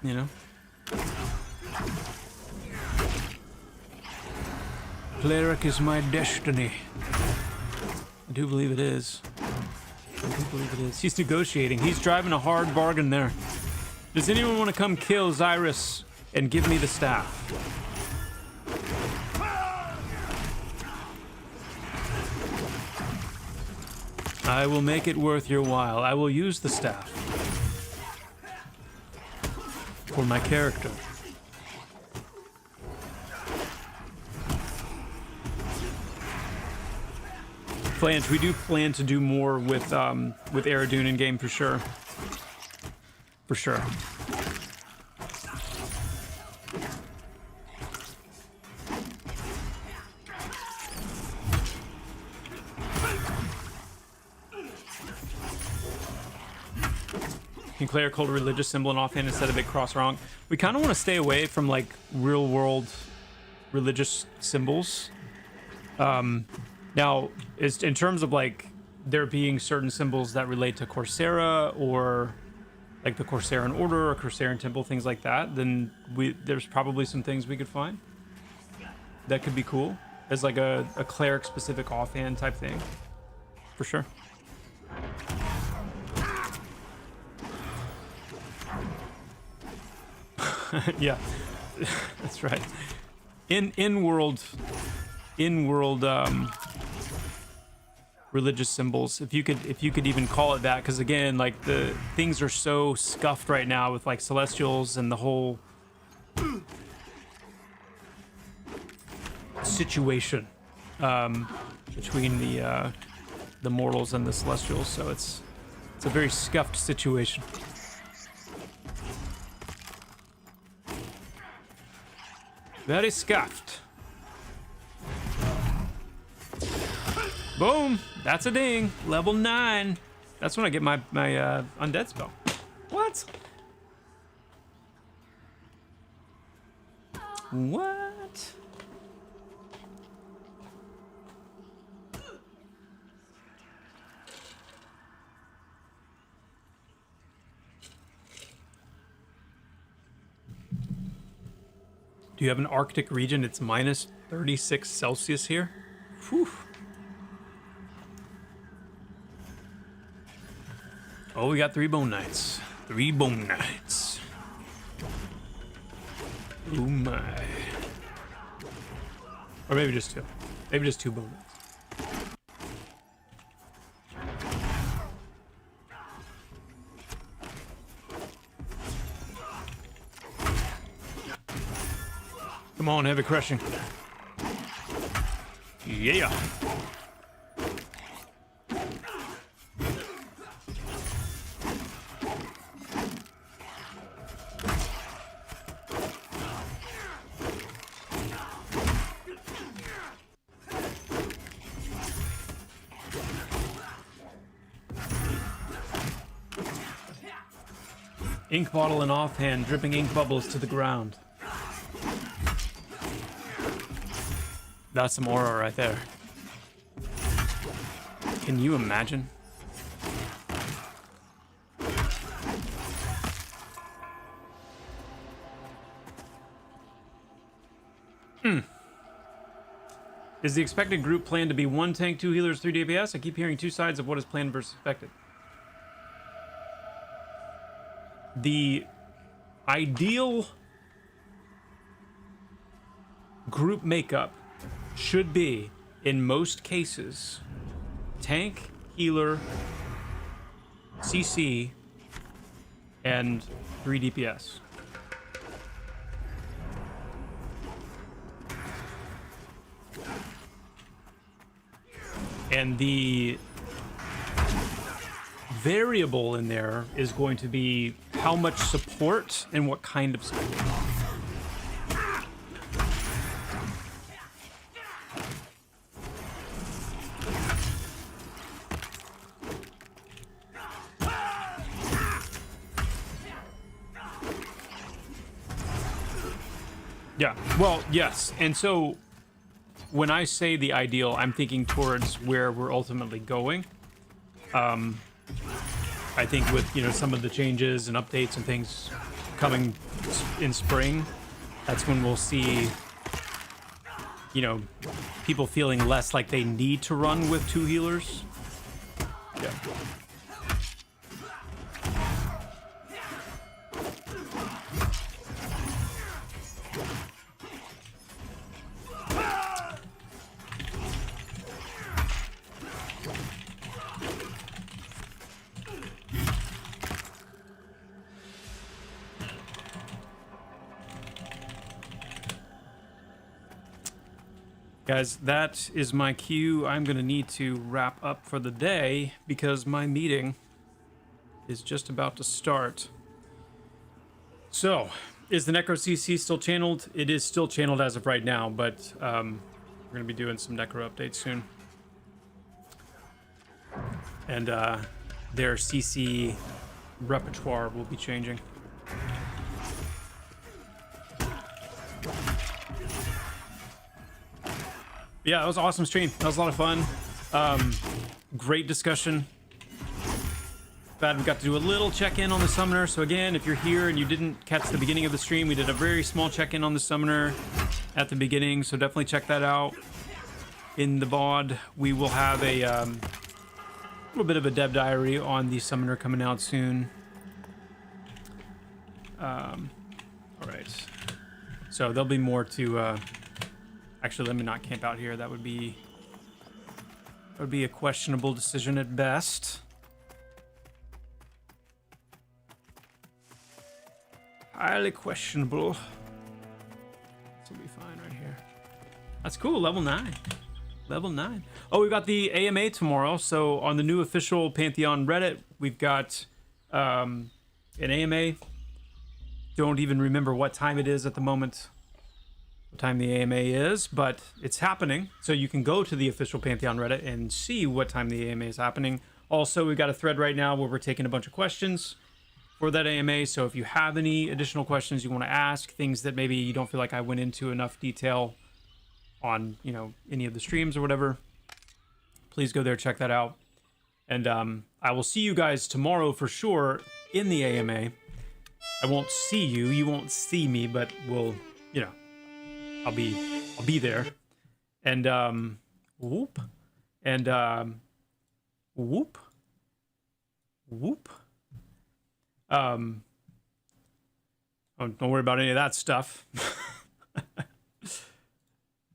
S1: You know? Cleric is my destiny. I do believe it is. I do believe it is. He's negotiating. He's driving a hard bargain there. Does anyone want to come kill Zyrus and give me the staff? I will make it worth your while. I will use the staff for my character. Flange, we do plan to do more with Aradune in game for sure. For sure. Can Cleric hold a religious symbol in offhand instead of a cross wrong? We kind of want to stay away from like real world religious symbols. Now, in terms of like there being certain symbols that relate to Coursera or like the Corsaran Order or Corsaran Temple, things like that, then there's probably some things we could find that could be cool as like a cleric specific offhand type thing, for sure. Yeah, that's right. In-world religious symbols, if you could even call it that, because again, like the things are so scuffed right now with like celestials and the whole situation between the mortals and the celestials. So it's a very scuffed situation. Very scuffed. Boom! That's a ding. Level 9. That's when I get my undead spell. What? What? Do you have an Arctic region? It's minus 36 Celsius here. Whew. Oh, we got 3 bone knights. 3 bone knights. Oh my. Or maybe just 2. Maybe just 2 bone knights. Come on, heavy crushing. Yeah. Ink bottle in offhand, dripping ink bubbles to the ground. That's some aura right there. Can you imagine? Is the expected group plan to be 1 tank, 2 healers, 3 DPS? I keep hearing 2 sides of what is planned versus expected. The ideal group makeup should be, in most cases, tank, healer, CC, and 3 DPS. And the variable in there is going to be how much support and what kind of support. Yeah, well, yes. And so when I say the ideal, I'm thinking towards where we're ultimately going. I think with, you know, some of the changes and updates and things coming in spring, that's when we'll see, you know, people feeling less like they need to run with 2 healers. Yeah. Guys, that is my cue. I'm going to need to wrap up for the day because my meeting is just about to start. So, is the Necro CC still channeled? It is still channeled as of right now, but we're going to be doing some Necro updates soon. And their CC repertoire will be changing. Yeah, that was an awesome stream. That was a lot of fun. Great discussion. Glad we got to do a little check-in on the summoner. So again, if you're here and you didn't catch the beginning of the stream, we did a very small check-in on the summoner at the beginning. So definitely check that out. In the VOD, we will have a little bit of a dev diary on the summoner coming out soon. All right. So there'll be more to... Actually, let me not camp out here. That would be a questionable decision at best. Highly questionable. This will be fine right here. That's cool. Level 9. Level 9. Oh, we've got the AMA tomorrow. So on the new official Pantheon Reddit, we've got an AMA. Don't even remember what time it is at the moment. Time the AMA is, but it's happening, so you can go to the official Pantheon Reddit and see what time the AMA is happening. Also, we've got a thread right now where we're taking a bunch of questions for that AMA, so if you have any additional questions you want to ask, things that maybe you don't feel like I went into enough detail on, you know, any of the streams or whatever, please go there, check that out. And I will see you guys tomorrow for sure in the AMA. I won't see you, you won't see me, but we'll, you know, I'll be there. And whoop. And whoop. Whoop. Oh, don't worry about any of that stuff.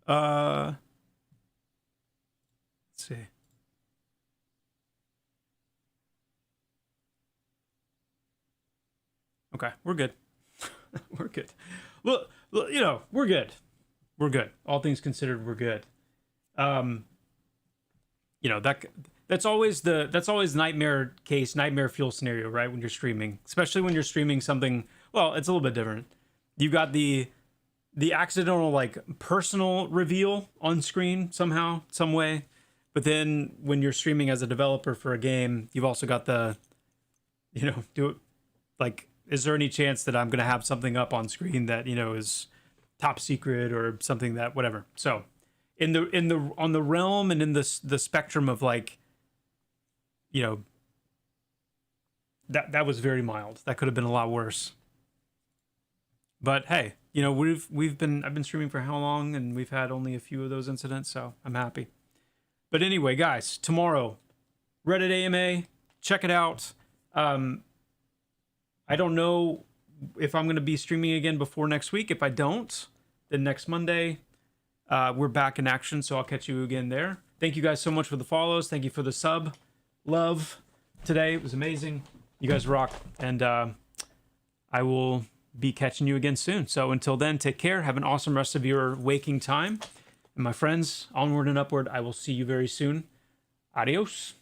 S1: Let's see. Okay, we're good. We're good. Well, you know, we're good. we're good. All things considered, we're good. You know, that's always nightmare case, nightmare fuel scenario, right? When you're streaming, especially when you're streaming something. Well, it's a little bit different. You got the accidental like personal reveal on screen somehow, some way. But then when you're streaming as a developer for a game, you've also got the, you know, is there any chance that I'm going to have something up on screen that, you know, is top secret or something that whatever. So on the realm and in the spectrum of like, you know, that was very mild. That could have been a lot worse. But hey, you know, I've been streaming for how long, and we've had only a few of those incidents, so I'm happy. But anyway, guys, tomorrow, Reddit AMA, check it out. I don't know if I'm going to be streaming again before next week. If I don't, then next Monday, we're back in action, so I'll catch you again there. Thank you guys so much for the follows. Thank you for the sub love today. It was amazing. You guys rock, and I will be catching you again soon. So until then, take care. Have an awesome rest of your waking time. And my friends, onward and upward. I will see you very soon. Adios.